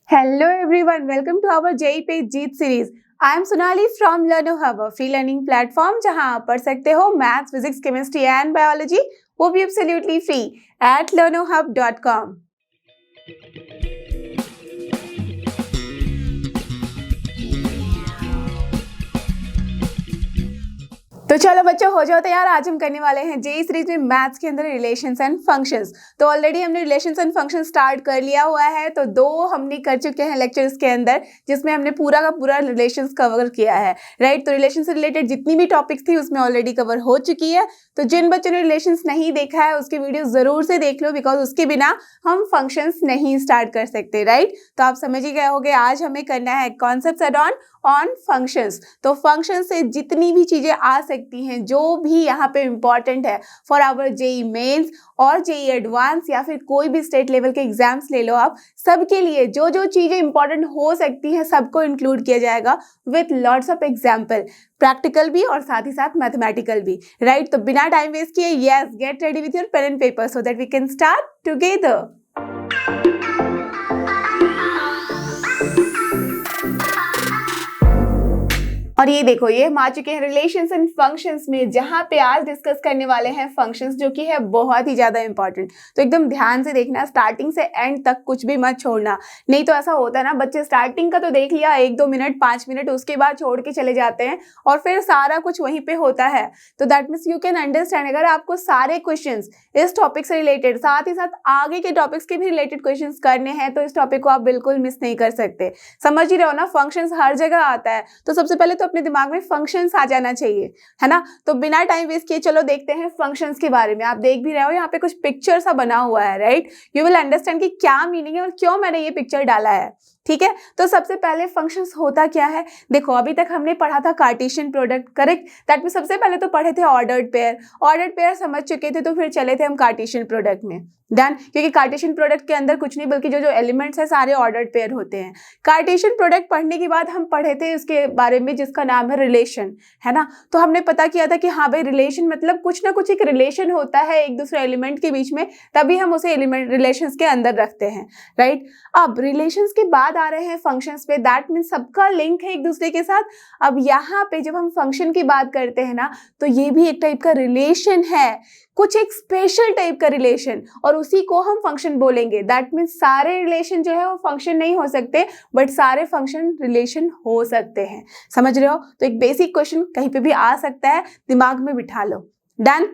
Hello everyone, welcome to our JEE पे जीत series. I am Sonali from Learno hub, free learning platform जहां आप पढ़ सकते हो maths, physics, chemistry and biology, वो भी एब्सोल्युटली फ्री at learnohub.com। तो चलो बच्चों, हो जाओ तैयार। आज हम करने वाले हैं जेई सीरीज में मैथ्स के अंदर रिलेशंस एंड फंक्शंस। तो ऑलरेडी हमने रिलेशंस एंड फंक्शन स्टार्ट कर लिया हुआ है, तो 2 हमने कर चुके हैं लेक्चर्स के अंदर, जिसमें हमने पूरा का पूरा रिलेशंस कवर किया है, राइट। तो रिलेशन से रिलेटेड जितनी भी टॉपिक्स थी उसमें ऑलरेडी कवर हो चुकी है। तो जिन बच्चों ने रिलेशंस नहीं देखा है उसकी वीडियो जरूर से देख लो, बिकॉज उसके बिना हम फंक्शंस नहीं स्टार्ट कर सकते, राइट। तो आप समझ ही गए होगे, आज हमें करना है कॉन्सेप्ट्स एड ऑन फंक्शंस। तो फंक्शन से जितनी भी चीजें आ सकती हैं, जो भी यहाँ पे इंपॉर्टेंट है फॉर आवर जेई मेंस और जेई एडवांस, या फिर कोई भी स्टेट लेवल के एग्जाम्स ले लो आप, सबके लिए जो जो चीजें इंपॉर्टेंट हो सकती हैं सबको इंक्लूड किया जाएगा with lots of example, practical भी और साथ ही साथ मैथमेटिकल भी, राइट। तो बिना टाइम वेस्ट किए, yes, get ready with your pen and paper so that we can start together. और ये देखो, ये हम आ चुके हैं रिलेशंस एंड फंक्शंस में, जहां पे आज डिस्कस करने वाले हैं फंक्शंस, जो कि है बहुत ही ज्यादा इंपॉर्टेंट। तो एकदम ध्यान से देखना, स्टार्टिंग से एंड तक कुछ भी मत छोड़ना। नहीं तो ऐसा होता है ना, बच्चे स्टार्टिंग का तो देख लिया 1-2 मिनट 5 मिनट, उसके बाद छोड़ के चले जाते हैं और फिर सारा कुछ वहीं पे होता है। तो that means you can understand, अगर आपको सारे क्वेश्चन इस टॉपिक से रिलेटेड, साथ ही साथ आगे के टॉपिक्स के भी रिलेटेड क्वेश्चन करने हैं, तो इस टॉपिक को आप बिल्कुल मिस नहीं कर सकते। समझ ही रहे हो ना, फंक्शंस हर जगह आता है, तो सबसे पहले तो अपने दिमाग में फंक्शंस आ जाना चाहिए, है ना। तो बिना टाइम वेस्ट किए चलो देखते हैं फंक्शंस के बारे में। आप देख भी रहे हो, यहाँ पे कुछ पिक्चर सा बना हुआ है, राइट। यू विल अंडरस्टैंड कि क्या मीनिंग है और क्यों मैंने ये पिक्चर डाला है, ठीक है। तो सबसे पहले फंक्शंस होता क्या है, देखो अभी तक हमने पढ़ा था Cartesian product, correct. That means सबसे पहले तो पढ़े थे ऑर्डर्ड पेयर समझ चुके थे, तो फिर चले थे हम कार्टेशियन प्रोडक्ट में, डन। क्योंकि कार्टेशियन प्रोडक्ट के अंदर कुछ नहीं बल्कि जो जो एलिमेंट्स है सारे ऑर्डर्ड पेयर होते हैं। कार्टेशियन प्रोडक्ट पढ़ने के बाद हम पढ़े थे उसके बारे में जिसका नाम है रिलेशन, है ना। तो हमने पता किया था कि हाँ भाई, रिलेशन मतलब कुछ ना कुछ एक रिलेशन होता है एक दूसरे एलिमेंट के बीच में, तभी हम उसे एलिमेंट रिलेशंस के अंदर रखते हैं, राइट। अब रिलेशंस के बाद आ रहे हैं फंक्शंस पे, दैट मीन्स सबका लिंक है एक दूसरे के साथ। अब यहाँ पे जब हम फंक्शन की बात करते हैं ना, तो ये भी एक टाइप का रिलेशन है, कुछ एक स्पेशल टाइप का रिलेशन, और उसी को हम फंक्शन बोलेंगे। दैट मीन्स सारे रिलेशन जो है वो फंक्शन नहीं हो सकते, बट सारे फंक्शन रिलेशन हो सकते हैं। समझ रहे हो। तो एक बेसिक क्वेश्चन कहीं पे भी आ सकता है, दिमाग में बिठा लो, डन।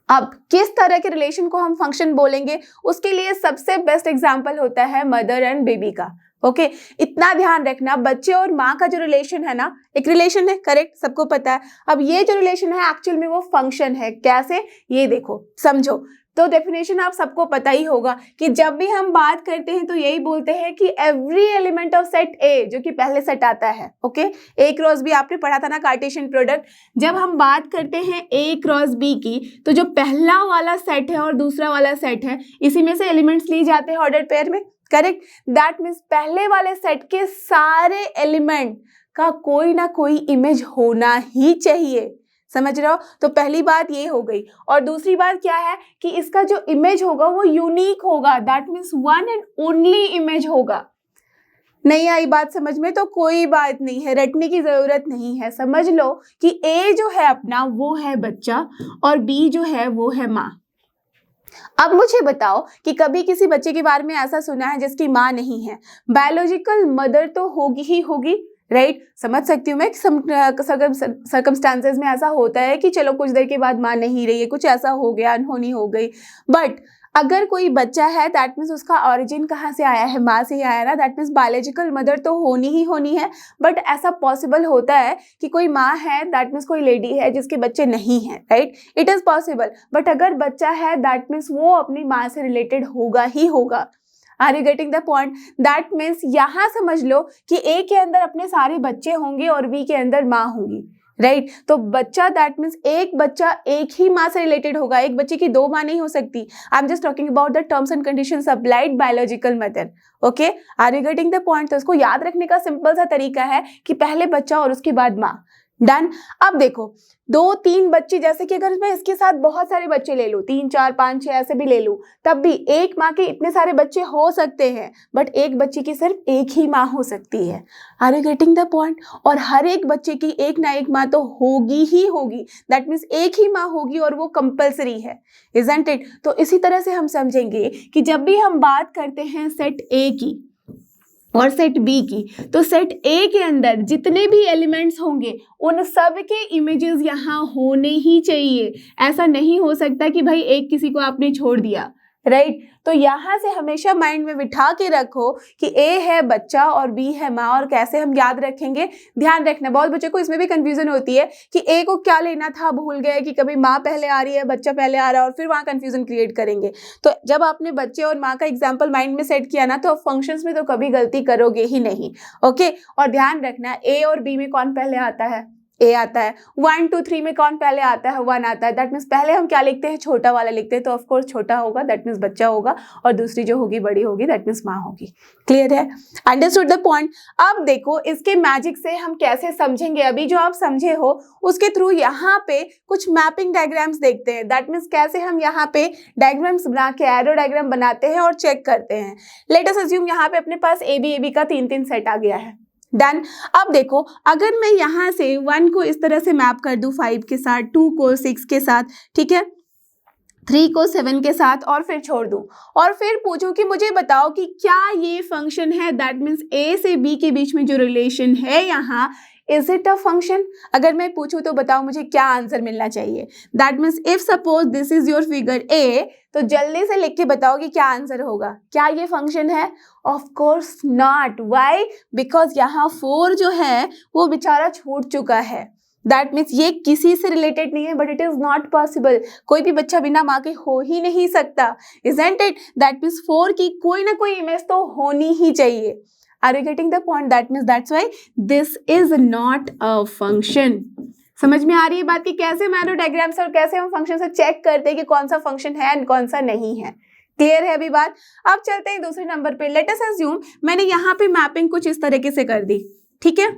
अब किस तरह के रिलेशन को हम फंक्शन बोलेंगे, उसके लिए सबसे बेस्ट एग्जांपल होता है मदर एंड बेबी का, ओके। इतना ध्यान रखना, बच्चे और माँ का जो रिलेशन है ना, एक रिलेशन है, करेक्ट, सबको पता है। अब ये जो रिलेशन है एक्चुअल में वो फंक्शन है। कैसे, ये देखो, समझो। तो डेफिनेशन आप सबको पता ही होगा कि जब भी हम बात करते हैं तो यही बोलते हैं कि एवरी एलिमेंट ऑफ सेट ए, जो कि पहले सेट आता है, ओके। ए क्रॉस बी आपने पढ़ा था ना, कार्टेशियन प्रोडक्ट। जब हम बात करते हैं ए क्रॉस बी की, तो जो पहला वाला सेट है और दूसरा वाला सेट है, इसी में से एलिमेंट्स लिए जाते हैं ऑर्डर पेयर में, करेक्ट। दैट मीन्स पहले वाले सेट के सारे एलिमेंट का कोई ना कोई इमेज होना ही चाहिए। समझ रहे हो। तो पहली बात ये हो गई, और दूसरी बात क्या है कि इसका जो इमेज होगा वो यूनिक होगा। That means one and only image होगा। नहीं आई बात समझ में, तो कोई बात नहीं है, रटने की जरूरत नहीं है। समझ लो कि ए जो है अपना वो है बच्चा, और बी जो है वो है माँ। अब मुझे बताओ कि कभी किसी बच्चे के बारे में ऐसा सुना है जिसकी माँ नहीं है। बायोलॉजिकल मदर तो होगी ही होगी, राइट। समझ सकती हूँ मैं, सर्कमस्टांसेस में ऐसा होता है कि चलो कुछ देर के बाद माँ नहीं रही है, कुछ ऐसा हो गया, अनहोनी हो गई। बट अगर कोई बच्चा है, दैट मीन्स उसका ऑरिजिन कहाँ से आया है, माँ से ही आया ना। दैट मीन्स बायोलॉजिकल मदर तो होनी ही होनी है, बट ऐसा पॉसिबल होता है कि कोई माँ है, दैट मीन्स कोई लेडी है जिसके बच्चे नहीं हैं, right. It is possible. But अगर बच्चा है, दैट मीन्स वो अपनी माँ से रिलेटेड होगा ही होगा। Are you getting the point. That means यहाँ समझ लो कि ए के अंदर अपने सारे बच्चे होंगे और बी के अंदर माँ होंगी, राइट। तो बच्चा, दैट मीन्स एक बच्चा एक ही माँ से रिलेटेड होगा, एक बच्चे की 2 माँ नहीं हो सकती। I am just talking about the terms and conditions applied biological mother, okay. Are you getting the point. तो इसको याद रखने का सिंपल सा तरीका है कि पहले बच्चा और उसके बाद माँ, डन। अब देखो 2-3 बच्चे, जैसे कि अगर मैं इसके साथ बहुत सारे बच्चे ले लूं, 3 4 5 6 ऐसे भी ले लूं, तब भी एक माँ के इतने सारे बच्चे हो सकते हैं, बट एक बच्चे की सिर्फ एक ही माँ हो सकती है। Are you getting the point? और हर एक बच्चे की एक ना एक माँ तो होगी ही होगी, दैट मीन्स एक ही माँ होगी और वो कंपल्सरी है, इजंट इट? तो इसी तरह से हम समझेंगे कि जब भी हम बात करते हैं सेट ए की और सेट बी की, तो सेट ए के अंदर जितने भी एलिमेंट्स होंगे उन सब के इमेजेस यहाँ होने ही चाहिए। ऐसा नहीं हो सकता कि भाई एक किसी को आपने छोड़ दिया, राइट? तो यहाँ से हमेशा माइंड में बिठा के रखो कि ए है बच्चा और बी है माँ, और कैसे हम याद रखेंगे, ध्यान रखना। बहुत बच्चों को इसमें भी कंफ्यूजन होती है कि ए को क्या लेना था, भूल गए कि कभी माँ पहले आ रही है बच्चा पहले आ रहा है, और फिर वहाँ कंफ्यूजन क्रिएट करेंगे। तो जब आपने बच्चे और माँ का एग्जाम्पल माइंड में सेट किया ना, तो फंक्शंस में तो कभी गलती करोगे ही नहीं, ओके? और ध्यान रखना ए और बी में कौन पहले आता है? ए आता है। 1 2 3 में कौन पहले आता है? 1 आता है। दैट मीन्स पहले हम क्या लिखते हैं? छोटा वाला लिखते हैं, तो ऑफकोर्स छोटा होगा, दैट मीन्स बच्चा होगा, और दूसरी जो होगी बड़ी होगी, दैट मीन्स माँ होगी। क्लियर है? Understood the point? अब देखो इसके मैजिक से हम कैसे समझेंगे। अभी जो आप समझे हो उसके थ्रू यहाँ पे कुछ मैपिंग डायग्राम्स देखते हैं। दैट मीन्स कैसे हम यहाँ पे डायग्राम्स बना के एरो डायग्राम बनाते हैं और चेक करते हैं। लेट अस अज्यूम यहाँ पे अपने पास ए बी का 3-3 सेट आ गया है। डन। अब देखो अगर मैं यहाँ से 1 को इस तरह से मैप कर दूं 5 के साथ, 2 को 6 के साथ, ठीक है, 3 को 7 के साथ, और फिर छोड़ दूं, और फिर पूछूं कि मुझे बताओ कि क्या ये फंक्शन है? दैट मीन्स ए से बी के बीच में जो रिलेशन है यहाँ, इज इट अ फंक्शन? अगर मैं पूछूं तो बताओ मुझे क्या आंसर मिलना चाहिए। That means if suppose this is your figure A, तो जल्दी से लिख के बताओ कि क्या आंसर होगा। क्या ये फंक्शन है? Of course not. Why? Because यहाँ 4 जो है वो बेचारा छूट चुका है। दैट मीन्स ये किसी से रिलेटेड नहीं है, but it is not possible. कोई भी बच्चा बिना माँ के हो ही नहीं सकता, इजंट इट? दैट मीन्स 4 की कोई ना कोई इमेज तो होनी ही चाहिए। Are you getting the point? That means that's why this is not a function. समझ में आ रही है बात कि कैसे हम एरो डायग्राम से और कैसे हम फंक्शन से चेक करते हैं कि कौन सा फंक्शन है एंड कौन सा नहीं है। क्लियर है अभी बात? अब चलते हैं दूसरे नंबर पे। लेट अस अज्यूम मैंने यहाँ पे मैपिंग कुछ इस तरीके से कर दी, ठीक है,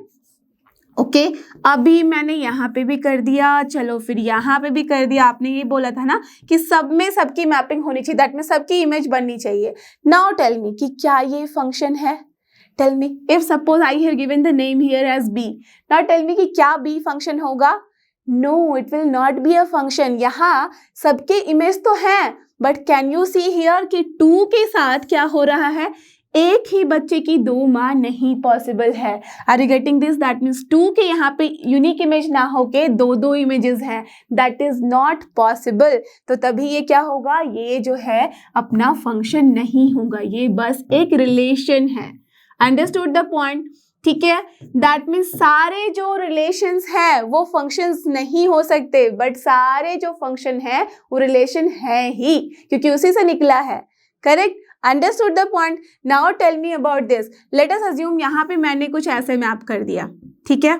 ओके अभी मैंने यहाँ पे भी कर दिया, चलो फिर यहाँ पे भी कर दिया। आपने ये बोला था ना कि सब में सबकी मैपिंग होनी चाहिए, दैट में सबकी इमेज बननी चाहिए। नाउ टेल मी कि क्या ये फंक्शन है? Tell me, if suppose I have given the name here as B, now tell me कि क्या B function होगा? No, it will not be a function. यहाँ सबके इमेज तो हैं, but can you see here कि 2 के साथ क्या हो रहा है? एक ही बच्चे की 2 माँ नहीं पॉसिबल है। Are you getting this? That means 2 के यहाँ पे यूनिक इमेज ना होके 2 इमेजेस हैं, that is not possible. तो तभी ये क्या होगा? ये जो है अपना फंक्शन नहीं होगा, ये बस एक रिलेशन है। Understood the point? ठीक है, दैट मीन्स सारे जो रिलेशंस है वो फंक्शंस नहीं हो सकते, बट सारे जो फंक्शन है वो रिलेशन है ही, क्योंकि उसी से निकला है। Correct? Understood the point? Now tell me about this. Let us assume यहाँ पे मैंने कुछ ऐसे मैप कर दिया, ठीक है,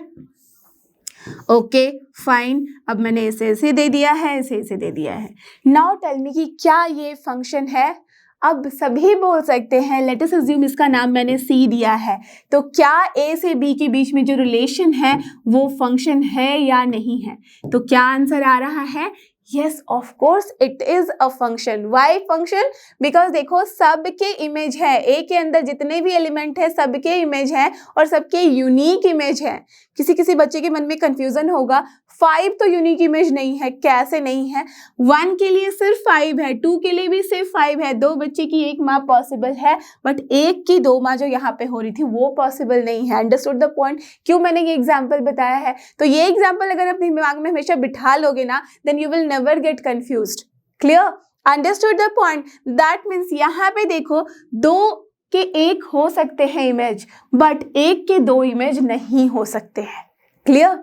ओके फाइन। अब मैंने इसे ऐसे दे दिया है, इसे ऐसे दे दिया है। नाउ टेल मी कि क्या ये फंक्शन है? अब सभी बोल सकते हैं। लेट अस अज्यूम इसका नाम मैंने सी दिया है, तो क्या ए से बी के बीच में जो रिलेशन है वो फंक्शन है या नहीं है? तो क्या आंसर आ रहा है? Yes of course it is a function. Why function? Because देखो सबके इमेज है, ए के अंदर जितने भी एलिमेंट है सबके इमेज है और सबके यूनिक इमेज है। किसी किसी बच्चे के मन में कंफ्यूजन होगा, 5 तो यूनिक इमेज नहीं है, कैसे नहीं है? 1 के लिए सिर्फ 5 है, 2 के लिए भी सिर्फ 5 है, 2 बच्चे की एक माँ पॉसिबल है, बट एक की 2 माँ जो यहाँ पे हो रही थी वो पॉसिबल नहीं है। Understood the point? क्यों मैंने ये एग्जाम्पल बताया है? तो ये एग्जाम्पल अगर अपने दिमाग में हमेशा बिठा लोगे ना, then you will never get confused. Clear? Understood the point? That means यहाँ पे देखो 2 के एक हो सकते हैं इमेज, बट एक के 2 इमेज नहीं हो सकते हैं। क्लियर?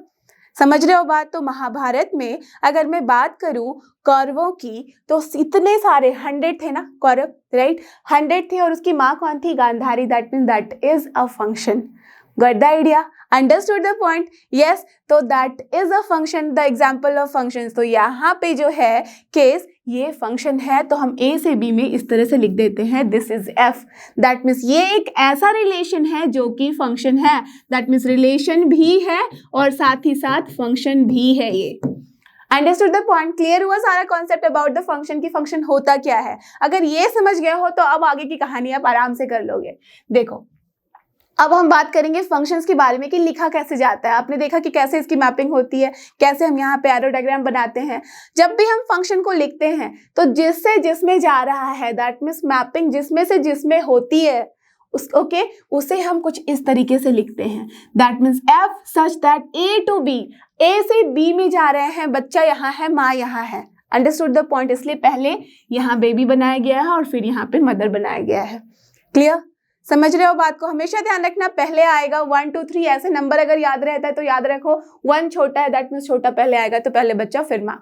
समझ रहे हो बात? तो महाभारत में अगर मैं बात करूं कौरवों की, तो इतने सारे 100 थे ना कौरव, राइट? 100 थे और उसकी माँ कौन थी? Gandhari. That means that is a function. Got the idea? Understood the point? Yes. तो that is a function, the example of functions. तो यहाँ पे जो है केस, ये फंक्शन है तो हम a से b में इस तरह से लिख देते हैं this is f. That means ये एक ऐसा रिलेशन है जो कि फंक्शन है. That means रिलेशन भी है और साथ ही साथ फंक्शन भी है ये. Understood the point? क्लियर हुआ सारा कॉन्सेप्ट अबाउट द फंक्शन की फंक्शन होता क्या है? अगर ये समझ गए हो तो अब आगे की कहानी आप आराम से कर लोगे. देखो अब हम बात करेंगे फंक्शंस के बारे में कि लिखा कैसे जाता है. आपने देखा कि कैसे इसकी मैपिंग होती है, कैसे हम यहाँ पे एरो डायग्राम बनाते हैं. जब भी हम फंक्शन को लिखते हैं तो जिससे जिसमें जा रहा है, दैट मीन्स मैपिंग जिसमें से जिसमें होती है ओके, उसे हम कुछ इस तरीके से लिखते हैं. That means f such that A to B, A से बी में जा रहे हैं, बच्चा यहाँ है, माँ यहाँ है. Understood the point? इसलिए पहले यहाँ बेबी बनाया गया है और फिर यहाँ पे मदर बनाया गया है. क्लियर? समझ रहे हो बात को? हमेशा ध्यान रखना पहले आएगा 1 2 3 ऐसे नंबर अगर याद रहता है तो याद रखो 1 छोटा है, दैट मीन्स छोटा पहले आएगा तो पहले बच्चा फिर माँ.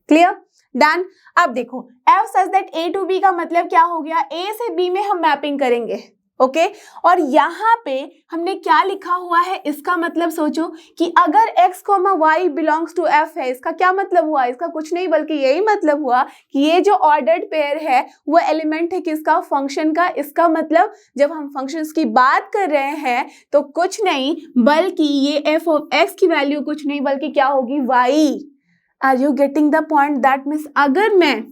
क्लियर? डन. अब देखो f such that A to B का मतलब क्या हो गया? ए से बी में हम मैपिंग करेंगे. ओके और यहाँ पे हमने क्या लिखा हुआ है, इसका मतलब सोचो कि अगर x, y belongs to f है, इसका क्या मतलब हुआ? इसका कुछ नहीं बल्कि यही मतलब हुआ कि ये जो ऑर्डर्ड पेयर है वो एलिमेंट है किसका? फंक्शन का. इसका मतलब जब हम फंक्शंस की बात कर रहे हैं तो कुछ नहीं बल्कि ये f ऑफ x की वैल्यू कुछ नहीं बल्कि क्या होगी? y. Are you getting the point? That means अगर मैं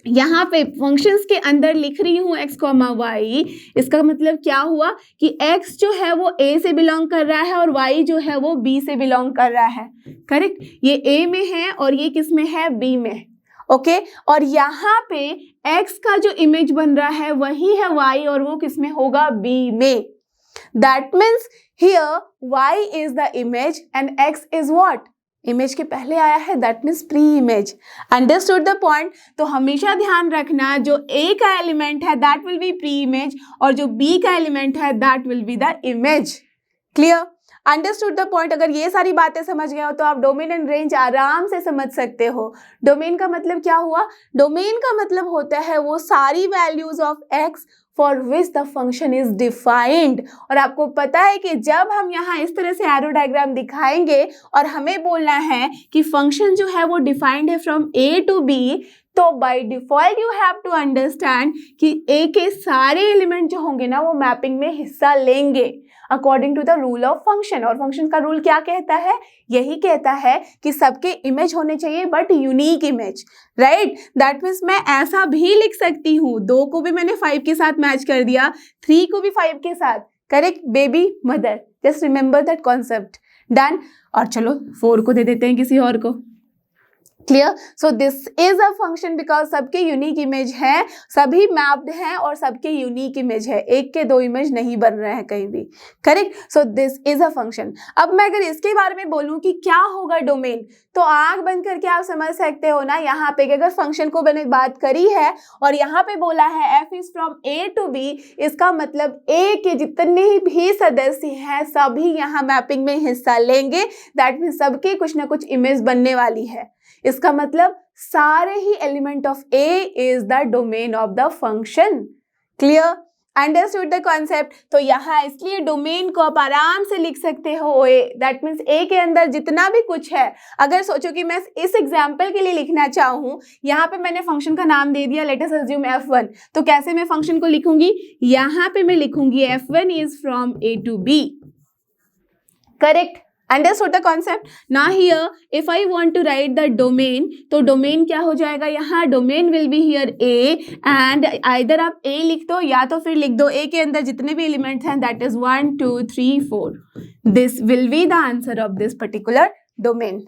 यहाँ पे फंक्शंस के अंदर लिख रही हूँ x, y, इसका मतलब क्या हुआ कि x जो है वो a से बिलोंग कर रहा है और y जो है वो b से बिलोंग कर रहा है. करेक्ट? ये a में है और ये किस में है? b में. ओके और यहाँ पे x का जो इमेज बन रहा है वही है y और वो किस में होगा? b में. That means here y is the image and x is what? Image के पहले आया है, that means pre image. Understood the point? तो हमेशा ध्यान रखना जो ए का एलिमेंट है that will B pre image और जो बी का एलिमेंट है that will be the image. Clear? Understood the point? अगर ये सारी बातें समझ गए हो तो आप डोमेन एंड रेंज आराम से समझ सकते हो. डोमेन का मतलब क्या हुआ? डोमेन का मतलब होता है वो सारी values of x for which the function is defined. और आपको पता है कि जब हम यहाँ इस तरह से एरो डायग्राम दिखाएंगे और हमें बोलना है कि फंक्शन जो है वो डिफाइंड है फ्रॉम ए टू बी, तो by default you have to understand कि ए के सारे एलिमेंट जो होंगे ना वो मैपिंग में हिस्सा लेंगे according to the rule of function. और फंक्शन का रूल क्या कहता है? यही कहता है कि सबके इमेज होने चाहिए but unique image. Right? That means मैं ऐसा भी लिख सकती हूँ, 2 को भी मैंने 5 के साथ मैच कर दिया, 3 को भी 5 के साथ. Correct? Baby, mother. Just remember that concept. Done. और चलो 4 को दे देते हैं किसी और को. Clear? So this is a function because सबके यूनिक इमेज है, सभी मैप्ड हैं और सबके यूनिक इमेज है, एक के 2 इमेज नहीं बन रहे हैं कहीं भी. Correct? So this is a function. अब मैं अगर इसके बारे में बोलूं कि क्या होगा डोमेन, तो आंख बंद करके आप समझ सकते हो ना. यहाँ पे अगर फंक्शन को मैंने बात करी है और यहाँ पे बोला है f is from a to b, इसका मतलब a के जितने भी सदस्य हैं सभी यहाँ मैपिंग में हिस्सा लेंगे. दैट मीन्स सबके कुछ ना कुछ इमेज बनने वाली है. इसका मतलब सारे ही element of A is the domain of the function. Clear? Understood the concept? तो यहाँ इसलिए डोमेन को आप आराम से लिख सकते हो ए. दैट मीन्स ए के अंदर जितना भी कुछ है, अगर सोचो कि मैं इस एग्जाम्पल के लिए लिखना चाहूँ, यहाँ पे मैंने फंक्शन का नाम दे दिया, लेट अस अज्यूम f1, तो कैसे मैं फंक्शन को लिखूंगी? यहाँ पे मैं लिखूंगी f1 is from a to b. Correct? Understood the concept? ना here if I want to write the domain, तो डोमेन क्या हो जाएगा? यहाँ domain will be here A and either आप ए लिख दो या तो फिर लिख दो ए के अंदर जितने भी एलिमेंट्स हैं that is 1 2 3 4. This will be the answer of this particular domain.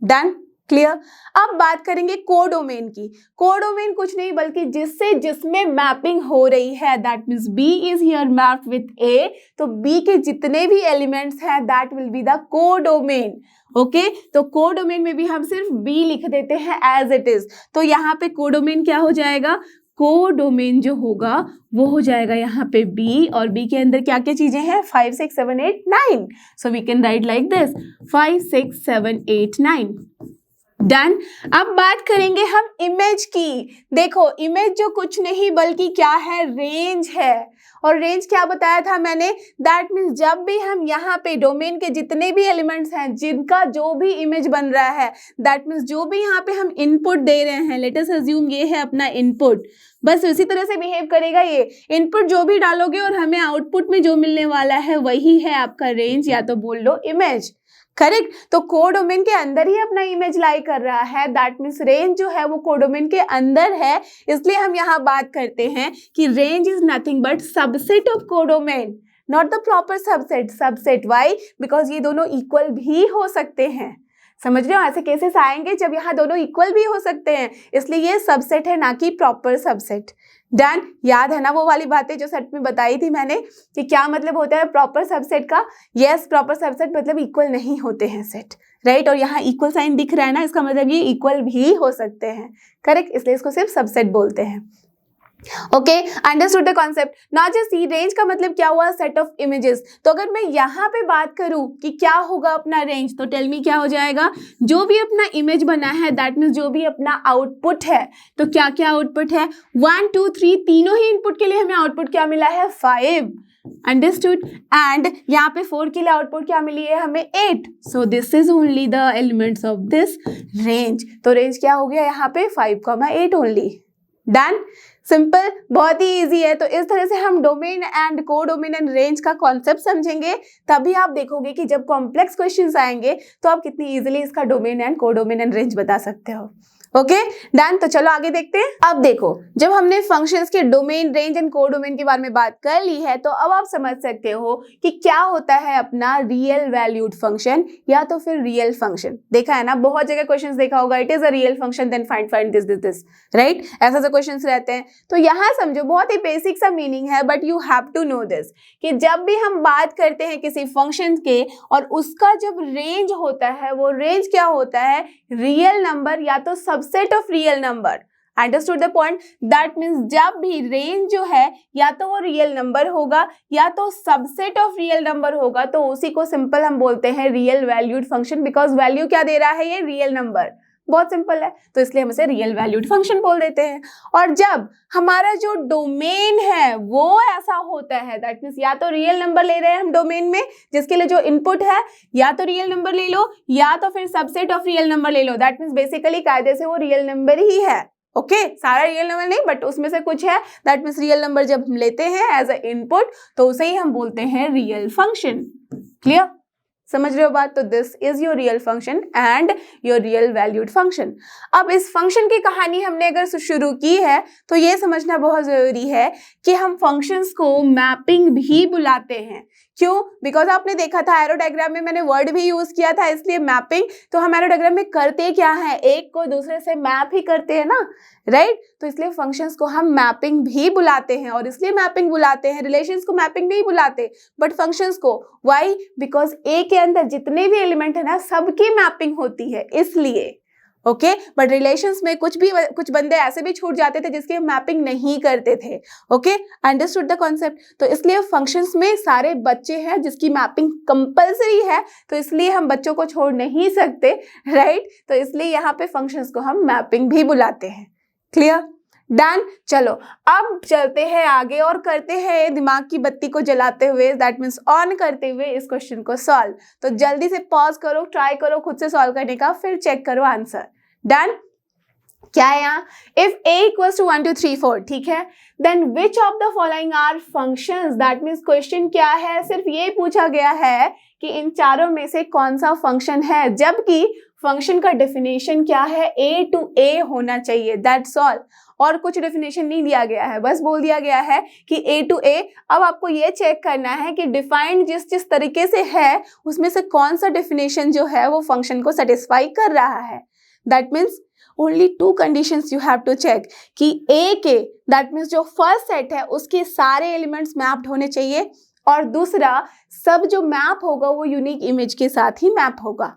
Done? Clear? अब बात करेंगे कोडोमेन की. कोडोमेन कुछ नहीं बल्कि जिससे जिसमें मैपिंग हो रही है. That means B is here mapped with A, तो B के जितने भी एलिमेंट्स हैं that will be the codomain. Okay, तो कोडोमेन में भी हम सिर्फ B लिख देते हैं एज इट इज. तो यहाँ पे कोडोमेन क्या हो जाएगा? कोडोमेन जो होगा वो हो जाएगा यहाँ पे B, और B के अंदर क्या क्या चीजें हैं? 5 6 7 8 9. So we can write like this 5 6 7 8 9. Done. अब बात करेंगे हम इमेज की. देखो इमेज जो कुछ नहीं बल्कि क्या है? रेंज है. और रेंज क्या बताया था मैंने, दैट मीन्स जब भी हम यहाँ पे डोमेन के जितने भी एलिमेंट्स हैं जिनका जो भी इमेज बन रहा है, दैट मीन्स जो भी यहाँ पे हम इनपुट दे रहे हैं, लेट अस अज्यूम ये है अपना इनपुट, बस उसी तरह से बिहेव करेगा ये। इनपुट जो भी डालोगे और हमें आउटपुट में जो मिलने वाला है वही है आपका रेंज या तो बोल लो इमेज, करेक्ट। तो कोडोमेन के अंदर ही अपना इमेज लाई कर रहा है, दैट मीन्स रेंज जो है वो कोडोमेन के अंदर है, इसलिए हम यहाँ बात करते हैं कि range is nothing but subset of codomain, not the proper subset. Subset why, because ये दोनों इक्वल भी हो सकते हैं, समझ रहे हो, ऐसे केसेस आएंगे जब यहाँ दोनों इक्वल भी हो सकते हैं, इसलिए ये सबसेट है ना कि प्रॉपर सबसेट। डन, याद है ना वो वाली बातें जो सेट में बताई थी मैंने कि क्या मतलब होता है प्रॉपर सबसेट का। यस, प्रॉपर सबसेट मतलब इक्वल नहीं होते हैं सेट, राइट। और यहाँ इक्वल साइन दिख रहा है ना, इसका मतलब ये इक्वल भी हो सकते हैं, करेक्ट, इसलिए इसको सिर्फ सबसेट बोलते हैं। Okay, understood the concept. Now just see, range का मतलब क्या हुआ, सेट ऑफ इमेजेस। तो अगर मैं यहाँ पे बात करूं कि क्या होगा अपना रेंज, तो टेल मी क्या हो जाएगा, जो भी अपना इमेज बना है दैट मीन्स जो भी अपना आउटपुट है, तो क्या क्या आउटपुट है, 1 2 3 तीनों ही इनपुट के लिए हमें आउटपुट क्या मिला है, 5, अंडरस्टूड। एंड यहाँ पे 4 के लिए आउटपुट क्या मिली है हमें, 8। सो this is only the elements of this range. तो रेंज क्या हो गया यहाँ पे 5,8 ओनली। डन, सिंपल, बहुत ही इजी है। तो इस तरह से हम domain and codomain and range का कॉन्सेप्ट समझेंगे, तभी आप देखोगे कि जब कॉम्प्लेक्स क्वेश्चंस आएंगे तो आप कितनी इजीली इसका domain and codomain and range बता सकते हो। ओके डन, तो चलो आगे देखते हैं। अब देखो, जब हमने फंक्शंस के डोमेन, रेंज एंड कोडोमेन के बारे में बात कर ली है, तो अब आप समझ सकते हो कि क्या होता है अपना रियल वैल्यूड फंक्शन या तो फिर रियल फंक्शन। देखा है ना, बहुत जगह क्वेश्चंस देखा होगा, it is a real function then find this, right, ऐसा ऐसे क्वेश्चंस रहते हैं। तो यहाँ समझो, बहुत ही बेसिक सा मीनिंग है, but you have to know this, कि जब भी हम बात करते हैं किसी फंक्शन के और उसका जब रेंज होता है, वो रेंज क्या होता है, रियल नंबर या तो subset of real number. Understood the point, that means जब भी रेंज जो है या तो वो रियल नंबर होगा या तो सबसेट ऑफ रियल नंबर होगा, तो उसी को सिंपल हम बोलते हैं real valued function, because value क्या दे रहा है, ये रियल नंबर, बहुत सिंपल है, तो इसलिए हम इसे रियल वैल्यूड फंक्शन बोल देते हैं। और जब हमारा जो डोमेन है वो ऐसा होता है, दैट मीन्स या तो रियल नंबर ले रहे हैं हम डोमेन में, जिसके लिए जो इनपुट है या तो रियल नंबर ले लो या तो फिर सबसेट ऑफ रियल नंबर ले लो, दैट मीन्स बेसिकली कायदे से वो रियल नंबर ही है। ओके, सारा रियल नंबर नहीं, बट उसमें से कुछ है, दैट मीन्स रियल नंबर जब हम लेते हैं एज अ इनपुट, तो उसे ही हम बोलते हैं रियल फंक्शन। क्लियर, समझ रहे हो बात। तो this is your real function and your real valued function. अब इस फंक्शन की कहानी हमने अगर शुरू की है तो ये समझना बहुत जरूरी है कि हम फंक्शंस को मैपिंग भी बुलाते हैं। क्यों? बिकॉज आपने देखा था एरो डायग्राम में मैंने वर्ड भी यूज किया था, इसलिए मैपिंग। तो हम एरो डायग्राम में करते क्या है, एक को दूसरे से मैप ही करते हैं ना, राइट। तो इसलिए फंक्शंस को हम मैपिंग भी बुलाते हैं, और इसलिए मैपिंग बुलाते हैं, रिलेशंस को मैपिंग नहीं बुलाते बट फंक्शंस को। व्हाई? बिकॉज ए के अंदर जितने भी एलिमेंट है ना, सबकी मैपिंग होती है, इसलिए। ओके, बट रिलेशंस में कुछ बंदे ऐसे भी छूट जाते थे जिसकी मैपिंग नहीं करते थे। Okay, understood the concept. तो इसलिए फंक्शंस में सारे बच्चे हैं जिसकी मैपिंग कंपलसरी है, तो इसलिए हम बच्चों को छोड़ नहीं सकते, राइट। तो इसलिए यहाँ पे फंक्शंस को हम मैपिंग भी बुलाते हैं। Clear, done. चलो अब चलते हैं आगे और करते हैं दिमाग की बत्ती को जलाते हुए, दैट मीन्स ऑन करते हुए इस क्वेश्चन को सॉल्व। तो जल्दी से पॉज करो, ट्राई करो खुद से सॉल्व करने का, फिर चेक करो आंसर। डन। क्या है यहाँ, इफ a इक्वल्स टू 1 2 3 4, ठीक है, then which of the following are functions, that means question क्या है, सिर्फ ये पूछा गया है कि इन चारों में से कौन सा फंक्शन है, जबकि फंक्शन का डेफिनेशन क्या है, a टू a होना चाहिए, दैट्स ऑल। और कुछ डेफिनेशन नहीं दिया गया है, बस बोल दिया गया है कि a टू a। अब आपको ये चेक करना है कि डिफाइंड जिस तरीके से है उसमें से कौन सा डेफिनेशन जो है वो फंक्शन को सेटिस्फाई कर रहा है। That means only 2 conditions you have to check कि a के, दैट मीन्स जो फर्स्ट सेट है उसके सारे एलिमेंट्स मैप्ड होने चाहिए, और दूसरा सब जो मैप होगा वो यूनिक इमेज के साथ ही मैप होगा।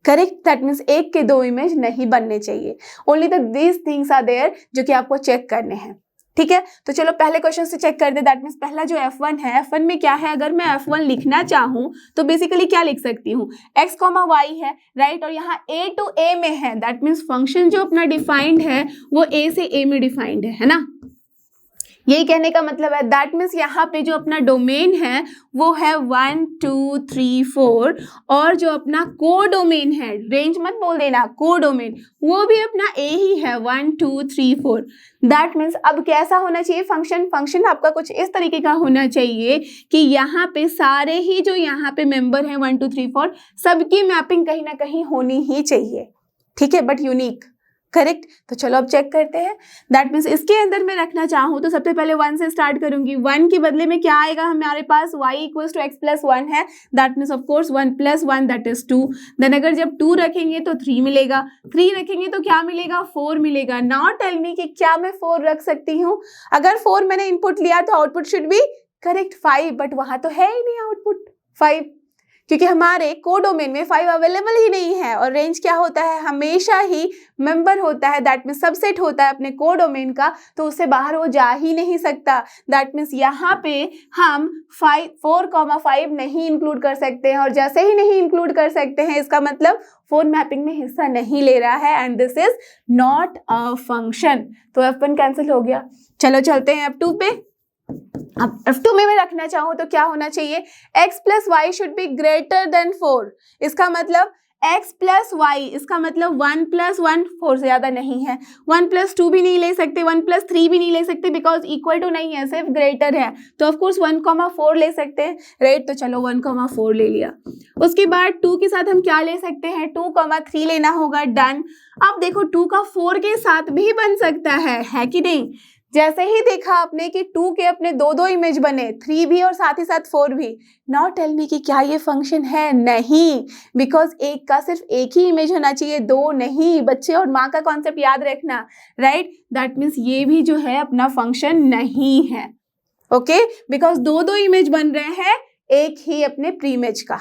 करेक्ट, दैट मीन्स एक के 2 इमेज नहीं बनने चाहिए। Only these things are there जो कि आपको चेक करने हैं। ठीक है, तो चलो पहले क्वेश्चन से चेक कर दे। दैट मीन्स पहला जो F1 है, F1 में क्या है, अगर मैं F1 लिखना चाहूं तो बेसिकली क्या लिख सकती हूँ, x, y है, राइट, और यहाँ a टू a में है, दैट मीन्स फंक्शन जो अपना डिफाइंड है वो a से a में डिफाइंड है ना। यही कहने का मतलब है दैट मीन्स यहाँ पे जो अपना डोमेन है वो है 1 2 3 4 और जो अपना को डोमेन है, रेंज मत बोल देना, को डोमेन वो भी अपना ए ही है 1 2 3 4। दैट मीन्स अब कैसा होना चाहिए फंक्शन आपका कुछ इस तरीके का होना चाहिए कि यहाँ पे सारे ही जो यहाँ पे मेंबर हैं 1 2 3 4 सबकी मैपिंग कहीं ना कहीं होनी ही चाहिए, ठीक है, बट यूनिक, करेक्ट। तो चलो अब चेक करते हैं। दैट मीन्स इसके अंदर मैं रखना चाहूँ तो सबसे पहले 1 से स्टार्ट करूंगी। 1 के बदले में क्या आएगा हमारे पास, y equals to x plus 1 है, that means of course 1 plus 1 that is 2। देन अगर जब 2 रखेंगे तो 3 मिलेगा, 3 रखेंगे तो क्या मिलेगा, 4 मिलेगा। नाउ टेल मी कि क्या मैं 4 रख सकती हूँ? अगर 4 मैंने इनपुट लिया तो output should be correct 5, but वहां तो है ही नहीं आउटपुट 5, क्योंकि हमारे कोडोमेन में 5 अवेलेबल ही नहीं है। और रेंज क्या होता है, हमेशा ही मेंबर होता है, दैट मीन्स सबसेट होता है अपने कोडोमेन का, तो उससे बाहर वो जा ही नहीं सकता। दैट मीन्स यहाँ पे हम 4,5 नहीं इंक्लूड कर सकते हैं, और जैसे ही नहीं इंक्लूड कर सकते हैं इसका मतलब 4 मैपिंग में हिस्सा नहीं ले रहा है and this is not a function. तो F1 कैंसिल हो गया। चलो चलते हैं F2 पे। अब F2 में मैं रखना चाहूँ तो क्या होना चाहिए, x plus why should be greater than 4। इसका मतलब x प्लस वाई, इसका मतलब 1 प्लस 1 4 से ज़्यादा नहीं है, 1 प्लस 2 भी नहीं ले सकते, 1 प्लस 3 भी नहीं ले सकते, बिकॉज इक्वल टू नहीं है, सिर्फ ग्रेटर है। तो ऑफकोर्स 1,4 ले सकते हैं, राइट। तो चलो 1,4 ले लिया। उसके बाद 2 के साथ हम क्या ले सकते हैं, 2,3 लेना होगा, डन। अब देखो 2 का 4 के साथ भी बन सकता है कि नहीं? जैसे ही देखा आपने कि 2 के अपने दो इमेज बने, 3 भी और साथ ही साथ 4 भी। नाउ टेल मी कि क्या ये फंक्शन है? नहीं, बिकॉज एक का सिर्फ एक ही इमेज होना चाहिए, 2 नहीं। बच्चे और माँ का कॉन्सेप्ट याद रखना, राइट। दैट मीन्स ये भी जो है अपना फंक्शन नहीं है, ओके, बिकॉज दो इमेज बन रहे हैं एक ही अपने प्री इमेज का,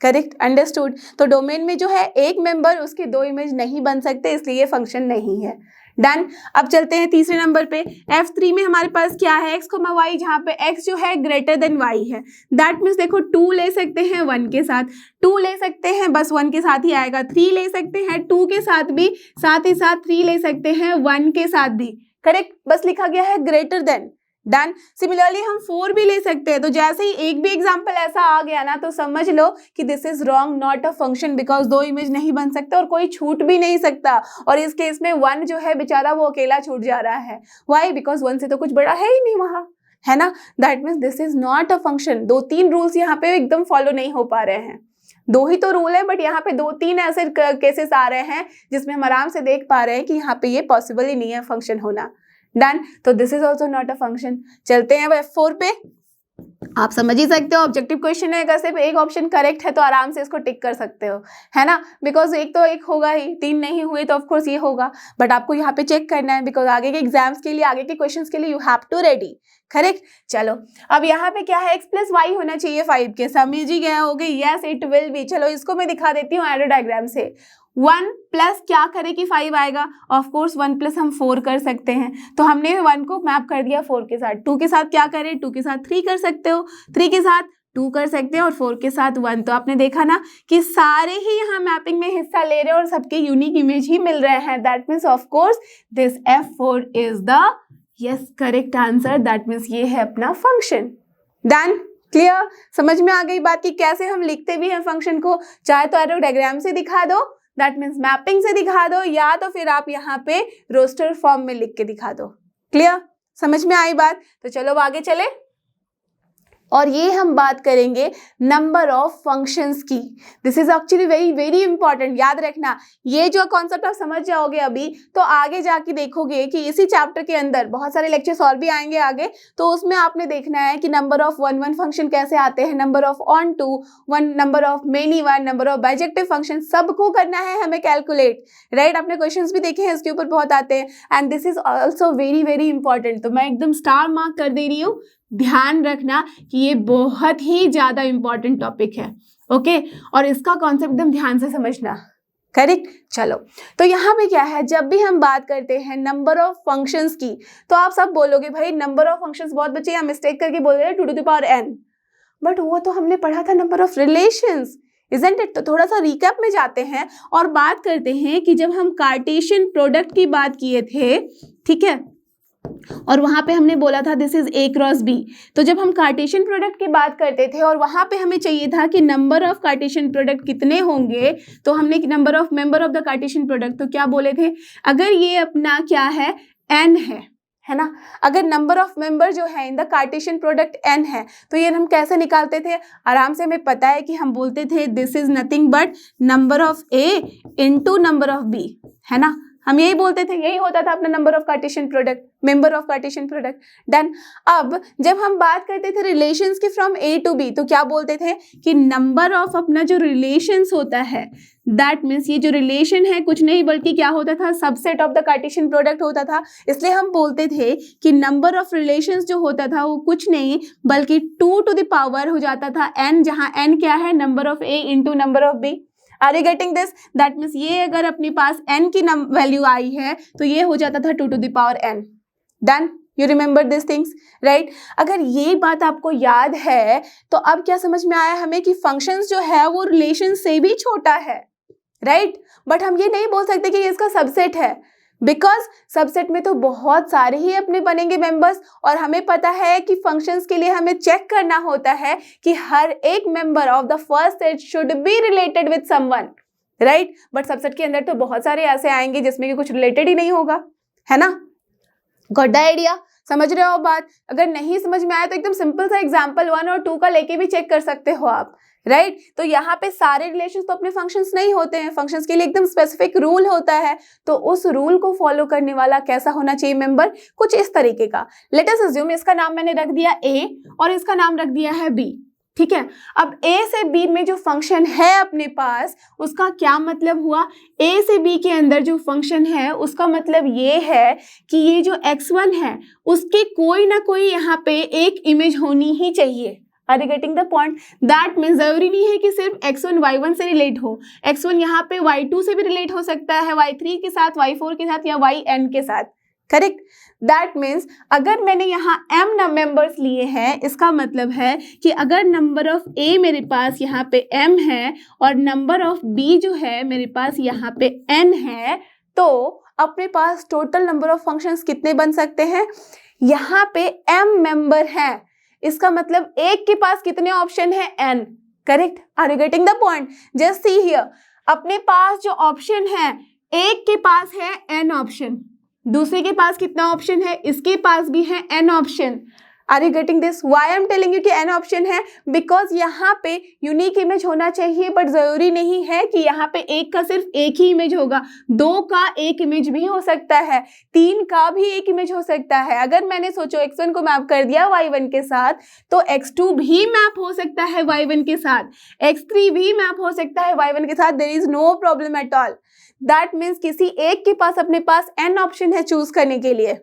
करेक्ट, अंडरस्टूड। तो डोमेन में जो है एक मेंबर उसके 2 इमेज नहीं बन सकते, इसलिए ये फंक्शन नहीं है, डन। अब चलते हैं तीसरे नंबर पे। F3 में हमारे पास क्या है, x, y, जहाँ पे x जो है ग्रेटर देन y है। दैट मीन्स देखो 2 ले सकते हैं 1 के साथ, 2 ले सकते हैं, बस 1 के साथ ही आएगा, 3 ले सकते हैं 2 के साथ भी, साथ ही साथ 3 ले सकते हैं 1 के साथ भी, करेक्ट। बस लिखा गया है ग्रेटर देन, डन। सिमिलरली हम 4 भी ले सकते हैं। तो जैसे ही एक भी एग्जांपल ऐसा आ गया ना तो समझ लो कि this is wrong, not a function, because 2 image नहीं बन सकते और कोई छूट भी नहीं सकता। और इस केस में 1 जो है बेचारा वो अकेला छूट जा रहा है। वाई? बिकॉज 1 से तो कुछ बड़ा है ही नहीं वहां, है ना। That means this is not a function. 2-3 rules यहाँ पे एकदम फॉलो नहीं हो पा रहे हैं। 2 ही तो रूल है, बट यहाँ पे 2-3 ऐसे केसेस आ रहे हैं जिसमें हम आराम से देख पा रहे हैं कि यहाँ पे ये पॉसिबल ही नहीं है फंक्शन होना, डन। तो this is also not a function. चलते हैं F4 पे। आप समझ ही सकते हो ऑब्जेक्टिव क्वेश्चन है, अगर सिर्फ एक ऑप्शन करेक्ट है तो आराम से इसको टिक कर सकते हो, है ना, बिकॉज एक तो एक होगा ही, 3 नहीं हुए तो ऑफकोर्स ये होगा, बट आपको यहाँ पे चेक करना है बिकॉज आगे के एग्जाम्स के लिए, आगे के क्वेश्चंस के लिए you have to ready, correct. चलो अब यहाँ पे क्या है, x प्लस वाई होना चाहिए 5 के, समझ ही गया होगे, यस इट विल बी। चलो इसको मैं दिखा देती हूँ एरो डायग्राम से। 1 प्लस क्या करे कि 5 आएगा, ऑफ कोर्स 1 प्लस हम 4 कर सकते हैं, तो हमने 1 को मैप कर दिया 4 के साथ। 2 के साथ क्या करें, 2 के साथ 3 कर सकते हो, 3 के साथ 2 कर सकते हैं, और 4 के साथ 1। तो आपने देखा ना कि सारे ही यहाँ मैपिंग में हिस्सा ले रहे हैं और सबके यूनिक इमेज ही मिल रहे हैं। That means of course this F4 is the yes correct answer. That means ये है अपना फंक्शन, डन, क्लियर। समझ में आ गई बात की कैसे हम लिखते भी हैं फंक्शन को, चाहे तो एरो डायग्राम से दिखा दो, दैट मीन्स मैपिंग से दिखा दो, या तो फिर आप यहाँ पे रोस्टर फॉर्म में लिख के दिखा दो, क्लियर, समझ में आई बात। तो चलो अब आगे चले, और ये हम बात करेंगे नंबर ऑफ फंक्शंस की। This is actually very very important, याद रखना। ये जो कॉन्सेप्ट आप समझ जाओगे अभी, तो आगे जाके देखोगे कि इसी चैप्टर के अंदर बहुत सारे लेक्चर्स और भी आएंगे आगे, तो उसमें आपने देखना है कि नंबर ऑफ 1 फंक्शन कैसे आते हैं, number of one to one, number of many one, number of bijective function, सबको करना है हमें कैलकुलेट, राइट। आपने क्वेश्चंस भी देखे हैं इसके ऊपर बहुत आते हैं, and this is also very very important. तो मैं एकदम स्टार मार्क कर दे रही हूँ, ध्यान रखना कि ये बहुत ही ज्यादा इंपॉर्टेंट टॉपिक है, ओके। और इसका कॉन्सेप्ट एकदम ध्यान से समझना, करेक्ट। चलो तो यहाँ पे क्या है, जब भी हम बात करते हैं नंबर ऑफ फंक्शंस की, तो आप सब बोलोगे भाई नंबर ऑफ फंक्शंस, बहुत बच्चे यहाँ मिस्टेक करके बोल रहे हैं 2 to the power n, but वो तो हमने पढ़ा था number of relations, isn't it. तो थोड़ा सा रिकैप में जाते हैं और बात करते हैं कि जब हम कार्टेशियन प्रोडक्ट की बात किए थे, ठीक है, और वहाँ पे हमने बोला था this is A cross B. तो जब हम कार्टेशियन प्रोडक्ट की बात करते थे और वहाँ पे हमें चाहिए था कि नंबर ऑफ कार्टेशियन प्रोडक्ट कितने होंगे, तो हमने number of member of the Cartesian product तो क्या बोले थे, अगर ये अपना क्या है n है ना, अगर नंबर ऑफ मेंबर जो है in the Cartesian product n है, तो ये हम कैसे निकालते थे, आराम से हमें पता है कि हम बोलते थे this is nothing but number of a into number of b, है ना, हम यही बोलते थे, यही होता था अपना number of Cartesian product, member of Cartesian product. Done. अब जब हम बात करते थे रिलेशंस की फ्रॉम ए टू बी, तो क्या बोलते थे कि नंबर ऑफ अपना जो रिलेशंस होता है, दैट मीन्स ये जो रिलेशन है कुछ नहीं बल्कि क्या होता था, subset of the Cartesian product होता था। इसलिए हम बोलते थे कि नंबर ऑफ रिलेशंस जो होता था वो कुछ नहीं बल्कि 2 टू द पावर हो जाता था n, जहां n क्या है, number of a into number of b। Are you getting this? That means ये अगर अपने पास n की वैल्यू आई है तो ये हो जाता था 2 to the power n। Done, you remember this things, right. अगर ये बात आपको याद है तो अब क्या समझ में आया हमें कि फंक्शंस जो है वो रिलेशन से भी छोटा है, राइट। बट हम ये नहीं बोल सकते कि ये इसका सबसेट है, बिकॉज सबसेट में तो बहुत सारे ही अपने बनेंगे मेंबर्स, और हमें पता है कि फंक्शंस के लिए हमें चेक करना होता है कि हर एक member of the first set should be related with someone, right. But subset के अंदर तो बहुत सारे ऐसे आएंगे जिसमें कि कुछ रिलेटेड ही नहीं होगा, है ना। Got the idea? समझ रहे हो बात? अगर नहीं समझ में आया तो एकदम सिंपल सा एग्जाम्पल 1 और 2 का लेके भी चेक कर सकते हो आप, राइट। तो यहाँ पे सारे रिलेशंस तो अपने फंक्शंस नहीं होते हैं, फंक्शंस के लिए एकदम स्पेसिफिक रूल होता है, तो उस रूल को फॉलो करने वाला कैसा होना चाहिए मेंबर, कुछ इस तरीके का। लेट अस अज्यूम इसका नाम मैंने रख दिया a और इसका नाम रख दिया है b, ठीक है। अब a से b में जो फंक्शन है अपने पास, उसका क्या मतलब हुआ, a से b के अंदर जो फंक्शन है उसका मतलब ये है कि ये जो x1 है उसके कोई ना कोई यहाँ पे एक इमेज होनी ही चाहिए। Are you getting the point? That means जरूरी नहीं है कि सिर्फ x1 y1 से रिलेट हो, x1 यहाँ पे y2 से भी रिलेट हो सकता है, y3 के साथ, y4 के साथ, या yn के साथ, करेक्ट। दैट मीन्स अगर मैंने यहाँ m मेंबर्स लिए हैं, इसका मतलब है कि अगर नंबर ऑफ a मेरे पास यहाँ पे m है और नंबर ऑफ b जो है मेरे पास यहाँ पे n है, तो अपने पास टोटल नंबर ऑफ फंक्शंस कितने बन सकते हैं, यहाँ पे m मेंबर हैं, इसका मतलब एक के पास कितने ऑप्शन है, n, correct. Are you getting the point? Just see here, अपने पास जो ऑप्शन है, एक के पास है n ऑप्शन, दूसरे के पास कितना ऑप्शन है, इसके पास भी है n option. Are you getting this? Why I am telling you कि n ऑप्शन है, बिकॉज यहाँ पे यूनिक इमेज होना चाहिए, बट जरूरी नहीं है कि यहाँ पे एक का सिर्फ एक ही इमेज होगा, 2 का एक इमेज भी हो सकता है, 3 का भी एक इमेज हो सकता है। अगर मैंने सोचो x1 को मैप कर दिया y1 के साथ, तो x2 भी मैप हो सकता है y1 के साथ, x3 भी मैप हो सकता है y1 के साथ, there is no problem at all. That means किसी एक के पास अपने पास n ऑप्शन है चूज करने के लिए,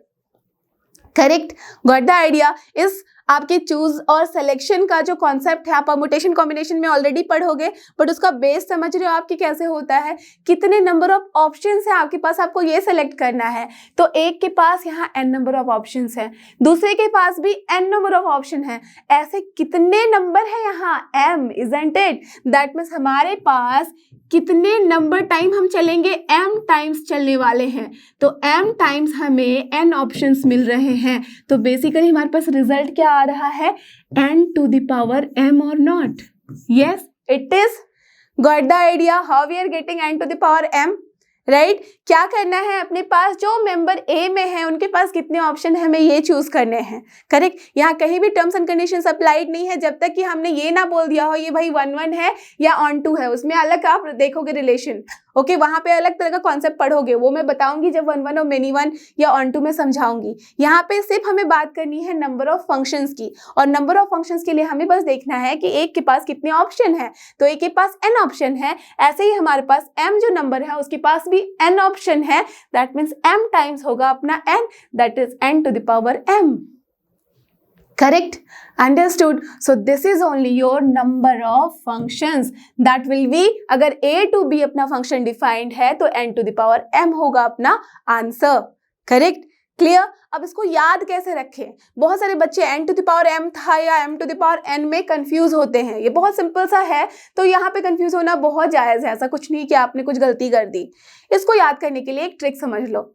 करेक्ट। Got the idea? इस आपके चूज और सिलेक्शन का जो कॉन्सेप्ट है आप परमुटेशन कॉम्बिनेशन में ऑलरेडी पढ़ोगे, बट उसका बेस समझ रहे हो आपके कैसे होता है, कितने नंबर ऑफ ऑप्शंस है आपके पास, आपको ये सेलेक्ट करना है। तो एक के पास यहाँ n नंबर ऑफ ऑप्शंस है, दूसरे के पास भी n नंबर ऑफ ऑप्शन है, ऐसे कितने नंबर है यहाँ m, isn't it? That means हमारे पास कितने नंबर टाइम हम चलेंगे, m टाइम्स चलने वाले हैं, तो m टाइम्स हमें n ऑप्शंस मिल रहे हैं। तो बेसिकली हमारे पास रिजल्ट क्या आ रहा है, n to the power m और not? Yes it is. Got the idea how we are getting n to the power m, right. क्या करना है, अपने पास जो मेंबर a में है उनके पास कितने ऑप्शन है हमें ये चूज करने हैं, करेक्ट। यहाँ कहीं भी टर्म्स एंड कंडीशंस अप्लाइड नहीं है जब तक कि हमने ये ना बोल दिया हो ये भाई 1-1 है या ऑन 2 है, उसमें अलग आप देखोगे रिलेशन, ओके, वहां पे अलग तरह का कॉन्सेप्ट पढ़ोगे, वो मैं बताऊंगी जब 1-1 और मेनी 1 या ऑन 2 में समझाऊंगी। यहाँ पे सिर्फ हमें बात करनी है नंबर ऑफ फंक्शंस की, और नंबर ऑफ फंक्शंस के लिए हमें बस देखना है कि एक के पास कितने ऑप्शन है, तो एक के पास n ऑप्शन है, ऐसे ही हमारे पास m जो नंबर है उसके पास भी n ऑप्शन है, दैट मीन्स m टाइम्स होगा अपना n, that is n to the power m, correct? Understood? So this is only your number of functions that will be, अगर a to b अपना function defined है तो n to the power m होगा अपना answer, correct? Clear? अब इसको याद कैसे रखें? बहुत सारे बच्चे n to the power m था या m to the power n में कंफ्यूज होते हैं, ये बहुत सिंपल सा है, तो यहाँ पे कंफ्यूज होना बहुत जायज है, ऐसा कुछ नहीं कि आपने कुछ गलती कर दी। इसको याद करने के लिए एक ट्रिक समझ लो।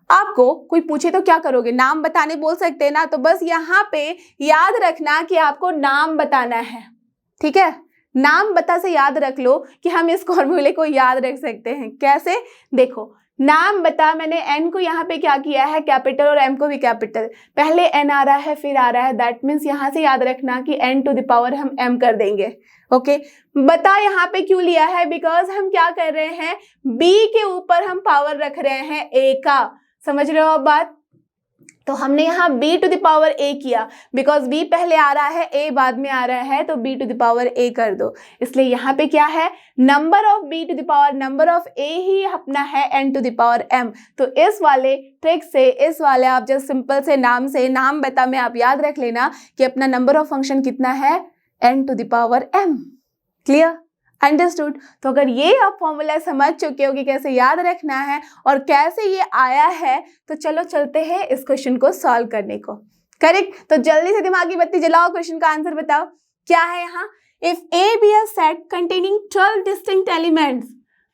आपको कोई पूछे तो क्या करोगे, नाम बताने बोल सकते हैं ना, तो बस यहाँ पे याद रखना कि आपको नाम बताना है, ठीक है। नाम बता से याद रख लो कि हम इस फॉर्मूले को याद रख सकते हैं। कैसे, देखो नाम बता, मैंने एन को यहाँ पे क्या किया है कैपिटल और एम को भी कैपिटल, पहले एन आ रहा है फिर आ रहा है, दैट मीन्स यहाँ से याद रखना कि एन टू द पावर हम एम कर देंगे। ओके, बता यहाँ पे क्यों लिया है, बिकॉज हम क्या कर रहे हैं, बी के ऊपर हम पावर रख रहे हैं ए का, समझ रहे हो आप बात। तो हमने यहाँ b to the power a किया, बिकॉज b पहले आ रहा है a बाद में आ रहा है, तो b to the power a कर दो। इसलिए यहाँ पे क्या है, number of b to the power number of a ही अपना है n to the power m। तो इस वाले ट्रिक से, इस वाले आप जस्ट सिंपल से नाम से, नाम बता में आप याद रख लेना कि अपना नंबर ऑफ फंक्शन कितना है, n to the power m। Clear, understood. तो अगर ये आप फॉर्मूला समझ चुके हो कि कैसे याद रखना है और कैसे ये आया है, तो चलो चलते हैं इस क्वेश्चन को सॉल्व करने को। करेक्ट, तो जल्दी से दिमाग की बत्ती जलाओ, क्वेश्चन का आंसर बताओ क्या है यहाँ। If A be a set containing 12 distinct elements,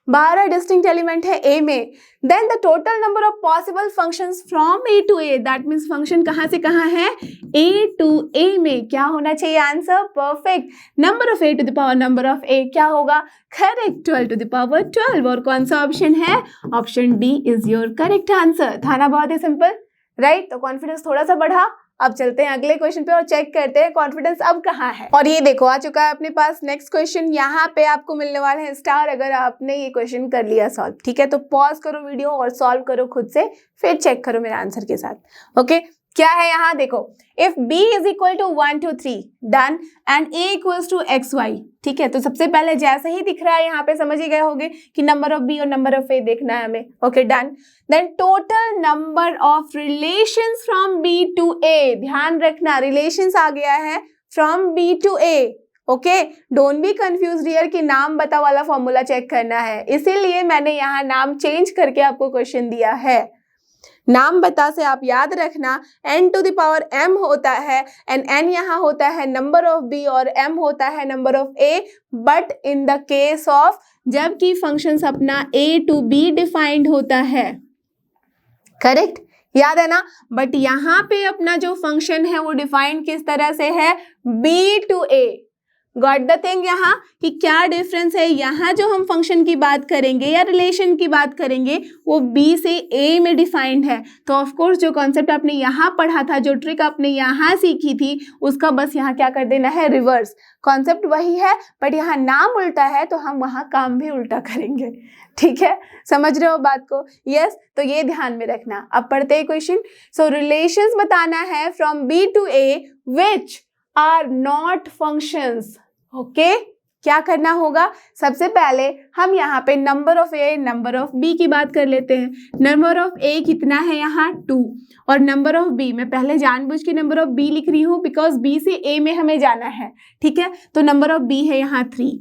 12 distinct element है ए में, then the total number of possible functions from A to A, that means function कहाँ से कहाँ है, ए टू ए में क्या होना चाहिए answer, perfect. Number of A to the power number of A क्या होगा, करेक्ट, 12 टू द पावर 12। और कौन सा ऑप्शन है, option D is your correct answer. था ना बहुत ही सिंपल, राइट। तो कॉन्फिडेंस थोड़ा सा बढ़ा। अब चलते हैं अगले क्वेश्चन पे और चेक करते हैं कॉन्फिडेंस अब कहाँ है। और ये देखो आ चुका है अपने पास नेक्स्ट क्वेश्चन, यहाँ पे आपको मिलने वाला है स्टार अगर आपने ये क्वेश्चन कर लिया सॉल्व, ठीक है। तो पॉज करो वीडियो और सॉल्व करो खुद से, फिर चेक करो मेरे आंसर के साथ। ओके, क्या है यहाँ देखो, if b is equal to 1 to 3 done and a equals to xy, ठीक है। तो सबसे पहले जैसे ही दिख रहा है यहाँ पे समझ ही गए होंगे कि नंबर ऑफ b और नंबर ऑफ a देखना है हमें। Okay done, then total number of relations from b to a, ध्यान रखना रिलेशंस आ गया है from b to a। Okay, don't be confuse here कि नाम बता वाला फॉर्मूला चेक करना है, इसीलिए मैंने यहाँ नाम चेंज करके आपको क्वेश्चन दिया है। नाम बता से आप याद रखना n to the power m होता है एंड n यहाँ होता है नंबर ऑफ b और m होता है number of a, but in the case of जबकि फंक्शंस अपना a टू b डिफाइंड होता है, करेक्ट, याद है ना। बट यहाँ पे अपना जो फंक्शन है वो डिफाइंड किस तरह से है, b to a। Got the thing यहाँ कि क्या डिफरेंस है, यहाँ जो हम फंक्शन की बात करेंगे या रिलेशन की बात करेंगे वो b से a में डिफाइंड है। तो ऑफ कोर्स जो कॉन्सेप्ट आपने यहाँ पढ़ा था, जो ट्रिक आपने यहाँ सीखी थी, उसका बस यहाँ क्या कर देना है, रिवर्स। कॉन्सेप्ट वही है बट यहाँ नाम उल्टा है तो हम वहाँ काम भी उल्टा करेंगे, ठीक है। समझ रहे हो बात को, यस। तो ये ध्यान में रखना। अब पढ़ते हैं क्वेश्चन। सो रिलेशंस बताना है from b to a which are not functions. Okay, क्या करना होगा, सबसे पहले हम यहाँ पे number of A number of B की बात कर लेते हैं। नंबर ऑफ ए कितना है यहाँ 2 और नंबर ऑफ बी, मैं पहले जानबूझ के नंबर ऑफ बी लिख रही हूँ बिकॉज बी से ए में हमें जाना है, ठीक है। तो नंबर ऑफ बी है यहाँ 3।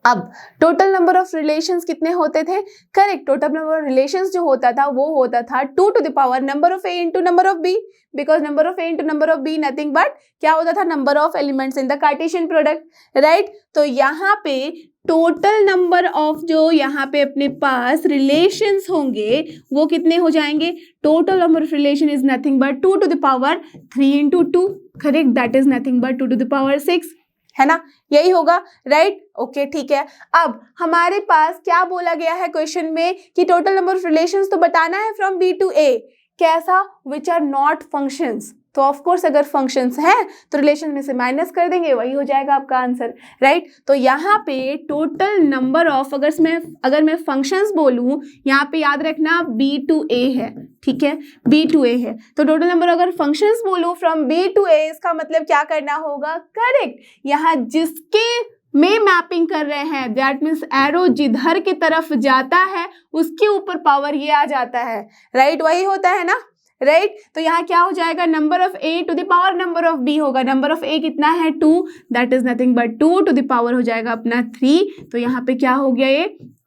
अब टोटल नंबर ऑफ रिलेशंस कितने होते थे, correct, total number of relations जो होता था वो होता था 2 to the power number of A into number of B, because number of A into number of B nothing but क्या होता था, number of elements in the Cartesian product, right. तो यहाँ पे टोटल नंबर ऑफ जो यहाँ पे अपने पास रिलेशंस होंगे वो कितने हो जाएंगे, total number of relation is nothing but 2 to the power 3 into 2, correct, that is nothing but 2 to the power 6, है ना, यही होगा, राइट। ओके ठीक है। अब हमारे पास क्या बोला गया है क्वेश्चन में कि टोटल नंबर ऑफ रिलेशंस तो बताना है फ्रॉम बी टू ए, कैसा, विच आर नॉट फंक्शंस। तो ऑफ कोर्स अगर फंक्शंस हैं तो रिलेशन में से माइनस कर देंगे, वही हो जाएगा आपका आंसर, राइट। तो यहाँ पे टोटल नंबर ऑफ अगर मैं फंक्शंस बोलूँ, यहाँ पे याद रखना b टू a है, ठीक है, b टू a है। तो टोटल नंबर अगर फंक्शंस बोलूँ फ्रॉम b टू a, इसका मतलब क्या करना होगा, करेक्ट, यहाँ जिसके में मैपिंग कर रहे हैं, दैट मीन्स एरो जिधर की तरफ जाता है उसके ऊपर पावर ये आ जाता है, राइट, वही होता है ना, राइट। तो यहाँ क्या हो जाएगा, number of a to the power number of b होगा। नंबर ऑफ a कितना है 2, that is nothing but 2 to the power हो जाएगा अपना 3, तो यहाँ पे क्या हो गया ये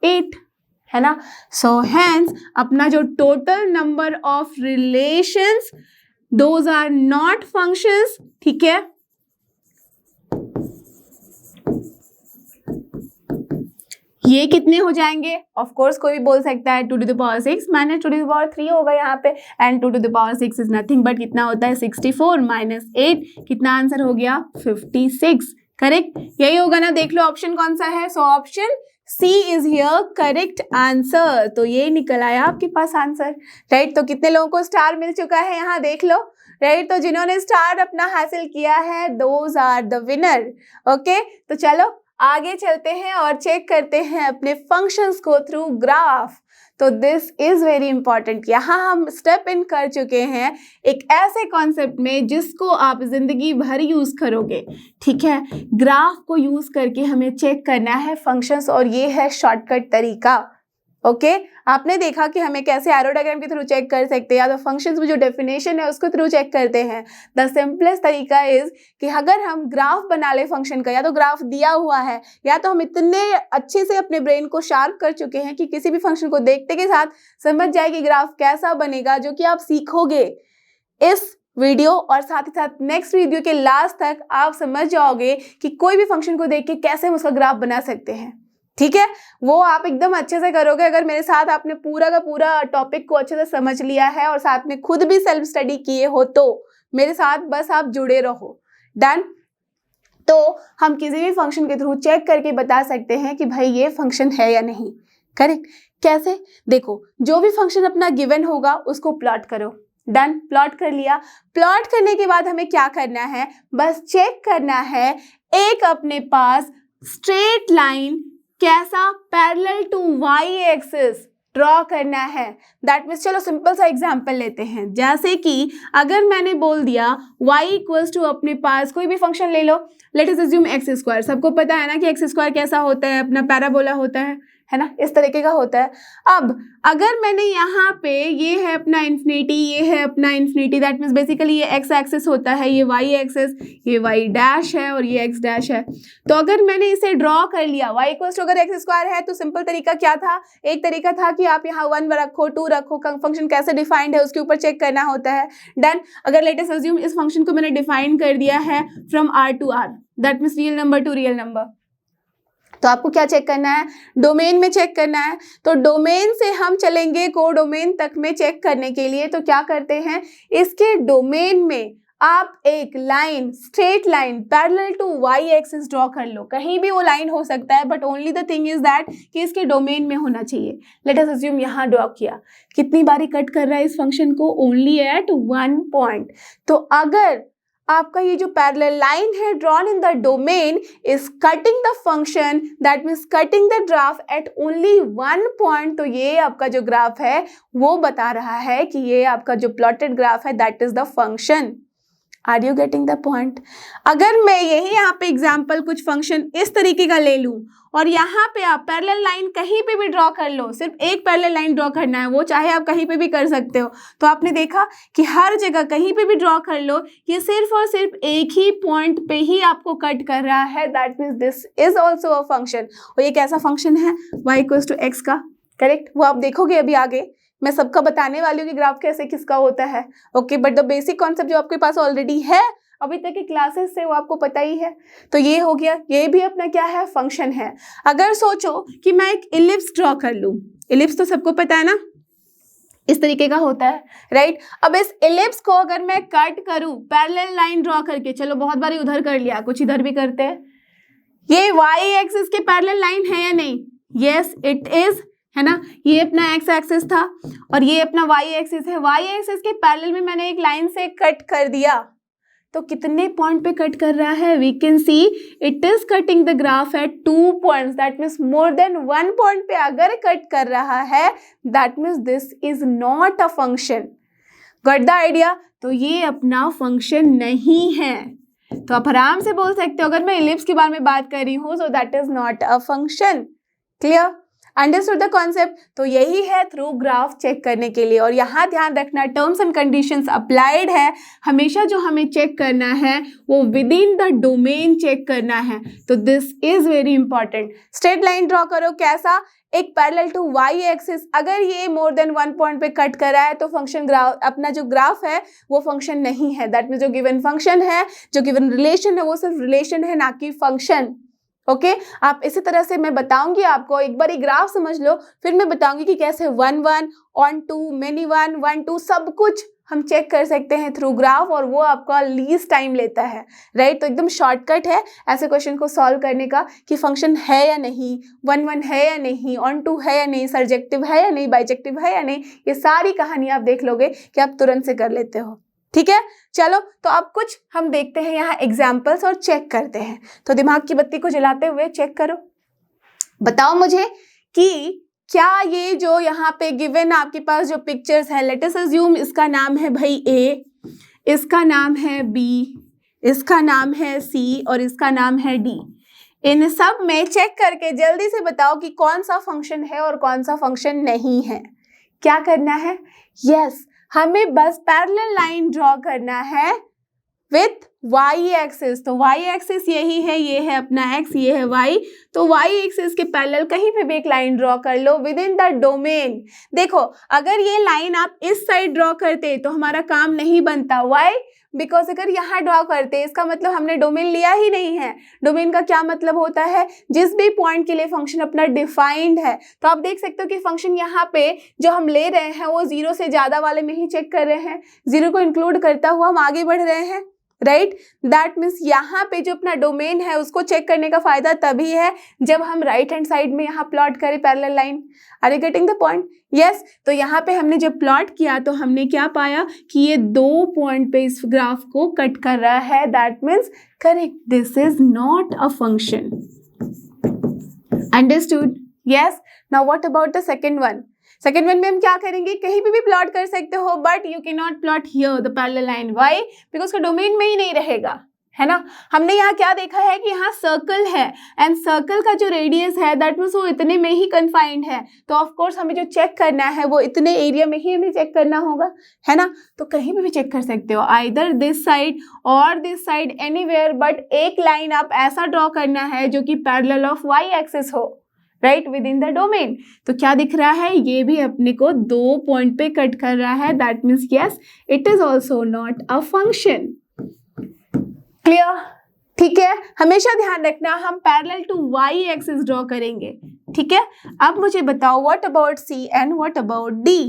8, है ना। सो हेंस अपना जो total number of relations those are not functions, ठीक है। ये कितने हो जाएंगे? ऑफ कोर्स कोई भी बोल सकता है 2 to the power 6 minus 2 to the power 3 होगा यहाँ पे, and 2 to the power 6 is nothing but कितना होता है 64 माइनस 8, कितना आंसर हो गया 56, करेक्ट? यही होगा ना, देख लो ऑप्शन कौन सा है। So option C is here correct answer. तो ये निकल आया आपके पास आंसर, राइट? तो कितने लोगों को स्टार मिल चुका है यहाँ देख लो, राइट? तो जिन्होंने स्टार अपना हासिल किया है those are the winner. Okay, तो चलो आगे चलते हैं और चेक करते हैं अपने फंक्शंस को थ्रू ग्राफ। तो दिस इज वेरी इंपॉर्टेंट। यहाँ हम स्टेप इन कर चुके हैं एक ऐसे कॉन्सेप्ट में जिसको आप जिंदगी भर यूज करोगे, ठीक है? ग्राफ को यूज करके हमें चेक करना है फंक्शंस, और ये है शॉर्टकट तरीका। ओके, आपने देखा कि हमें कैसे एरो डायग्राम के थ्रू चेक कर सकते हैं, या तो फंक्शंस में जो डेफिनेशन है उसको थ्रू चेक करते हैं। द सिंपलेस्ट तरीका इज कि अगर हम ग्राफ बना ले फंक्शन का, या तो ग्राफ दिया हुआ है, या तो हम इतने अच्छे से अपने ब्रेन को शार्प कर चुके हैं कि किसी भी फंक्शन को देखते के साथ समझ जाए कि ग्राफ कैसा बनेगा, जो कि आप सीखोगे इस वीडियो और साथ ही साथ नेक्स्ट वीडियो के लास्ट तक आप समझ जाओगे कि कोई भी फंक्शन को देख के कैसे हम उसका ग्राफ बना सकते हैं, ठीक है? वो आप एकदम अच्छे से करोगे अगर मेरे साथ आपने पूरा का पूरा टॉपिक को अच्छे से समझ लिया है और साथ में खुद भी सेल्फ स्टडी किए हो। तो मेरे साथ बस आप जुड़े रहो। डन? तो हम किसी भी फंक्शन के थ्रू चेक करके बता सकते हैं कि भाई ये फंक्शन है या नहीं, करेक्ट? कैसे? देखो, जो भी फंक्शन अपना गिवन होगा उसको प्लॉट करो। डन? प्लॉट कर लिया। प्लॉट करने के बाद हमें क्या करना है? बस चेक करना है एक अपने पास स्ट्रेट लाइन कैसा parallel to y axis draw करना है। दैट मीन्स चलो सिंपल सा एग्जांपल लेते हैं, जैसे कि अगर मैंने बोल दिया y इक्वल्स टू अपने पास कोई भी फंक्शन ले लो, let us assume x square. सबको पता है ना कि एक्स स्क्वायर कैसा होता है, अपना पैराबोला होता है ना, इस तरीके का होता है। अब अगर मैंने यहाँ पे ये है अपना इन्फिनिटी, ये है अपना इन्फिनिटी, दैट मीन्स बेसिकली ये एक्स एक्सिस होता है, ये वाई एक्सिस, ये वाई डैश है और ये एक्स डैश है। तो अगर मैंने इसे ड्रॉ कर लिया y इक्वल्स टू अगर एक्स स्क्वायर है, तो सिंपल तरीका क्या था? एक तरीका था कि आप यहाँ 1 रखो, 2 रखो, फंक्शन कैसे डिफाइंड है उसके ऊपर चेक करना होता है। डन? अगर लेट अस अज्यूम इस फंक्शन को मैंने डिफाइन कर दिया है from r to r, that means real number to real number, तो आपको क्या चेक करना है? डोमेन में चेक करना है। तो डोमेन से हम चलेंगे कोडोमेन तक में चेक करने के लिए। तो क्या करते हैं, इसके डोमेन में आप एक line, straight line parallel to y axis draw कर लो। कहीं भी वो लाइन हो सकता है, but only the thing is that कि इसके डोमेन में होना चाहिए। लेट अस अज्यूम यहाँ ड्रॉ किया, कितनी बारी कट कर रहा है इस फंक्शन को? Only at 1 point. तो अगर आपका ये जो पैरेलल लाइन है drawn in the domain is cutting the function, that means cutting the graph at only 1 point, तो ये आपका जो ग्राफ है वो बता रहा है कि ये आपका जो प्लॉटेड ग्राफ है that is the function. Are you getting the point? अगर मैं यही यहाँ पे एग्जाम्पल कुछ फंक्शन इस तरीके का ले लूँ और यहाँ पे आप पैरेलल लाइन कहीं पे भी ड्रॉ कर लो, सिर्फ एक पैरेलल लाइन ड्रॉ करना है, वो चाहे आप कहीं पे भी कर सकते हो। तो आपने देखा कि हर जगह कहीं पे भी ड्रॉ कर लो, ये सिर्फ और सिर्फ एक ही पॉइंट पे ही आपको कट कर रहा है। That means this is also a function. और ये कैसा फंक्शन है? y इक्वल्स टू एक्स का, करेक्ट? वो आप देखोगे अभी आगे, मैं सबका बताने वाली हूँ कि ग्राफ कैसे किसका होता है। Okay, but the basic concept जो आपके पास ऑलरेडी है अभी तक के क्लासेस से वो आपको पता ही है। तो ये हो गया, ये भी अपना क्या है? फंक्शन है। अगर सोचो कि मैं एक इलिप्स ड्रॉ कर लूँ, इलिप्स तो सबको पता है ना, इस तरीके का होता है, राइट? अब इस इलिप्स को अगर मैं कट करूँ पैरेलल लाइन ड्रॉ करके, चलो बहुत बारी उधर कर लिया, कुछ इधर भी करते हैं, ये वाई एक्सिस के पैरेलल लाइन है या नहीं? यस इट इज, है ना? ये अपना एक्स एक्सिस था और ये अपना वाई एक्सिस है। वाई एक्सिस के पैरेलल में मैंने एक लाइन से कट कर दिया, तो कितने पॉइंट पे कट कर रहा है? We can see it is cutting the graph at 2 points, that means more than 1 point पे अगर कट कर रहा है, that means this is not a function. Got the idea? तो ये अपना फंक्शन नहीं है। तो आप आराम से बोल सकते हो अगर मैं इलिप्स के बारे में बात कर रही हूँ, so that is not a function. Clear? Understood the concept? तो यही है थ्रू ग्राफ चेक करने के लिए। और यहाँ ध्यान रखना, टर्म्स एंड कंडीशंस अप्लाइड है। हमेशा जो हमें चेक करना है वो within the domain check करना है। तो this is very important. Straight line draw करो, कैसा? एक पैरेलल टू वाई एक्सिस। अगर ये मोर देन 1 पॉइंट पे कट कर रहा है तो फंक्शन ग्राफ, अपना जो ग्राफ है वो फंक्शन नहीं है। दैट मीन्स जो गिवन फंक्शन है, जो गिवन रिलेशन है, वो सिर्फ रिलेशन है, ना कि फंक्शन। ओके आप इसी तरह से मैं बताऊंगी आपको, एक बार ग्राफ समझ लो, फिर मैं बताऊंगी कि कैसे 1 1 ऑन 2 मेनी 1 1 2 सब कुछ हम चेक कर सकते हैं थ्रू ग्राफ, और वो आपका लीस्ट टाइम लेता है, राइट। तो एकदम शॉर्टकट है ऐसे क्वेश्चन को सॉल्व करने का कि फंक्शन है या नहीं, 1 1 है या नहीं, ऑन 2 है या नहीं, सर्जेक्टिव है या नहीं, बाइजेक्टिव है या नहीं, ये सारी कहानी आप देख लोगे कि आप तुरंत से कर लेते हो। ठीक है, चलो तो अब कुछ हम देखते हैं यहाँ एग्जाम्पल्स और चेक करते हैं। तो दिमाग की बत्ती को जलाते हुए चेक करो, बताओ मुझे कि क्या ये जो यहाँ पे गिवन आपके पास जो पिक्चर्स है, लेट अस अज्यूम इसका नाम है भाई ए, इसका नाम है बी, इसका नाम है सी और इसका नाम है डी। इन सब में चेक करके जल्दी से बताओ कि कौन सा फंक्शन है और कौन सा फंक्शन नहीं है। क्या करना है? यस, हमें बस पैरेलल लाइन ड्रॉ करना है विथ वाई एक्सिस। तो वाई एक्सिस यही है, ये है अपना एक्स, ये है वाई। तो वाई एक्सिस के पैरेलल कहीं पे भी एक लाइन ड्रॉ कर लो विद इन द डोमेन। देखो अगर ये लाइन आप इस साइड ड्रॉ करते तो हमारा काम नहीं बनता। वाई? बिकॉज अगर यहाँ ड्रॉ करते इसका मतलब हमने डोमेन लिया ही नहीं है। डोमेन का क्या मतलब होता है? जिस भी पॉइंट के लिए फंक्शन अपना डिफाइंड है। तो आप देख सकते हो कि फंक्शन यहाँ पे जो हम ले रहे हैं वो 0 से ज़्यादा वाले में ही चेक कर रहे हैं, 0 को इंक्लूड करता हुआ हम आगे बढ़ रहे हैं, राइट। दैट मीन्स यहाँ पे जो अपना डोमेन है उसको चेक करने का फायदा तभी है जब हम राइट हैंड साइड में यहाँ प्लॉट करें parallel line. Are you getting the point? Yes. तो यहाँ पे हमने जब प्लॉट किया तो हमने क्या पाया कि ये 2 पॉइंट पे इस ग्राफ को कट कर रहा है। That means correct, this is not a function. Understood? Yes. Now what about the second one? Second one में हम क्या करेंगे, कहीं पे भी प्लॉट कर सकते हो but you can not plot here the parallel line. Why? Because का डोमेन में ही नहीं रहेगा, है ना। हमने यहाँ क्या देखा है कि यहाँ सर्कल है एंड सर्कल का जो रेडियस है दैट मीन्स वो इतने में ही कन्फाइंड है। तो ऑफ कोर्स हमें जो चेक करना है वो इतने एरिया में ही हमें चेक करना होगा, है ना। तो कहीं पे भी चेक कर सकते हो, आइदर दिस साइड और दिस साइड, एनीवेयर, बट एक लाइन आप ऐसा ड्रॉ करना है जो कि पैरेलल ऑफ वाई एक्सिस हो, right, with in the domain. तो क्या दिख रहा है, ये भी अपने को 2 पॉइंट पे कट कर रहा है। That means yes, it is also not a function. Clear? ठीक है, हमेशा ध्यान रखना हम parallel to y axis draw करेंगे। ठीक है, अब मुझे बताओ what about C and what about D?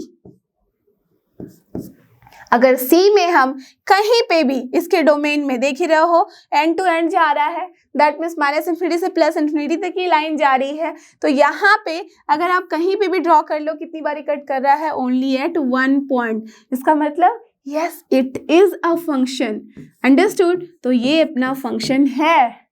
अगर C में हम कहीं पे भी इसके डोमेन में देख ही रहे हो एंड टू एंड जा रहा है, दैट मीन्स -∞ से +∞ तक ये लाइन जा रही है। तो यहाँ पे अगर आप कहीं पे भी ड्रॉ कर लो, कितनी बारी कट कर रहा है? Only at 1 point. इसका मतलब yes, it is a function. Understood? तो ये अपना फंक्शन है,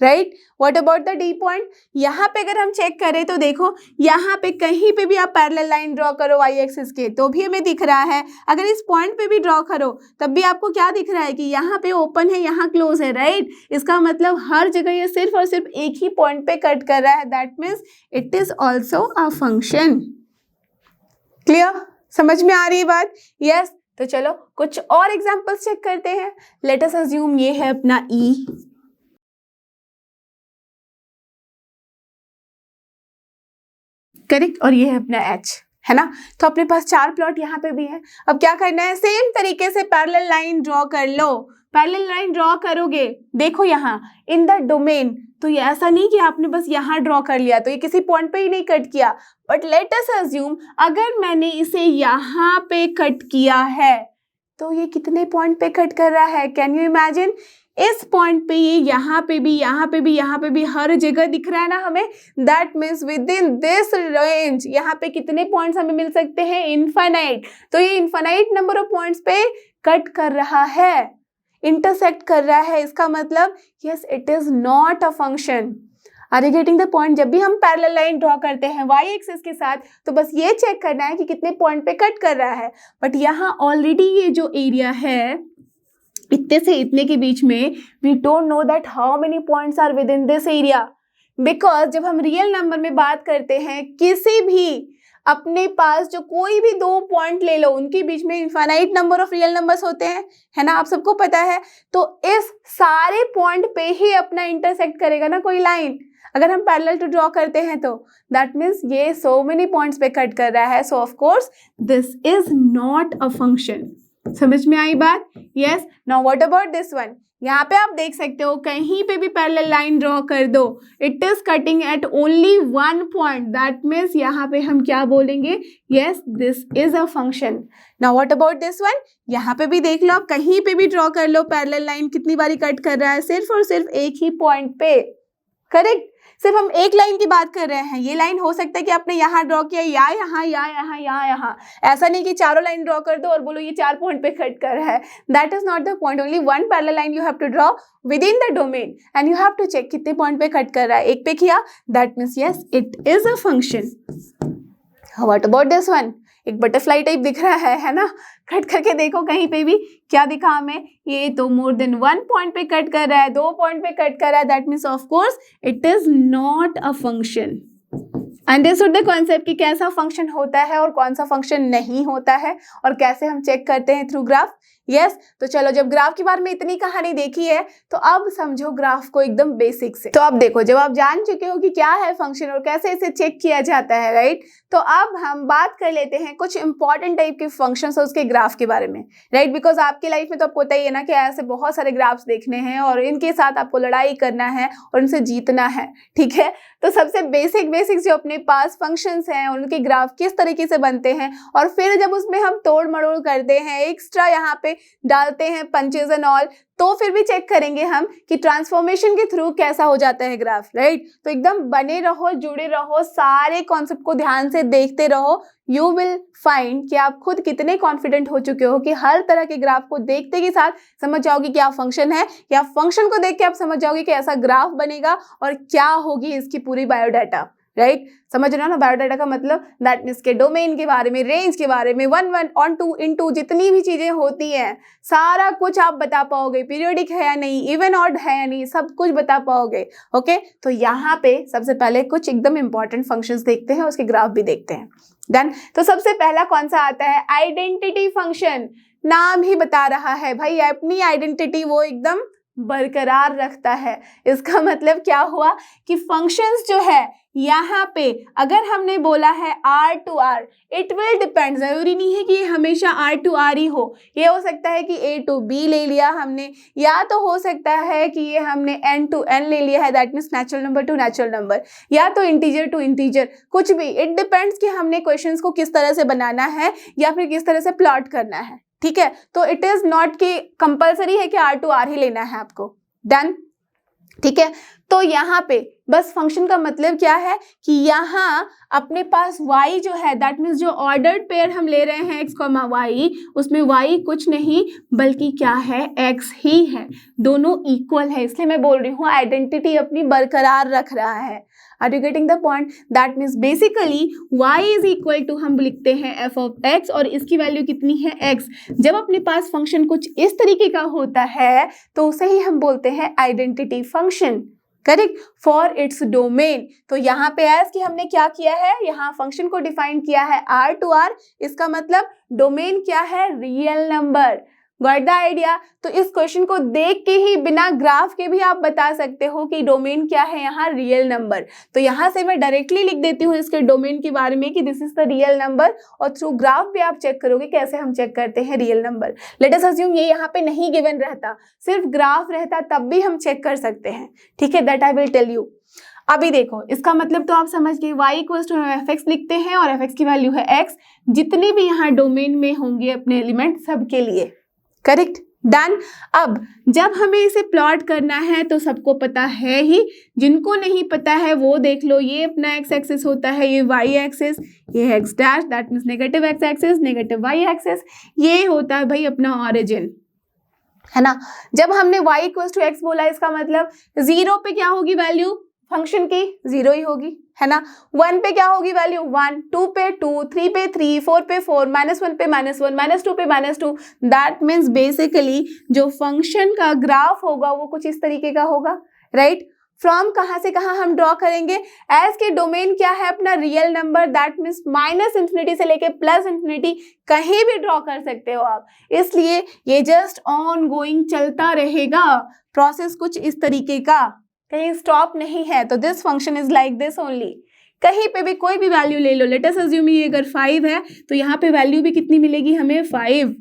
right. What about the D point? यहाँ पे अगर हम चेक करें तो देखो यहाँ पे कहीं पे भी आप पैरेलल लाइन ड्रॉ करो वाई एक्सिस के तो भी हमें दिख रहा है। अगर इस पॉइंट पे भी ड्रॉ करो तब भी आपको क्या दिख रहा है कि यहाँ पे ओपन है, यहाँ क्लोज है, राइट। इसका मतलब हर जगह ये सिर्फ और सिर्फ एक ही पॉइंट पे कट कर रहा है। That means it is also a function. Clear? समझ में आ रही है बात? यस। तो चलो कुछ और एग्जाम्पल्स चेक करते हैं। लेट अस अज्यूम ये है अपना ई, करेक्ट, और ये है अपना H, है ना। तो अपने पास 4 प्लॉट यहाँ पे भी है। अब क्या करना है, सेम तरीके से पैरेलल लाइन ड्रॉ कर लो। पैरेलल लाइन ड्रॉ करोगे, देखो यहाँ इन द डोमेन, तो ये ऐसा नहीं कि आपने बस यहाँ ड्रॉ कर लिया तो ये किसी पॉइंट पे ही नहीं कट किया, बट लेट अस अज्यूम अगर मैंने इसे यहाँ पे कट किया है तो ये कितने पॉइंट पे कट कर रहा है? Can you imagine? इस पॉइंट पे ये यहाँ पे भी, यहाँ पे भी, यहाँ पे भी, हर जगह दिख रहा है ना हमें। That means with in this range यहाँ पे कितने पॉइंट्स हमें मिल सकते हैं? इनफाइनाइट। तो ये इनफाइनाइट नंबर ऑफ पॉइंट्स पे कट कर रहा है, इंटरसेक्ट कर रहा है। इसका मतलब yes, it is not a function. Are you getting the point? जब भी हम पैरेलल लाइन ड्रॉ करते हैं वाई एक्सिस के साथ तो बस ये चेक करना है कि कितने पॉइंट पे कट कर रहा है। बट यहाँ ऑलरेडी ये जो एरिया है इतने से इतने के बीच में, we don't know that how many points are within this area. Because जब हम रियल नंबर में बात करते हैं, किसी भी अपने पास जो कोई भी 2 पॉइंट ले लो उनके बीच में infinite number of real numbers होते हैं, है ना, आप सबको पता है। तो इस सारे पॉइंट पे ही अपना इंटरसेक्ट करेगा ना कोई लाइन, अगर हम पैरेलल टू ड्रॉ करते हैं तो। दैट मीन्स ये so many पॉइंट्स पे कट कर रहा है। सो of course this is not a function. समझ में आई बात? Yes. Now what about this one? यहाँ पे आप देख सकते हो कहीं पे भी पैरेलल लाइन ड्रॉ कर दो, it is cutting at only one point, that means यहाँ पे हम क्या बोलेंगे, yes this is a function. Now what about this one, यहाँ पे भी देख लो, आप कहीं पे भी ड्रॉ कर लो पैरेलल लाइन, कितनी बारी कट कर रहा है, सिर्फ और सिर्फ एक ही पॉइंट पे, करेक्ट। सिर्फ हम एक लाइन की बात कर रहे हैं, ये लाइन हो सकता है कि आपने यहाँ ड्रॉ किया या यहाँ या यहाँ या यहाँ, ऐसा नहीं कि चारों लाइन ड्रॉ कर दो और बोलो ये 4 पॉइंट पे कट कर रहा है, that is not the point, only one parallel line you have to draw within the domain and you have to check कितने पॉइंट पे कट कर रहा है, एक पे किया, that means yes it is a function. What about this one, एक butterfly type दिख रहा है ना, कट करके देखो कहीं पे भी, क्या दिखा हमें, ये तो मोर देन 1 पॉइंट पे कट कर रहा है, 2 पॉइंट पे कट कर रहा है, that means of course it is not a function. Understood the concept कि कैसा फंक्शन होता है और कौन सा फंक्शन नहीं होता है और कैसे हम चेक करते हैं थ्रू ग्राफ। यस तो चलो, जब ग्राफ के बारे में इतनी कहानी देखी है तो अब समझो ग्राफ को एकदम बेसिक से। तो अब देखो, जब आप जान चुके हो कि क्या है फंक्शन और कैसे इसे चेक किया जाता है, राइट, तो अब हम बात कर लेते हैं कुछ इंपॉर्टेंट टाइप के फंक्शंस और उसके ग्राफ के बारे में, राइट, बिकॉज आपकी लाइफ में तो आपको पता ही है ना कि ऐसे बहुत सारे ग्राफ्स देखने हैं और इनके साथ आपको लड़ाई करना है और उनसे जीतना है, ठीक है। तो सबसे बेसिक जो अपने पास फंक्शंस हैं उनके ग्राफ किस तरीके से बनते हैं और फिर जब उसमें हम तोड़ मड़ोड़ करते हैं, एक्स्ट्रा यहाँ पे डालते हैं पंचेस एंड ऑल, तो फिर भी चेक करेंगे हम कि ट्रांसफॉर्मेशन के थ्रू कैसा हो जाता है ग्राफ, राइट। तो एकदम बने रहो, जुड़े रहो, सारे कॉन्सेप्ट को ध्यान से देखते रहो, यू विल फाइंड कि आप खुद कितने कॉन्फिडेंट हो चुके हो कि हर तरह के ग्राफ को देखते के साथ समझ जाओगे क्या फंक्शन है, या फंक्शन को देख के आप समझ जाओगे कि ऐसा ग्राफ बनेगा और क्या होगी इसकी पूरी बायोडाटा, राइट। समझ रहे हो ना, बायोडाटा का मतलब दैट मीन्स के डोमेन के बारे में, रेंज के बारे में, 1 1 ऑन 2 इन 2 जितनी भी चीजें होती हैं सारा कुछ आप बता पाओगे, पीरियोडिक है या नहीं, इवन ऑड है या नहीं, सब कुछ बता पाओगे। ओके, तो यहाँ पे सबसे पहले कुछ एकदम इंपॉर्टेंट फंक्शंस देखते हैं, उसके ग्राफ भी देखते हैं। डन। तो सबसे पहला कौन सा आता है, आइडेंटिटी फंक्शन। नाम ही बता रहा है भाई, अपनी आइडेंटिटी वो एकदम बरकरार रखता है। इसका मतलब क्या हुआ कि फंक्शंस जो है यहाँ पे अगर हमने बोला है R to R, it will depend, जरूरी नहीं है कि ये हमेशा R to R ही हो, ये हो सकता है कि A to B ले लिया हमने, या तो हो सकता है कि ये हमने N to N ले लिया है, that means natural number two natural number, या तो इंटीजर टू इंटीजर, कुछ भी, इट डिपेंड्स कि हमने क्वेश्चंस को किस तरह से बनाना है या फिर किस तरह से प्लॉट करना है, ठीक है। तो इट इज नॉट कि कंपलसरी है कि R to R ही लेना है आपको। डन, ठीक है। तो यहाँ पे बस फंक्शन का मतलब क्या है कि यहाँ अपने पास y जो है, दैट मीन्स जो ऑर्डर्ड पेयर हम ले रहे हैं x, y, उसमें y कुछ नहीं बल्कि क्या है, x ही है, दोनों इक्वल है, इसलिए मैं बोल रही हूँ आइडेंटिटी अपनी बरकरार रख रहा है। Are you getting the point? That means basically y is equal to, हम लिखते हैं f ऑफ x और इसकी वैल्यू कितनी है, x। जब अपने पास फंक्शन कुछ इस तरीके का होता है तो उसे ही हम बोलते हैं identity function, correct, for its domain. तो यहाँ पे एज कि हमने क्या किया है, यहाँ फंक्शन को डिफाइन किया है R to R, इसका मतलब डोमेन क्या है, real number. Got the idea? तो इस क्वेश्चन को देख के ही बिना ग्राफ के भी आप बता सकते हो कि डोमेन क्या है, यहाँ रियल नंबर। तो यहाँ से मैं डायरेक्टली लिख देती हूँ इसके डोमेन के बारे में कि this is the real number, और थ्रू ग्राफ भी आप चेक करोगे कैसे हम चेक करते हैं real number. Late us assume ये यहाँ पे नहीं गिवन रहता, सिर्फ ग्राफ रहता, तब भी हम चेक कर सकते हैं, ठीक है, that I will tell you. अभी देखो, इसका मतलब तो आप समझ गए, y इक्वल्स टू fx लिखते हैं और fx की वैल्यू है x, जितने भी यहाँ डोमेन में होंगे अपने एलिमेंट सबके लिए, करेक्ट, डन। अब जब हमें इसे प्लॉट करना है तो सबको पता है ही, जिनको नहीं पता है वो देख लो, ये अपना x एक्सिस होता है, ये y एक्सिस, ये है x dash, that means negative x axis, negative y axis, ये होता है भाई अपना ऑरिजिन, है ना। जब हमने y इक्वल्स टू x बोला, इसका मतलब 0 पे क्या होगी वैल्यू फंक्शन की, 0 ही होगी, है ना। 1 पे क्या होगी वैल्यू 1, 2 पे 2, 3 पे 3, 4 पे 4, -1 पे -1, -2 पे -2, दैट मीन्स बेसिकली जो फंक्शन का ग्राफ होगा वो कुछ इस तरीके का होगा, राइट। फ्रॉम कहाँ से कहाँ हम ड्रॉ करेंगे, एज के डोमेन क्या है अपना रियल नंबर, दैट मीन्स -∞ से लेके +∞ कहीं भी ड्रॉ कर सकते हो आप, इसलिए ये जस्ट ऑन गोइंग चलता रहेगा प्रोसेस, कुछ इस तरीके का, कहीं स्टॉप नहीं है। तो this function is like this only, कहीं पे भी कोई भी वैल्यू ले लो, लेट अस अज्यूम ये अगर 5 है तो यहाँ पे वैल्यू भी कितनी मिलेगी हमें, 5,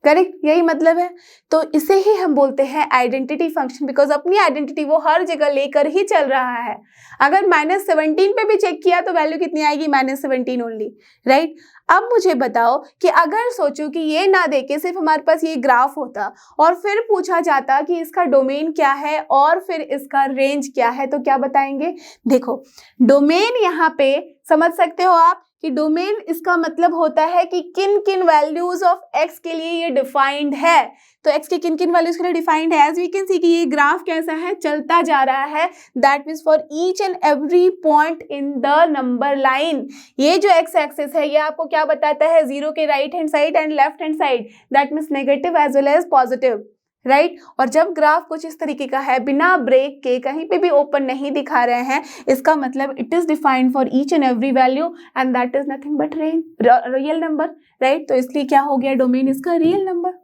करेक्ट, यही मतलब है। तो इसे ही हम बोलते हैं आइडेंटिटी फंक्शन, बिकॉज अपनी आइडेंटिटी वो हर जगह लेकर ही चल रहा है। अगर -17 पे भी चेक किया तो वैल्यू कितनी आएगी, -17 ओनली, राइट। अब मुझे बताओ कि अगर सोचो कि ये ना देके सिर्फ हमारे पास ये ग्राफ होता और फिर पूछा जाता कि इसका डोमेन क्या है और फिर इसका रेंज क्या है, तो क्या बताएंगे? देखो, डोमेन यहाँ पे समझ सकते हो आप कि डोमेन इसका मतलब होता है कि किन किन वैल्यूज ऑफ x के लिए ये डिफाइंड है। तो x के किन किन वैल्यूज के लिए डिफाइंड है, एज वी कैन सी कि ये ग्राफ कैसा है, चलता जा रहा है। That means for each and every point in the number line. ये जो x एक्सिस है ये आपको क्या बताता है, 0 के right hand side and left hand side, that means negative as well as positive, right. और जब ग्राफ कुछ इस तरीके का है, बिना ब्रेक के कहीं पे भी ओपन नहीं दिखा रहे हैं, इसका मतलब it is defined for each and every value and that is nothing but range, real number, right. तो इसलिए क्या हो गया, डोमेन इसका रियल नंबर।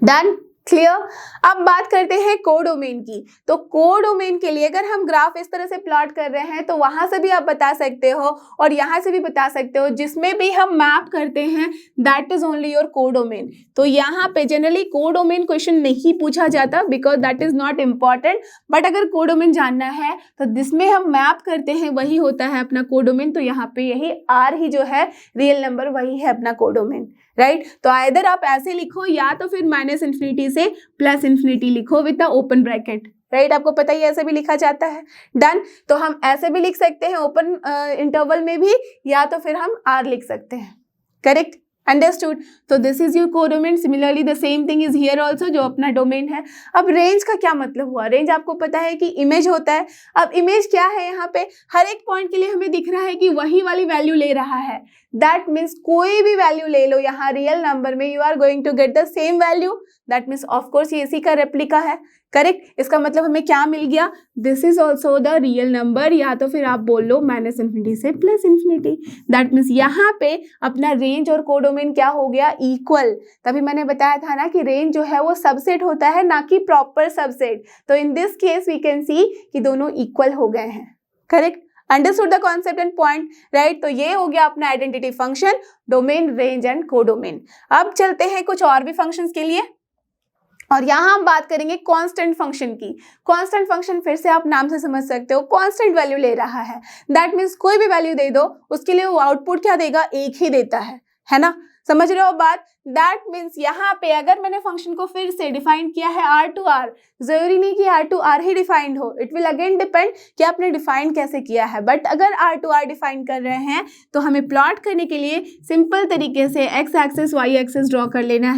Done, clear. अब बात करते हैं कोडोमेन की। तो कोडोमेन के लिए अगर हम ग्राफ इस तरह से प्लॉट कर रहे हैं तो वहां से भी आप बता सकते हो और यहां से भी बता सकते हो, जिसमें भी हम मैप करते हैं that is only your codomain. तो यहाँ पे जनरली कोडोमेन क्वेश्चन नहीं पूछा जाता because that is not important, but अगर कोडोमेन जानना है तो जिसमें हम मैप करते हैं वही होता है अपना कोडोमेन। तो यहाँ पे यही आर ही जो है रियल नंबर, वही है अपना कोडोमेन, राइट। तो आइदर आप ऐसे लिखो या तो फिर -∞ से +∞ लिखो with the open bracket, right. आपको पता ही ऐसे भी लिखा जाता है। डन। तो हम ऐसे भी लिख सकते हैं ओपन इंटरवल में भी, या तो फिर हम आर लिख सकते हैं, करेक्ट, अंडरस्टूड। तो this is your codomain. Similarly the same thing is here also, जो अपना डोमेन है। अब रेंज का क्या मतलब हुआ? रेंज आपको पता है कि इमेज होता है। अब इमेज क्या है, यहाँ पे हर एक पॉइंट के लिए हमें दिख रहा है कि वही वाली वैल्यू ले रहा है। दैट मीन्स कोई भी वैल्यू ले लो यहाँ रियल नंबर में, you are going to get the same value. That means of course ये इसी का रेप्लिका है, करेक्ट। इसका मतलब हमें क्या मिल गया, this is also the real number, या तो फिर आप बोल लो -∞ से +∞। दैट मीन्स यहाँ पे अपना रेंज और कोडोमेन क्या हो गया, इक्वल। तभी मैंने बताया था ना कि रेंज जो है वो सबसेट होता है, ना कि प्रॉपर सबसेट। तो in this case we can see कि दोनों इक्वल हो गए हैं, correct. Understood the concept and point, right. तो ये हो गया अपना identity function, domain, range and codomain. अब चलते हैं कुछ और भी फंक्शंस के लिए, और यहाँ हम बात करेंगे कांस्टेंट फंक्शन की। कांस्टेंट फंक्शन फिर से आप नाम से समझ सकते हो, कांस्टेंट वैल्यू ले रहा है। दैट मीन्स कोई भी वैल्यू दे दो उसके लिए वो आउटपुट क्या देगा, एक ही देता है ना। समझ रहे हो बात? दैट मीन्स यहाँ पे अगर मैंने फंक्शन को फिर से डिफाइन किया है R2R, जरूरी नहीं कि R2R ही डिफाइंड हो, इट विल अगेन डिपेंड कि आपने डिफाइन कैसे किया है। बट अगर R2R डिफाइन कर रहे हैं तो हमें प्लॉट करने के लिए सिंपल तरीके से x axis y axis draw कर लेना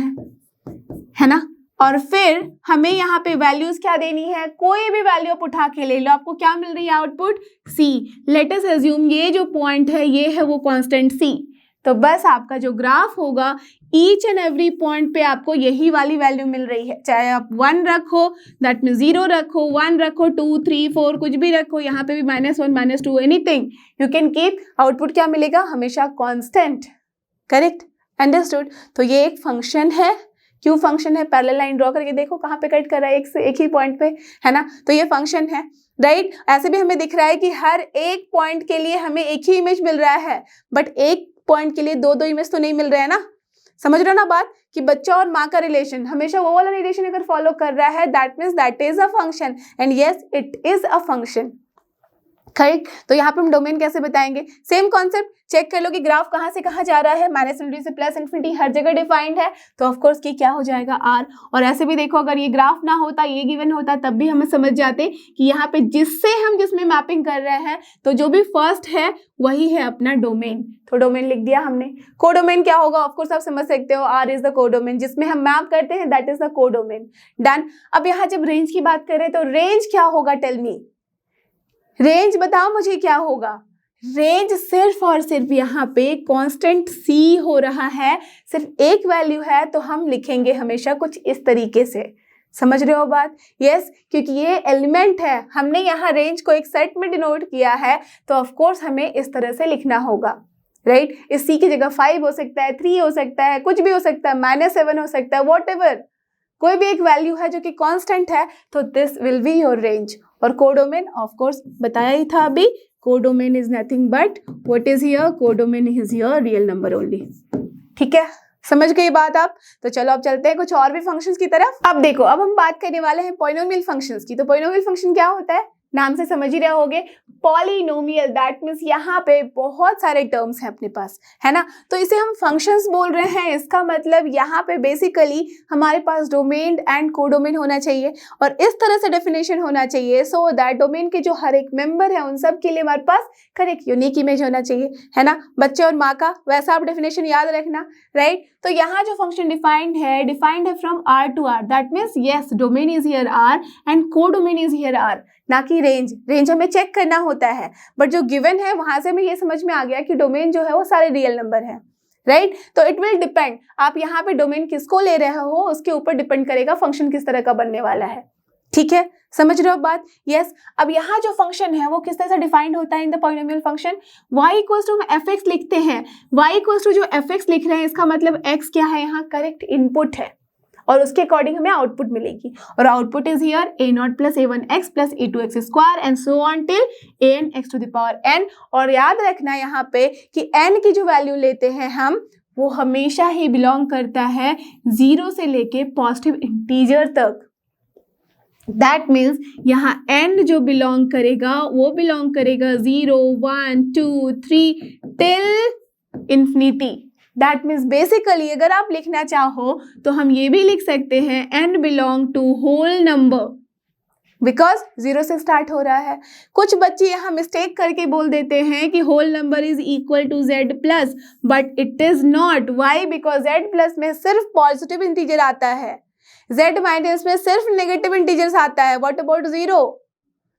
है ना। और फिर हमें यहाँ पे वैल्यूज क्या देनी है, कोई भी वैल्यू आप उठा के ले लो, आपको क्या मिल रही है output, C। Late us assume ये जो पॉइंट है ये है वो कांस्टेंट C। तो बस आपका जो ग्राफ होगा ईच एंड एवरी पॉइंट पे आपको यही वाली वैल्यू मिल रही है, चाहे आप 1 रखो, दैट मीन 0 रखो, 1 रखो, 2 3 4 कुछ भी रखो, यहाँ पे भी -1 -2 anything you can keep, output क्या मिलेगा, हमेशा कांस्टेंट, करेक्ट, अंडरस्टूड। तो ये एक फंक्शन है। क्यों फंक्शन है, पैरेलल लाइन ड्रॉ करके देखो कहाँ पे कट कर रहा है, एक ही पॉइंट पे, है ना। तो ये फंक्शन है, राइट। ऐसे भी हमें दिख रहा है कि हर एक पॉइंट के लिए हमें एक ही इमेज मिल रहा है, बट एक पॉइंट के लिए दो इमेज तो नहीं मिल रहे हैं ना। समझ रहे हो ना बात, कि बच्चा और माँ का रिलेशन हमेशा वो वाला रिलेशन अगर फॉलो कर रहा है, that means that is a function, and yes it is a function, correct. तो यहाँ पे हम डोमेन कैसे बताएंगे, सेम कॉन्सेप्ट, चेक कर लो कि ग्राफ कहाँ से कहाँ जा रहा है, -∞ से +∞, हर जगह डिफाइंड है, तो ऑफ कोर्स कि क्या हो जाएगा R। और ऐसे भी देखो अगर ये ग्राफ ना होता, ये गिवन होता, तब भी हमें समझ जाते कि यहाँ पे जिसमें मैपिंग कर रहे हैं तो जो भी फर्स्ट है वही है अपना डोमेन। तो डोमेन लिख दिया हमने। कोडोमेन क्या होगा, ऑफ कोर्स आप समझ सकते हो, R इज द कोडोमेन, जिसमें हम मैप करते हैं that is the codomain. Done. अब यहाँ जब रेंज की बात करें तो रेंज क्या होगा, टेल मी, रेंज बताओ मुझे क्या होगा। रेंज सिर्फ और सिर्फ यहाँ पे कांस्टेंट C हो रहा है, सिर्फ एक वैल्यू है, तो हम लिखेंगे हमेशा कुछ इस तरीके से। समझ रहे हो बात? यस, क्योंकि ये एलिमेंट है, हमने यहाँ रेंज को एक सेट में डिनोट किया है, तो ऑफ कोर्स हमें इस तरह से लिखना होगा, राइट। इस C की जगह 5 हो सकता है, 3 हो सकता है, कुछ भी हो सकता है, -7 हो सकता है, व्हाटएवर, कोई भी एक वैल्यू है जो कि कांस्टेंट है, तो this will be your range. और कोडोमेन ऑफ कोर्स बताया ही था अभी, codomain is nothing but what is here, codomain is here real number only. ठीक है, समझ गई बात आप? तो चलो अब चलते हैं कुछ और भी फंक्शंस की तरफ। अब देखो, अब हम बात करने वाले हैं पॉलिनोमियल फंक्शंस की। तो पॉलिनोमियल फंक्शन क्या होता है, नाम से समझ ही रहे होगे, पॉलिनोमियल, दैट मीन्स यहाँ पे बहुत सारे टर्म्स हैं अपने पास, है ना। तो इसे हम फंक्शंस बोल रहे हैं। इसका मतलब यहाँ पे बेसिकली हमारे पास डोमेन एंड कोडोमेन होना चाहिए और इस तरह से डेफिनेशन होना चाहिए सो दैट डोमेन के जो हर एक मेंबर है उन सब के लिए हमारे पास करेक्ट यूनिक इमेज होना चाहिए, है ना। बच्चे और माँ का वैसा आप डेफिनेशन याद रखना, राइट। तो यहाँ जो फंक्शन डिफाइंड है from R to R, that means yes domain is here R and codomain is here R, ना कि रेंज हमें चेक करना होता है, बट जो गिवन है वहां से हमें ये समझ में आ गया कि डोमेन जो है वो सारे रियल नंबर है, राइट। तो इट विल डिपेंड, आप यहाँ पे डोमेन किसको ले रहे हो उसके ऊपर डिपेंड करेगा फंक्शन किस तरह का बनने वाला है, ठीक है। समझ रहे हो बात? यस। अब यहाँ जो फंक्शन है वो किस तरह से डिफाइंड होता है in the polynomial function, y equals to हम fx लिखते हैं, y इक्वल्स टू जो fx लिख रहे हैं इसका मतलब x क्या है, यहाँ करेक्ट इनपुट है और उसके अकॉर्डिंग हमें आउटपुट मिलेगी और output is here a0 plus a1x plus a2x square and so on till an(x to the power n। और याद रखना यहाँ पे कि n की जो वैल्यू लेते हैं हम वो हमेशा ही बिलोंग करता है 0 से लेके पॉजिटिव इंटीजर तक। दैट मीन्स यहाँ n जो बिलोंग करेगा वो बिलोंग करेगा 0, 1, 2, 3 till infinity. That means basically अगर आप लिखना चाहो तो हम ये भी लिख सकते हैं n belong to whole number, because 0 से स्टार्ट हो रहा है। कुछ बच्चे यहाँ मिस्टेक करके बोल देते हैं कि whole number is equal to z plus, but it is not. Why? Because z plus में सिर्फ पॉजिटिव इंटीजर आता है, z माइनस में सिर्फ नेगेटिव इंटीजर्स आता है। What about 0?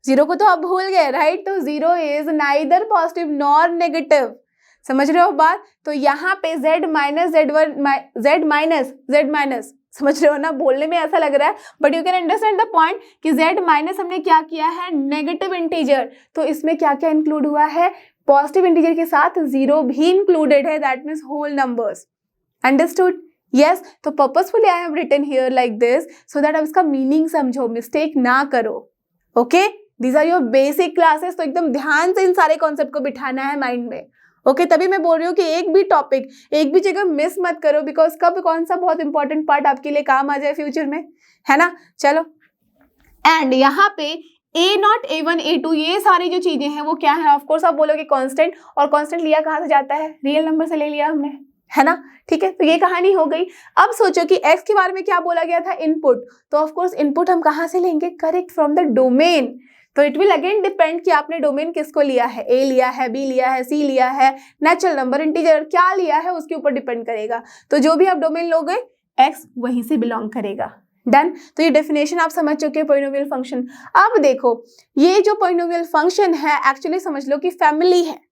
0 को तो आप भूल गए, राइट। तो 0 is neither positive nor negative. समझ रहे हो बात? तो यहाँ पे z माइनस z माइनस समझ रहे हो ना, बोलने में ऐसा लग रहा है but you can understand the point कि z माइनस हमने क्या किया है, नेगेटिव इंटीजर। तो इसमें क्या क्या इंक्लूड हुआ है, पॉजिटिव इंटीजर के साथ 0 भी इंक्लूडेड है, that means whole numbers. Understood? Yes. तो purposefully I have written here like this so that आप इसका मीनिंग समझो, मिस्टेक ना करो। Okay, these are your basic classes. तो एकदम ध्यान से इन सारे कॉन्सेप्ट को बिठाना है माइंड में, ओके। तभी मैं बोल रही हूँ कि एक भी टॉपिक एक भी जगह मिस मत करो, बिकॉज कब कौन सा बहुत इंपॉर्टेंट पार्ट आपके लिए काम आ जाए फ्यूचर में, है ना। चलो, एंड यहाँ पे a0, a1, a2 ये सारी जो चीजें हैं वो क्या है, ऑफकोर्स आप बोलोगे कांस्टेंट, और कांस्टेंट लिया कहाँ से जाता है, रियल नंबर से ले लिया हमने, है ना। ठीक है, तो ये कहानी हो गई। अब सोचो कि x के बारे में क्या बोला गया था, इनपुट। तो ऑफकोर्स इनपुट हम कहाँ से लेंगे, करेक्ट, फ्रॉम द डोमेन। तो इट विल अगेन डिपेंड कि आपने डोमेन किसको लिया है, a लिया है, b लिया है, c लिया है, नेचुरल नंबर, इंटीजर क्या लिया है उसके ऊपर डिपेंड करेगा। तो जो भी आप डोमेन लोगे x वहीं से बिलोंग करेगा। डन। तो ये डेफिनेशन आप समझ चुके हैं पॉलिनोमियल फंक्शन। अब देखो, ये जो पॉलिनोमियल फंक्शन है एक्चुअली समझ लो कि फैमिली है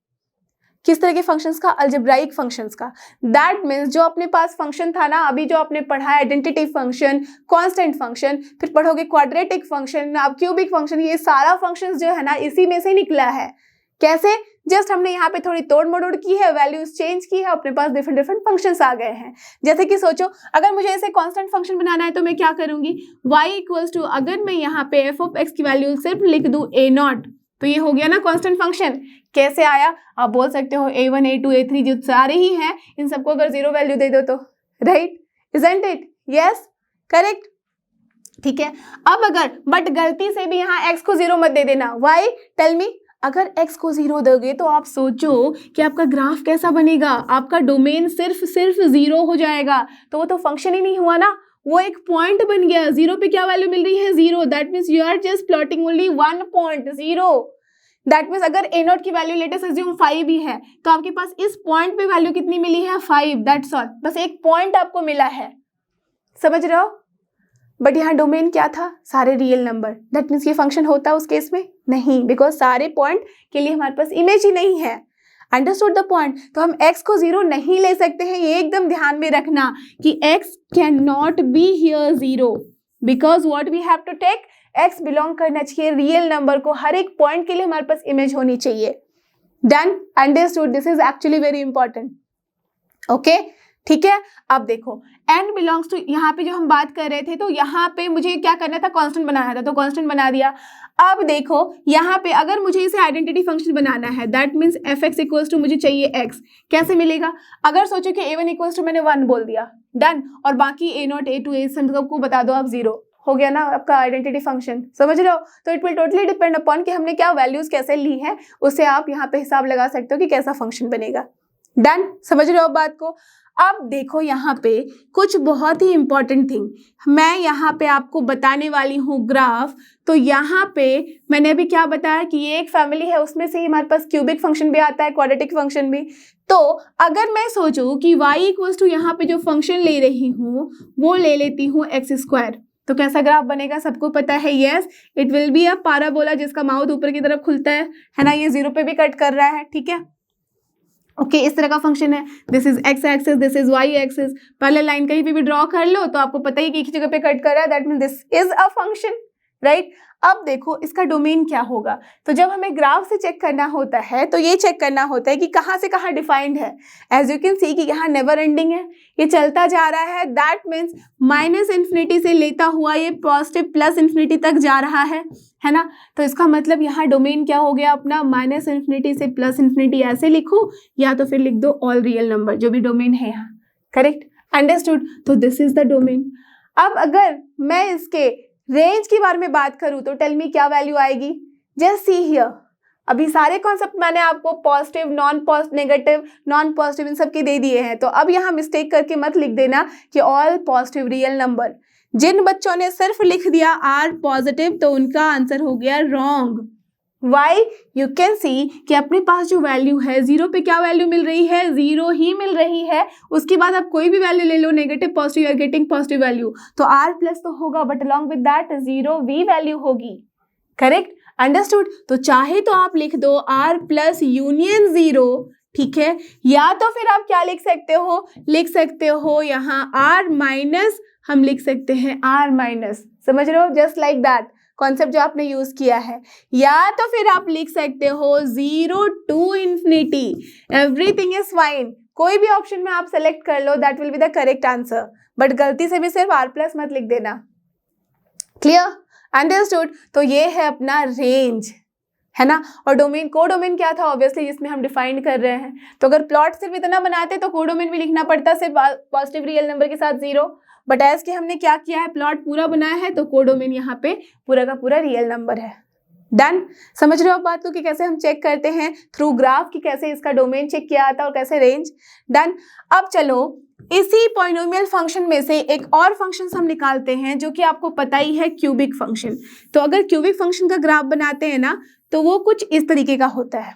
किस तरह के फंक्शंस का, अलजेब्राइक फंक्शंस का। दैट मीन्स जो अपने पास फंक्शन था ना, अभी जो आपने पढ़ा है आइडेंटिटी फंक्शन, कांस्टेंट फंक्शन, फिर पढ़ोगे क्वाड्रेटिक फंक्शन, अब क्यूबिक फंक्शन, ये सारा फंक्शंस जो है ना इसी में से निकला है। कैसे? जस्ट हमने यहाँ पे थोड़ी तोड़ मरोड़ की है, वैल्यूज चेंज की है, अपने पास डिफरेंट डिफरेंट फंक्शंस आ गए हैं। जैसे कि सोचो, अगर मुझे ऐसे कांस्टेंट फंक्शन बनाना है तो मैं क्या करूंगी, y इक्वल्स टू, अगर मैं यहाँ पे f ऑफ x की वैल्यू सिर्फ लिख दूं a0, तो ये हो गया ना कांस्टेंट फंक्शन। कैसे आया? आप बोल सकते हो a1, a2, a3 जो सारे ही हैं इन सबको अगर 0 वैल्यू दे दो तो, right, isn't it? Yes, correct. ठीक है। अब अगर, बट गलती से भी यहाँ x को 0 मत दे देना। वाई? Tell me. अगर x को 0 दोगे तो आप सोचो कि आपका ग्राफ कैसा बनेगा, आपका डोमेन सिर्फ 0 हो जाएगा, तो वो तो फंक्शन ही नहीं हुआ ना, वो एक पॉइंट बन गया। 0 पे क्या वैल्यू मिल रही है, 0। That means you are just plotting only 1 point, 0। That means अगर a0 की वैल्यू लेटेस्ट अज्यूम 5 ही है तो आपके पास इस पॉइंट पे वैल्यू कितनी मिली है, 5। दैट्स ऑल, बस एक पॉइंट आपको मिला है। समझ रहे हो? बट यहाँ डोमेन क्या था, सारे रियल नंबर। दैट मीन्स ये फंक्शन होता है उस केस में नहीं, बिकॉज सारे पॉइंट के लिए हमारे पास इमेज ही नहीं है। Understood the point? तो हम x को 0 नहीं ले सकते हैं, ये एकदम ध्यान में रखना कि x can not be here 0, because what we have to take, x belong करना चाहिए रियल नंबर को, हर एक पॉइंट के लिए हमारे पास इमेज होनी चाहिए। Done? Understood? This is actually very important. Okay, ठीक है। अब देखो n बिलोंग्स टू, यहाँ पे जो हम बात कर रहे थे तो यहाँ पे मुझे क्या करना था, कांस्टेंट बनाना था, तो कांस्टेंट बना दिया। अब देखो यहाँ पे अगर मुझे इसे आइडेंटिटी फंक्शन बनाना है, that means F X equals to मुझे चाहिए x, कैसे मिलेगा? अगर सोचो कि a1 इक्वल्स टू मैंने 1 बोल दिया, डन, और बाकी a0 a2 a सबको बता दो आप 0, हो गया ना आपका आइडेंटिटी फंक्शन, समझ रहे हो? तो it will totally depend upon कि हमने क्या वैल्यूज कैसे ली है, उससे आप यहाँ पे हिसाब लगा सकते हो कि कैसा फंक्शन बनेगा। डन, समझ रहे हो बात को? अब देखो यहाँ पे कुछ बहुत ही इंपॉर्टेंट थिंग मैं यहाँ पे आपको बताने वाली हूँ, ग्राफ। तो यहाँ पे मैंने अभी क्या बताया कि ये एक फैमिली है, उसमें से ही हमारे पास क्यूबिक फंक्शन भी आता है, क्वाड्रेटिक फंक्शन भी। तो अगर मैं सोचूं कि y इक्वल्स टू यहाँ पे जो फंक्शन ले रही हूँ वो ले लेती हूँ एक्स स्क्वायर, तो कैसा ग्राफ बनेगा सबको पता है, yes it will be a parabola जिसका माउथ ऊपर की तरफ खुलता है ना, ये 0 पे भी कट कर रहा है, ठीक है। ओके इस तरह का फंक्शन है, this is X axis, this is Y axis. पहले लाइन कहीं पे भी ड्रॉ कर लो तो आपको पता ही कि एक ही जगह पे कट कर रहा है, that mean this is a function, right. अब देखो इसका डोमेन क्या होगा, तो जब हमें ग्राफ से चेक करना होता है तो ये चेक करना होता है कि कहाँ से कहाँ डिफाइंड है। एज यू कैन सी कि यहाँ नेवर एंडिंग है, ये चलता जा रहा है, दैट मीन्स माइनस इन्फिनिटी से लेता हुआ ये पॉजिटिव प्लस इन्फिनिटी तक जा रहा है ना। तो इसका मतलब यहाँ डोमेन क्या हो गया अपना, माइनस इन्फिनिटी से प्लस इन्फिनिटी, ऐसे लिखो या तो फिर लिख दो ऑल रियल नंबर, जो भी डोमेन है यहाँ, करेक्ट, अंडरस्टूड। तो दिस इज द डोमेन। अब अगर मैं इसके रेंज के बारे में बात करूं तो टेल मी क्या वैल्यू आएगी, जस्ट सी हियर। अभी सारे कॉन्सेप्ट मैंने आपको positive, non positive, negative, non positive in सब के दे दिए हैं, तो अब यहाँ मिस्टेक करके मत लिख देना कि ऑल पॉजिटिव रियल नंबर। जिन बच्चों ने सिर्फ लिख दिया आर पॉजिटिव तो उनका आंसर हो गया wrong. Why, you can see कि अपने पास जो वैल्यू है 0 पे क्या वैल्यू मिल रही है, 0 ही मिल रही है। उसके बाद आप कोई भी वैल्यू ले लो, negative positive, you are getting positive value, तो आर प्लस तो होगा बट अलॉन्ग विद दैट 0 भी वैल्यू होगी, करेक्ट, अंडरस्टूड। तो चाहे तो आप लिख दो आर प्लस यूनियन 0, ठीक है, या तो फिर आप क्या लिख सकते हो यहाँ आर माइनस, हम लिख सकते हैं आर माइनस, समझ रहे हो, जस्ट लाइक दैट कॉन्सेप्ट जो आपने यूज किया है। या तो फिर आप लिख सकते हो 0 to infinity, everything is fine, कोई भी ऑप्शन में आप सेलेक्ट कर लो, that will be the correct answer, but गलती से भी सिर्फ आर प्लस मत लिख देना, क्लियर, अंडरस्टूड। तो ये है अपना रेंज, है ना। और डोमेन, कोडोमेन क्या था ऑब्वियसली जिसमें हम डिफाइन कर रहे हैं, तो अगर प्लॉट सिर्फ इतना बनाते तो कोडोमेन भी लिखना पड़ता सिर्फ पॉजिटिव रियल नंबर के साथ 0, बट एज कि हमने क्या किया है, प्लॉट पूरा बनाया है, तो कोडोमेन यहाँ पे पूरा का पूरा रियल नंबर है। डन, समझ रहे हो बात को कि कैसे हम चेक करते हैं थ्रू ग्राफ कि कैसे इसका डोमेन चेक किया जाता है और कैसे रेंज। डन, अब चलो इसी पॉलिनोमियल फंक्शन में से एक और फंक्शन हम निकालते हैं जो कि आपको पता ही है, क्यूबिक फंक्शन। तो अगर क्यूबिक फंक्शन का ग्राफ बनाते हैं ना तो वो कुछ इस तरीके का होता है,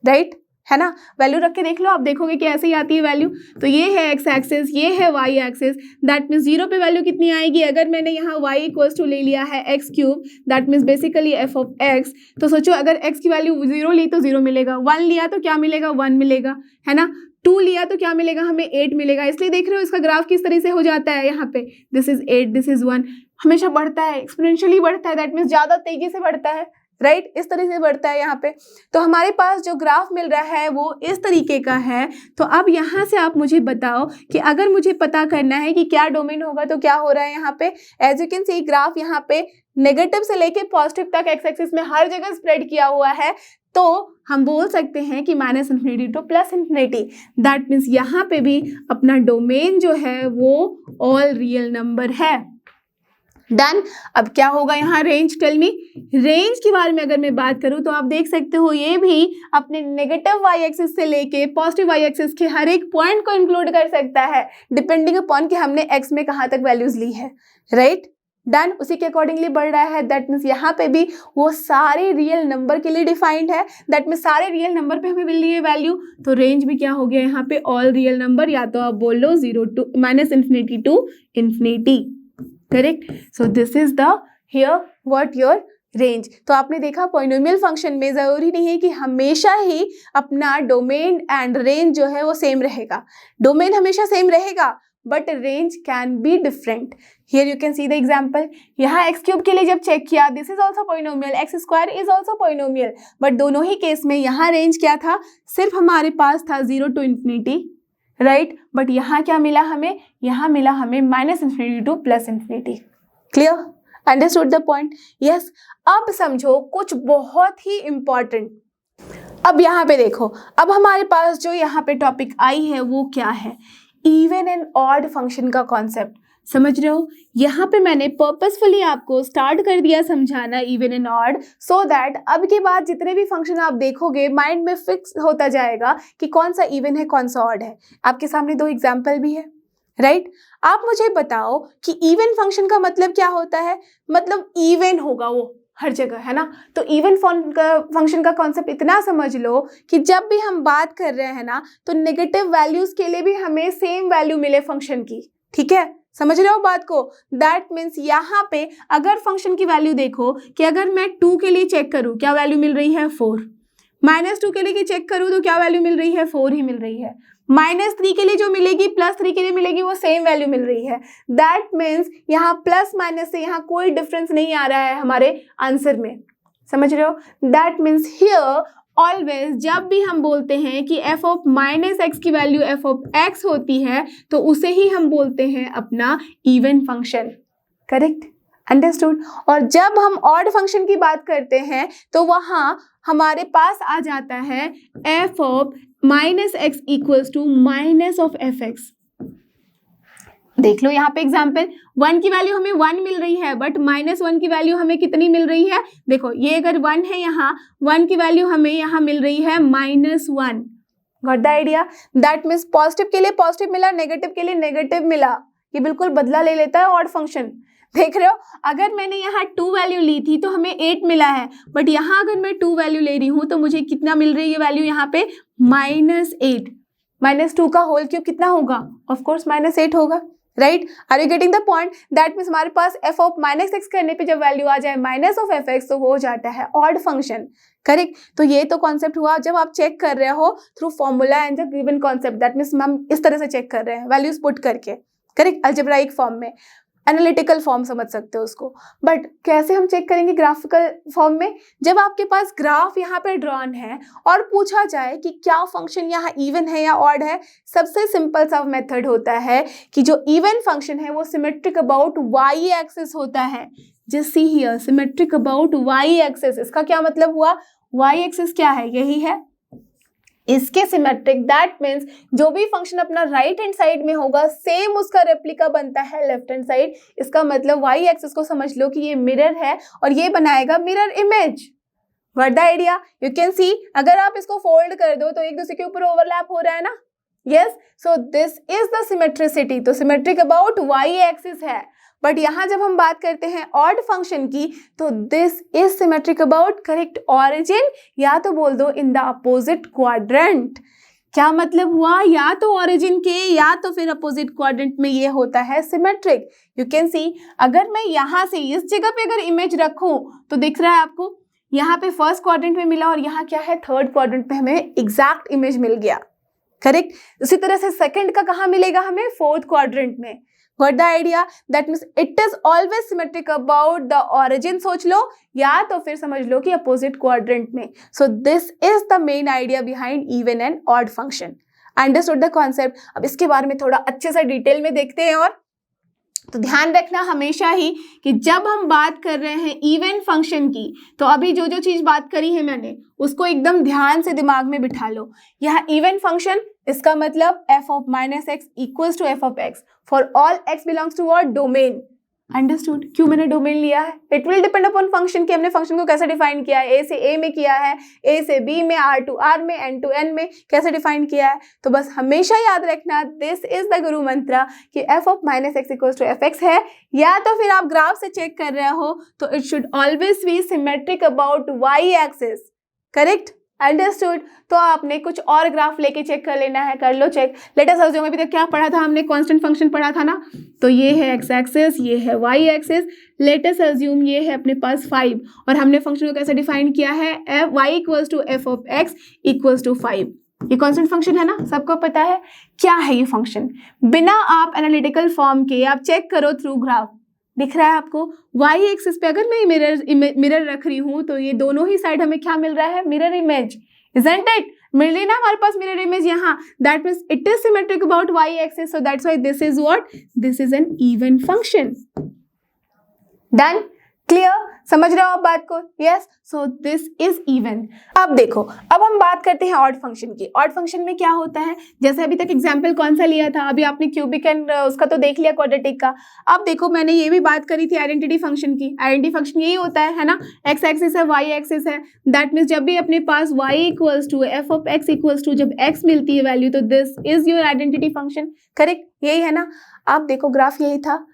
राइट, है ना। वैल्यू रख के देख लो, आप देखोगे कि ऐसे ही आती है वैल्यू। तो ये है एक्स एक्सिस, ये है वाई एक्सिस, दैट मीन्स 0 पे वैल्यू कितनी आएगी, अगर मैंने यहाँ y इक्वल्स टू ले लिया है x cube, that means basically F of x. तो सोचो अगर x की वैल्यू 0 ली तो 0 मिलेगा, 1 लिया तो क्या मिलेगा, 1 मिलेगा, है ना, 2 लिया तो क्या मिलेगा, हमें 8 मिलेगा। इसलिए देख रहे हो इसका ग्राफ किस तरह से हो जाता है, यहाँ पे दिस इज 8, दिस इज 1, हमेशा बढ़ता है, एक्सपोनेंशियली बढ़ता है, दैट मीन्स ज्यादा तेजी से बढ़ता है, राइट, इस तरह से बढ़ता है यहाँ पे। तो हमारे पास जो ग्राफ मिल रहा है वो इस तरीके का है। तो अब यहाँ से आप मुझे बताओ कि अगर मुझे पता करना है कि क्या डोमेन होगा तो क्या हो रहा है यहाँ पे। As you can see graph यहाँ पे नेगेटिव से लेके पॉजिटिव तक एक्स एक्सिस में हर जगह स्प्रेड किया हुआ है, तो हम बोल सकते हैं कि minus infinity two plus infinity, that means यहाँ पे भी अपना डोमेन जो है वो ऑल रियल नंबर है। डन, अब क्या होगा यहाँ रेंज, टेल मी। रेंज के बारे में अगर मैं बात करूँ तो आप देख सकते हो ये भी अपने नेगेटिव वाई एक्सिस से लेके पॉजिटिव वाई एक्सिस के हर एक पॉइंट को इंक्लूड कर सकता है, डिपेंडिंग अपॉन कि हमने एक्स में कहाँ तक वैल्यूज ली है, राइट। डन, उसी के अकॉर्डिंगली बढ़ रहा है, दैट मीन्स यहाँ पे भी वो सारे रियल नंबर के लिए डिफाइंड है, दैट मीन्स सारे रियल नंबर पे हमें मिल रही है वैल्यू। तो रेंज भी क्या हो गया यहाँ पे, ऑल रियल नंबर, या तो आप बोल लो 0 to minus infinity to infinity, correct. So this is the here what your range. तो आपने देखा पॉलिनोमियल फंक्शन में जरूरी नहीं है कि हमेशा ही अपना डोमेन एंड रेंज जो है वो सेम रहेगा, डोमेन हमेशा सेम रहेगा but range can be different. Here you can see the example, यहाँ एक्स क्यूब के लिए जब चेक किया, this is also polynomial, x square is also polynomial, but दोनों ही केस में यहाँ रेंज क्या था, सिर्फ हमारे पास था 0 टू इन्फिनिटी, राइट, बट यहाँ क्या मिला हमें, यहाँ मिला हमें -∞ to +∞। Clear, understood the point? Yes. अब समझो कुछ बहुत ही इंपॉर्टेंट। अब यहाँ पे देखो, अब हमारे पास जो यहाँ पे टॉपिक आई है वो क्या है, इवन एंड ऑड फंक्शन का कॉन्सेप्ट। समझ रहे हो, यहाँ पे मैंने पर्पसफुली आपको स्टार्ट कर दिया समझाना even and odd, so that अब के बाद जितने भी फंक्शन आप देखोगे माइंड में फिक्स होता जाएगा कि कौन सा इवन है कौन सा ऑड है। आपके सामने 2 एग्जाम्पल भी है, राइट? आप मुझे बताओ कि इवन फंक्शन का मतलब क्या होता है, मतलब इवन होगा वो हर जगह, है ना? तो इवन फंक्शन का कॉन्सेप्ट इतना समझ लो कि जब भी हम बात कर रहे हैं ना, तो नेगेटिव वैल्यूज के लिए भी हमें सेम वैल्यू मिले फंक्शन की। ठीक है, समझ रहे हो बात को? दैट मीन्स यहाँ पे अगर फंक्शन की वैल्यू देखो कि अगर मैं 2 के लिए चेक करूँ क्या वैल्यू मिल रही है, 4। -2 के लिए चेक करूँ तो क्या वैल्यू मिल रही है, 4 ही मिल रही है। -3 के लिए जो मिलेगी, +3 के लिए मिलेगी, वो सेम वैल्यू मिल रही है। दैट मीन्स यहाँ प्लस माइनस से यहाँ कोई डिफरेंस नहीं आ रहा है हमारे आंसर में। समझ रहे हो? दैट मीन्स हियर ऑलवेज जब भी हम बोलते हैं कि f ऑफ -x की वैल्यू f ऑफ x होती है तो उसे ही हम बोलते हैं अपना इवन फंक्शन। Correct, understood? और जब हम ऑड फंक्शन की बात करते हैं तो वहाँ हमारे पास आ जाता है f of -x equals to minus of fx। देख लो यहाँ पे एग्जाम्पल, 1 की वैल्यू हमें 1 मिल रही है, बट -1 की वैल्यू हमें कितनी मिल रही है? देखो ये अगर 1 है, यहाँ 1 की वैल्यू हमें यहाँ मिल रही है -1। Got the idea? That means positive के लिए पॉजिटिव मिला, नेगेटिव के लिए नेगेटिव मिला। ये बिल्कुल बदला ले लेता है ऑड फंक्शन। देख रहे हो, अगर मैंने यहाँ 2 वैल्यू ली थी तो हमें 8 मिला है, बट यहाँ अगर मैं 2 वैल्यू ले रही हूँ तो मुझे कितना मिल रही है वैल्यू यहाँ पे, -8। -2 का होल क्यूब कितना होगा? ऑफ कोर्स -8 होगा, right? Are you getting the point? That means हमारे पास f ऑफ -x करने पे जब वैल्यू आ जाए माइनस ऑफ fx तो वो हो जाता है ऑड फंक्शन। करेक्ट? तो ये तो कॉन्सेप्ट हुआ जब आप चेक कर रहे हो through formula and the given concept. That means हम इस तरह से चेक कर रहे हैं वैल्यूज पुट करके। करेक्ट, अलजेब्राइक फॉर्म में, एनालिटिकल फॉर्म समझ सकते हो उसको। बट कैसे हम चेक करेंगे ग्राफिकल फॉर्म में? जब आपके पास ग्राफ यहाँ पे ड्रॉन है और पूछा जाए कि क्या फंक्शन यहाँ इवन है या ऑड है, सबसे सिंपल सा मेथड होता है कि जो इवन फंक्शन है वो सिमेट्रिक अबाउट वाई एक्सिस होता है। Just see here, symmetric about Y axis. इसका क्या मतलब हुआ? वाई एक्सिस क्या है? यही है इसके सिमेट्रिक। दैट मीन्स जो भी फंक्शन अपना राइट हैंड साइड में होगा सेम उसका रेप्लिका बनता है लेफ्ट हैंड साइड। इसका मतलब वाई एक्सिस को समझ लो कि ये मिरर है और ये बनाएगा mirror image. What the idea? You can सी, अगर आप इसको फोल्ड कर दो तो एक दूसरे के ऊपर ओवरलैप हो रहा है ना। Yes, so this is the symmetricity. तो सिमेट्रिक अबाउट वाई एक्सिस है। बट यहाँ जब हम बात करते हैं ऑड फंक्शन की तो this is symmetric about correct origin, या तो बोल दो इन द अपोजिट क्वाड्रेंट। क्या मतलब हुआ? या तो ऑरिजिन के या तो फिर अपोजिट क्वाड्रेंट में ये होता है सिमेट्रिक। यू कैन सी, अगर मैं यहाँ से इस जगह पे अगर इमेज रखूं तो दिख रहा है आपको, यहाँ पे फर्स्ट क्वाड्रेंट में मिला और यहाँ क्या है, थर्ड क्वाड्रेंट पे हमें एग्जैक्ट इमेज मिल गया। करेक्ट? उसी तरह से सेकंड का कहाँ मिलेगा हमें? फोर्थ क्वाड्रेंट में। Got the idea? That means it is always symmetric about the origin। सोच लो, या तो फिर समझ लो कि opposite quadrant में। So this is the main idea behind even and odd function। Understood the concept? अब इसके बारे में थोड़ा अच्छे से डिटेल में देखते हैं। और तो ध्यान रखना हमेशा ही कि जब हम बात कर रहे हैं इवन फंक्शन की तो अभी जो जो चीज बात करी है मैंने उसको एकदम ध्यान से दिमाग में बिठा लो। यह इवन फंक्शन, इसका मतलब f of -x equals to f of x for all x belongs to what? Domain. Understood? क्यों मैंने डोमेन लिया है? It will depend upon function कि हमने फंक्शन को कैसे डिफाइन किया है। ए से ए में किया है, ए से बी में, आर टू आर में, एन टू एन में कैसे डिफाइन किया है। तो बस हमेशा याद रखना दिस इज द गुरु मंत्र कि f of -x equals to fx है, या तो फिर आप ग्राफ से चेक कर रहे हो तो it should always be symmetric about Y axis. Correct? Understood? तो आपने कुछ और ग्राफ लेके चेक कर लेना है, कर लो चेक। लेट अस अज्यूम अभी तक क्या पढ़ा था हमने? कांस्टेंट फंक्शन पढ़ा था ना। तो ये है एक्स एक्सिस, ये है Y axis. Let us assume ये है अपने पास 5 और हमने फंक्शन को कैसे डिफाइन किया है? y equals to f of x equals to 5। ये कांस्टेंट फंक्शन है ना, सबको पता है। क्या है ये फंक्शन? बिना आप एनालिटिकल फॉर्म के आप चेक करो थ्रू ग्राफ, दिख रहा है आपको वाई एक्सिस पे अगर मैं मिरर रख रही हूँ तो ये दोनों ही साइड हमें क्या मिल रहा है? Mirror image. Isn't it? मिल रही ना हमारे पास मिरर इमेज यहाँ, that means it is symmetric about y axis, so that's why this is what, this is an even function. Done, clear, समझ रहे हो आप बात को? Yes, so this is even. अब देखो, अब हम बात करते हैं ऑड फंक्शन की। ऑड फंक्शन में क्या होता है, जैसे अभी तक एग्जांपल कौन सा लिया था, अभी आपने क्यूबिक एंड उसका तो देख लिया, क्वाड्रेटिक का। अब देखो मैंने ये भी बात करी थी आइडेंटिटी फंक्शन की। आइडेंटिटी फंक्शन यही होता है ना, एक्स एक्सिस है, वाई एक्सिस है, दैट मीन्स जब भी अपने पास y equals to F of X equals to जब x मिलती है वैल्यू, तो this is your identity function, correct, यही है ना। अब देखो ग्राफ यही था,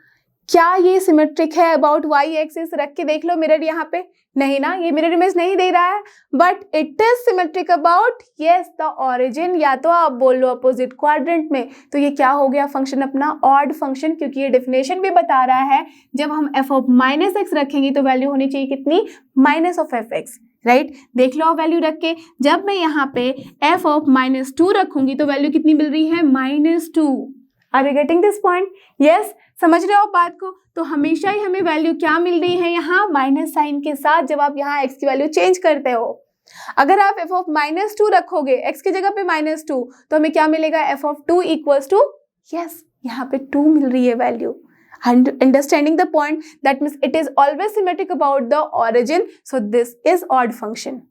क्या ये सिमेट्रिक है अबाउट y एक्सिस? रख के देख लो मिरर यहाँ पे, नहीं ना, ये मिरर इमेज नहीं दे रहा है, but it is symmetric about yes the origin, या तो आप बोल लो अपोजिट क्वाड्रेंट में। तो ये क्या हो गया फंक्शन अपना, ऑड फंक्शन, क्योंकि ये डेफिनेशन भी बता रहा है जब हम f ऑफ माइनस एक्स रखेंगे तो वैल्यू होनी चाहिए कितनी, minus of F x, right. देख लो वैल्यू रख के, जब मैं यहाँ पे f ऑफ -2 रखूंगी तो वैल्यू कितनी मिल रही है, -2। Are you getting this point? Yes, समझ रहे हो बात को? तो हमेशा ही हमें वैल्यू क्या मिल रही है यहाँ, माइनस साइन के साथ, जब आप यहाँ x की वैल्यू चेंज करते हो। अगर आप f ऑफ -2 रखोगे, x की जगह पे -2, तो हमें क्या मिलेगा, f of 2 equals to yes, यहाँ पे 2 मिल रही है value. Understanding the point, that means it is always symmetric about the origin, so this is odd function.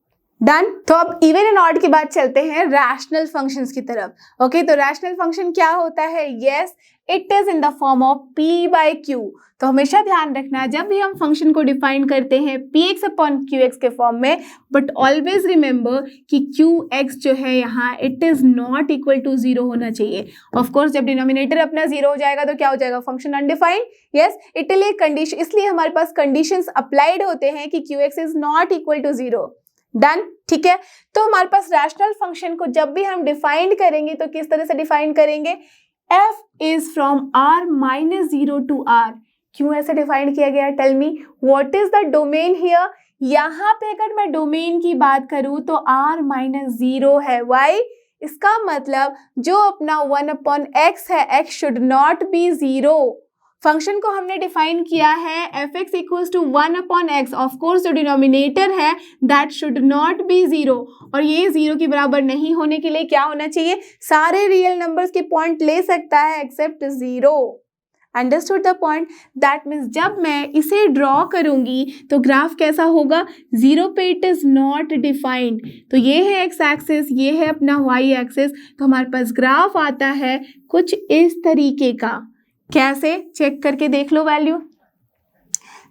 Done. तो अब इवन एंड ऑड के बाद चलते हैं रैशनल फंक्शंस की तरफ। ओके, तो रैशनल फंक्शन क्या होता है, yes, it is in the form of p by Q. तो हमेशा ध्यान रखना जब भी हम फंक्शन को डिफाइन करते हैं px अपॉन qx के फॉर्म में, बट ऑलवेज रिमेंबर कि qx जो है यहाँ it is not equal to 0 होना चाहिए। ऑफ कोर्स जब डिनोमिनेटर अपना 0 हो जाएगा तो क्या हो जाएगा, फंक्शन अनडिफाइंड। यस, इटली कंडीशन, इसलिए हमारे पास कंडीशंस अप्लाइड होते हैं कि qx is not equal to 0। Done, ठीक है। तो हमारे पास रैशनल फंक्शन को जब भी हम डिफाइन करेंगे तो किस तरह से डिफाइन करेंगे, f is from r minus 0 to r। क्यों ऐसे डिफाइन किया गया, tell me, what is the domain here? यहाँ पे अगर मैं डोमेन की बात करूं तो r माइनस 0 है, वाई? इसका मतलब जो अपना 1 अपॉन x है, x should not be 0। Function को हमने डिफाइन किया है F X equals to 1 upon X, of course जो डिनोमिनेटर है दैट शुड नॉट बी 0, और ये 0 के बराबर नहीं होने के लिए क्या होना चाहिए, सारे रियल नंबर्स के पॉइंट ले सकता है except 0। Understood the point? That means जब मैं इसे ड्रॉ करूंगी तो ग्राफ कैसा होगा, 0 पे इट इज नॉट डिफाइंड। तो ये है एक्स एक्सिस, ये है अपना वाई एक्सिस, तो हमारे पास ग्राफ आता है कुछ इस तरीके का। कैसे, चेक करके देख लो वैल्यू।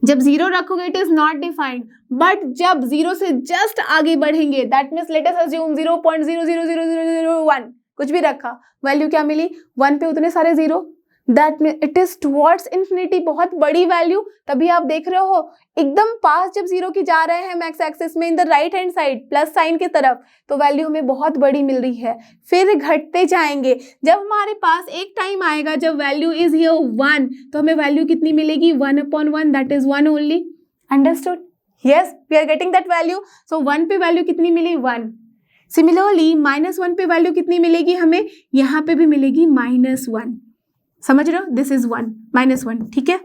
जब 0 रखोगे it is not defined, but जब 0 से जस्ट आगे बढ़ेंगे, that means late us assume 0.00001 कुछ भी रखा, वैल्यू क्या मिली, 1 पे उतने सारे 0, that mean it is towards infinity, बहुत बड़ी वैल्यू। तभी आप देख रहे हो एकदम पास जब 0 की जा रहे हैं हम एक्स एक्सिस में in the right hand side plus sign की तरफ, तो वैल्यू हमें बहुत बड़ी मिल रही है, फिर घटते जाएंगे। जब हमारे पास एक टाइम आएगा जब वैल्यू इज हियर 1, तो हमें वैल्यू कितनी मिलेगी, 1 upon 1, that is 1 only. Understood? Yes, we are getting that value. So 1 पे वैल्यू कितनी मिली, 1। सिमिलरली -1 पे वैल्यू कितनी मिलेगी हमें, यहाँ पे भी मिलेगी -1। समझ रहे हो, दिस इज 1 -1, ठीक है,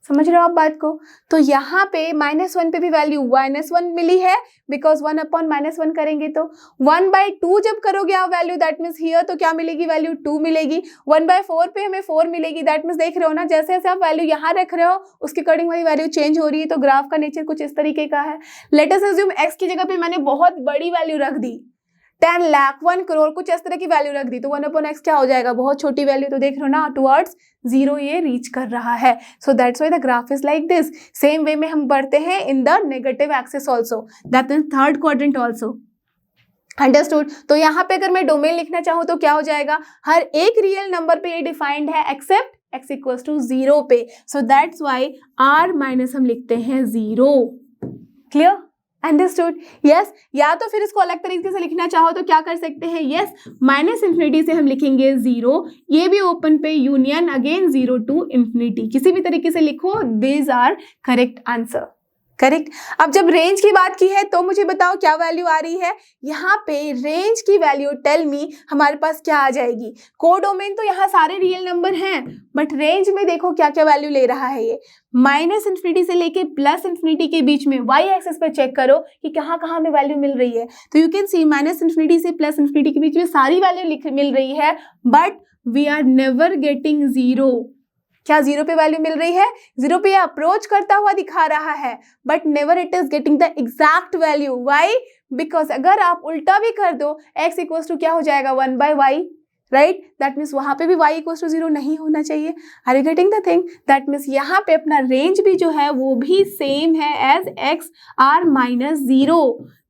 समझ रहे हो आप बात को? तो यहाँ पे -1 पे भी वैल्यू -1 मिली है, बिकॉज 1 अपॉन -1 करेंगे तो 1/2 जब करोगे आप वैल्यू, दैट मीन्स हियर तो क्या मिलेगी वैल्यू, 2 मिलेगी। 1/4 पे हमें 4 मिलेगी, दैट मीन्स देख रहे हो ना, जैसे जैसे आप वैल्यू यहाँ रख रहे हो उसके अकॉर्डिंग वही वैल्यू चेंज हो रही है। तो ग्राफ का नेचर कुछ इस तरीके का है। लेट अस अज्यूम x की जगह पे मैंने बहुत बड़ी वैल्यू रख दी, 10 लाख, 1 करोड़, कुछ इस तरह की वैल्यू रख दी, तो 1 अपॉन एक्स क्या हो जाएगा, बहुत छोटी वैल्यू। तो देख रहे हो ना, टुवर्ड्स 0 ये रीच कर रहा है। सो that's why the graph is like this. Same way में हम बढ़ते हैं इन the negative axis also, that means third quadrant also. Understood? तो यहाँ पे अगर मैं डोमेन लिखना चाहूँ तो क्या हो जाएगा, हर एक रियल नंबर पे ये डिफाइंड है एक्सेप्ट x इक्वल्स टू 0 पे। So that's why r minus हम लिखते हैं 0। क्लियर? अंडरस्टूड? यस। या तो फिर इसको अलग तरीके से लिखना चाहो तो क्या कर सकते हैं, यस, -∞ से हम लिखेंगे 0, ये भी ओपन पे यूनियन अगेन 0 to ∞, किसी भी तरीके से लिखो, these are correct answer. Correct. अब जब रेंज की बात की है तो मुझे बताओ क्या वैल्यू आ रही है यहाँ पे, रेंज की वैल्यू टेल मी हमारे पास क्या आ जाएगी। कोडोमेन तो यहाँ सारे रियल नंबर हैं, बट रेंज में देखो क्या क्या वैल्यू ले रहा है ये, -∞ से लेके +∞ के बीच में। वाई एक्सिस पे चेक करो कि कहाँ कहाँ में वैल्यू मिल रही है, तो यू कैन सी -∞ से +∞ के बीच में सारी वैल्यू मिल रही है, but we are never getting zero. क्या जीरो पे वैल्यू मिल रही है? जीरो पे अप्रोच करता हुआ दिखा रहा है, but never it is getting the exact value. Why? Because अगर आप उल्टा भी कर दो, x इक्वल टू क्या हो जाएगा 1/y, राइट? दैट मीन्स वहां पे भी y इक्वल टू 0 नहीं होना चाहिए। Are you getting the thing? That means यहाँ पे अपना रेंज भी जो है वो भी सेम है as x r -0।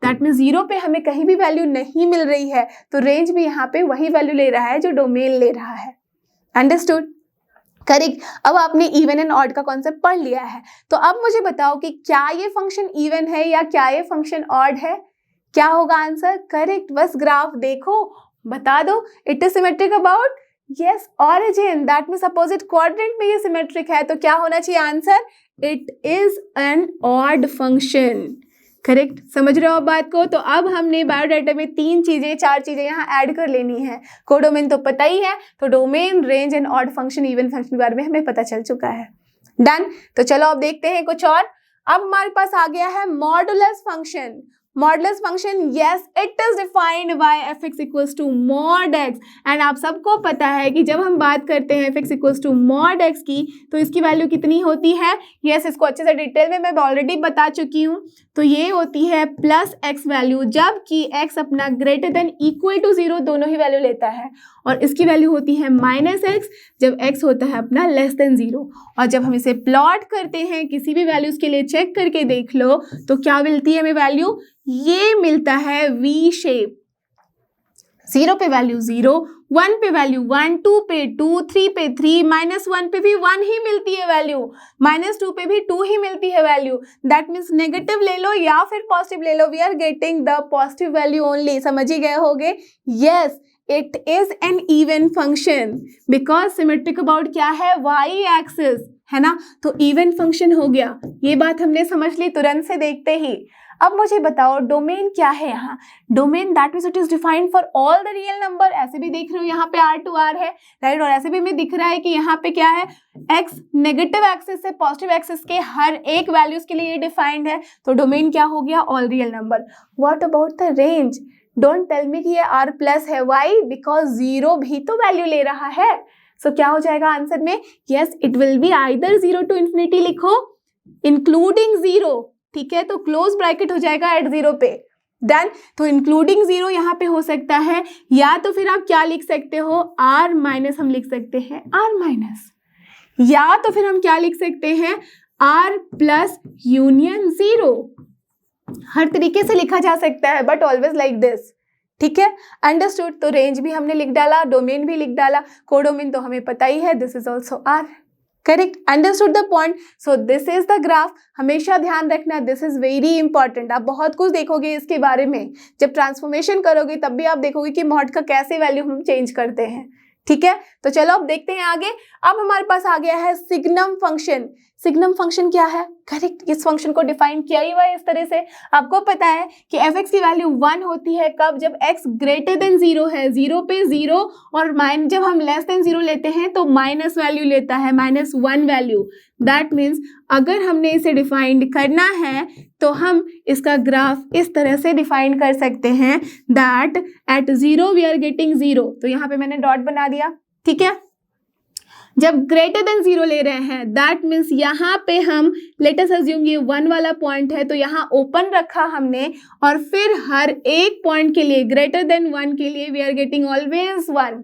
That means 0 पे हमें कहीं भी वैल्यू नहीं मिल रही है, तो रेंज भी यहाँ पे वही वैल्यू ले रहा है जो डोमेन ले रहा है। अंडरस्टूड? करेक्ट। अब आपने इवन एंड ऑड का कॉन्सेप्ट पढ़ लिया है, तो अब मुझे बताओ कि क्या ये फंक्शन इवन है या क्या ये फंक्शन ऑड है? क्या होगा आंसर? करेक्ट। बस ग्राफ देखो, बता दो। It is symmetric about yes origin, that means opposite quadrant में ये सिमेट्रिक है, तो क्या होना चाहिए answer? It is N odd function. Correct. समझ रहे हो आप बात को? तो अब हमने बायोडाटा में 4 चीजें यहाँ ऐड कर लेनी है। कोडोमेन तो पता ही है, तो domain, range and odd function, even function के बारे में हमें पता चल चुका है। डन। तो चलो अब देखते हैं कुछ और। अब हमारे पास आ गया है modulus function. Modulus function, yes it is defined by f(x) equals to mod x, and आप सबको पता है कि जब हम बात करते हैं f(x) equals to mod x की, तो इसकी वैल्यू कितनी होती है? यस, इसको अच्छे से डिटेल में मैं ऑलरेडी बता चुकी हूँ। तो ये होती है +x वैल्यू, जबकि x अपना ग्रेटर देन इक्वल टू 0 दोनों ही वैल्यू लेता है, और इसकी वैल्यू होती है -x जब x होता है अपना लेस देन 0। और जब हम इसे प्लॉट करते हैं किसी भी वैल्यूज के लिए, चेक करके देख लो तो क्या मिलती है हमें वैल्यू? ये मिलता है V शेप। 0 पे वैल्यू 0, 1 पे वैल्यू 1, 2 पे 2, 3 पे 3, -1 पे भी 1 ही मिलती है वैल्यू, -2 पे भी 2 ही मिलती है वैल्यू। दैट मीन्स नेगेटिव ले लो या फिर पॉजिटिव ले लो, we are getting the positive value only. समझ ही गए होगे? Yes, it is an even function because symmetric about क्या है? वाई एक्सिस, है ना? तो इवन फंक्शन हो गया। ये बात हमने समझ ली तुरंत से देखते ही। अब मुझे बताओ डोमेन क्या है यहाँ? Domain that means it is defined for all the real number. ऐसे भी देख रहे हो यहाँ पे R to R है, राइट? और ऐसे भी हमें दिख रहा है कि यहाँ पे क्या है? x नेगेटिव एक्सिस से पॉजिटिव एक्सिस के हर एक वैल्यूज के लिए ये डिफाइंड है। तो डोमेन क्या हो गया? All real number. What about the range? Don't tell me कि ये R+ है। वाई? बिकॉज 0 भी तो वैल्यू ले रहा है। सो क्या हो जाएगा आंसर में? Yes, it will be either 0 to ∞ लिखो, इंक्लूडिंग 0, ठीक है? तो क्लोज ब्रैकेट हो जाएगा एट 0 पे। डन। तो इंक्लूडिंग 0 यहाँ पे हो सकता है, या तो फिर आप क्या लिख सकते हो? R- हम लिख सकते हैं R-, या तो फिर हम क्या लिख सकते हैं? R+ union 0। हर तरीके से लिखा जा सकता है, बट ऑलवेज लाइक दिस, ठीक है? अंडरस्टूड। तो रेंज भी हमने लिख डाला, डोमेन भी लिख डाला, कोडोमेन तो हमें पता ही है, this is also R। Correct. Understood the point? So this is the graph. हमेशा ध्यान रखना, दिस इज वेरी इंपॉर्टेंट। आप बहुत कुछ देखोगे इसके बारे में, जब ट्रांसफॉर्मेशन करोगे तब भी आप देखोगे कि मॉड का कैसे वैल्यू हम चेंज करते हैं, ठीक है? तो चलो अब देखते हैं आगे। अब हमारे पास आ गया है सिग्नम फंक्शन। सिग्नम फंक्शन क्या है? करेक्ट, इस फंक्शन को डिफाइन किया ही हुआ है इस तरह से। आपको पता है कि f(x) की वैल्यू 1 होती है कब? जब x ग्रेटर देन 0 है। 0 पे 0, और जब हम लेस देन 0 लेते हैं तो माइनस वैल्यू लेता है, -1 वैल्यू। दैट मीन्स अगर हमने इसे डिफाइन करना है तो हम इसका ग्राफ इस तरह से डिफाइन कर सकते हैं, that at 0 we are getting 0। तो यहाँ पे मैंने डॉट बना दिया, ठीक है? जब ग्रेटर देन 0 ले रहे हैं, दैट मीन्स यहाँ पे हम लेट अस अज्यूम ये 1 वाला पॉइंट है, तो यहाँ ओपन रखा हमने, और फिर हर एक पॉइंट के लिए ग्रेटर देन 1 के लिए we are getting always 1।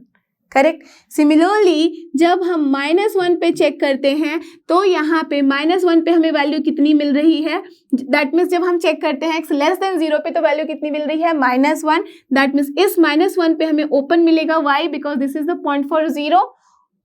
Correct. Similarly जब हम -1 पे चेक करते हैं तो यहाँ पे -1 पे हमें वैल्यू कितनी मिल रही है? दैट मीन्स जब हम चेक करते हैं x लेस देन 0 पे तो वैल्यू कितनी मिल रही है? -1। दैट मीन्स इस -1 पे हमें ओपन मिलेगा। Why? Because this is the point for 0।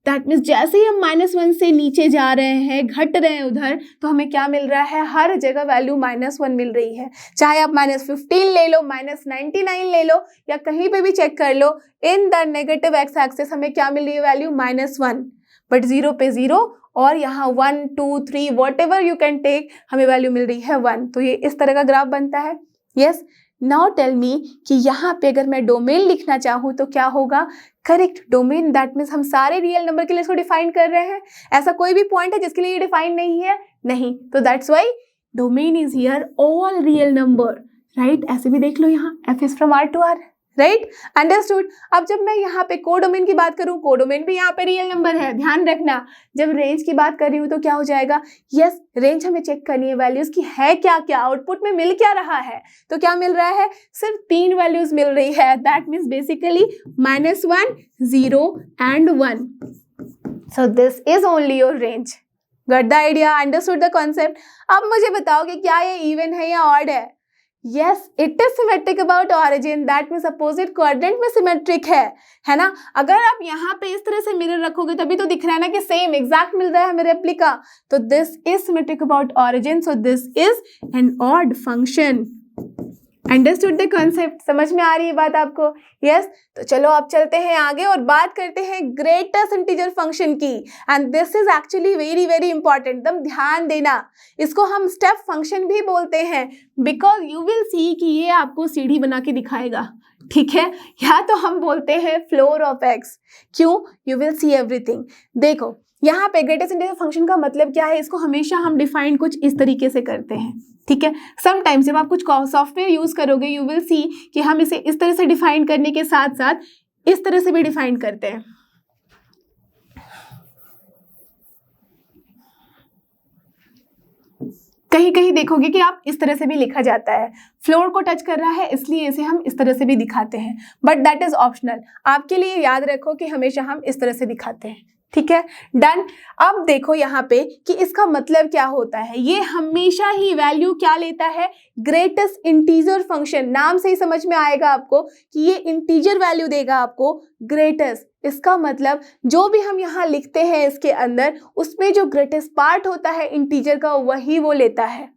That means जैसे ही हम -1 से नीचे जा रहे हैं, घट रहे हैं उधर, तो हमें क्या मिल रहा है? हर जगह वैल्यू -1 मिल रही है। चाहे आप -15 ले लो, -99 ले लो, या कहीं पे भी चेक कर लो, in the negative x axis हमें क्या मिल रही है वैल्यू? -1। बट 0 पे 0 और यहाँ 1 2 3 whatever you can take, हमें वैल्यू मिल रही है 1। तो ये इस तरह का ग्राफ बनता है। यस, नाउ टेल मी कि यहाँ पे अगर मैं डोमेन लिखना चाहूँ तो क्या होगा? करेक्ट, डोमेन दैट मीन्स हम सारे रियल नंबर के लिए इसको डिफाइन कर रहे हैं। ऐसा कोई भी पॉइंट है जिसके लिए ये डिफाइन नहीं है? नहीं। तो that's why domain is here all real number, right? ऐसे भी देख लो यहाँ f is from R to R, right? Understood. अब जब मैं यहाँ पे कोडोमेन की बात करूँ, कोडोमेन भी यहाँ पे रियल नंबर है, ध्यान रखना। जब रेंज की बात कर रही हूँ तो क्या हो जाएगा? यस, रेंज हमें चेक करनी है वैल्यूज की है क्या क्या, आउटपुट में मिल क्या रहा है। तो क्या मिल रहा है? सिर्फ 3 वैल्यूज मिल रही है, that means basically -1 0 and 1। So this is only your range. Got the idea? Understood the concept? अब मुझे बताओ कि क्या ये इवन है या ऑड है? Yes, it is symmetric about origin, that means opposite quadrant में symmetric है ना? अगर आप यहाँ पे इस तरह से मिरर रखोगे तभी तो दिख रहा है ना कि सेम एग्जैक्ट मिल रहा है हमें रेप्लिका। तो this is symmetric about origin, so this is an odd function। Understood the concept? समझ में आ रही है बात आपको? यस, तो चलो अब चलते हैं आगे और बात करते हैं ग्रेटेस्ट इंटीजर फंक्शन की। And this is actually very very important, एकदम ध्यान देना। इसको हम स्टेप फंक्शन भी बोलते हैं, बिकॉज यू विल सी कि ये आपको सीढ़ी बना के दिखाएगा, ठीक है? या तो हम बोलते हैं फ्लोर ऑफ एक्स। क्यों? You will see everything. देखो यहाँ पे ग्रेटेस्ट इंटीजर फंक्शन का मतलब क्या है, इसको हमेशा हम डिफाइन कुछ इस तरीके से करते हैं, ठीक है? समटाइम्स जब आप कुछ सॉफ्टवेयर यूज करोगे यू विल सी कि हम इसे इस तरह से डिफाइन करने के साथ साथ इस तरह से भी डिफाइन करते हैं। कहीं कहीं देखोगे कि आप इस तरह से भी लिखा जाता है, फ्लोर को टच कर रहा है इसलिए इसे हम इस तरह से भी दिखाते हैं, बट दैट इज ऑप्शनल। आपके लिए याद रखो कि हमेशा हम इस तरह से दिखाते हैं, ठीक है? डन। अब देखो यहाँ पे कि इसका मतलब क्या होता है। ये हमेशा ही वैल्यू क्या लेता है? Greatest integer function. नाम से ही समझ में आएगा आपको कि ये इंटीजर वैल्यू देगा आपको, ग्रेटेस्ट। इसका मतलब जो भी हम यहाँ लिखते हैं इसके अंदर, उसमें जो ग्रेटेस्ट पार्ट होता है इंटीजर का वही वो लेता है।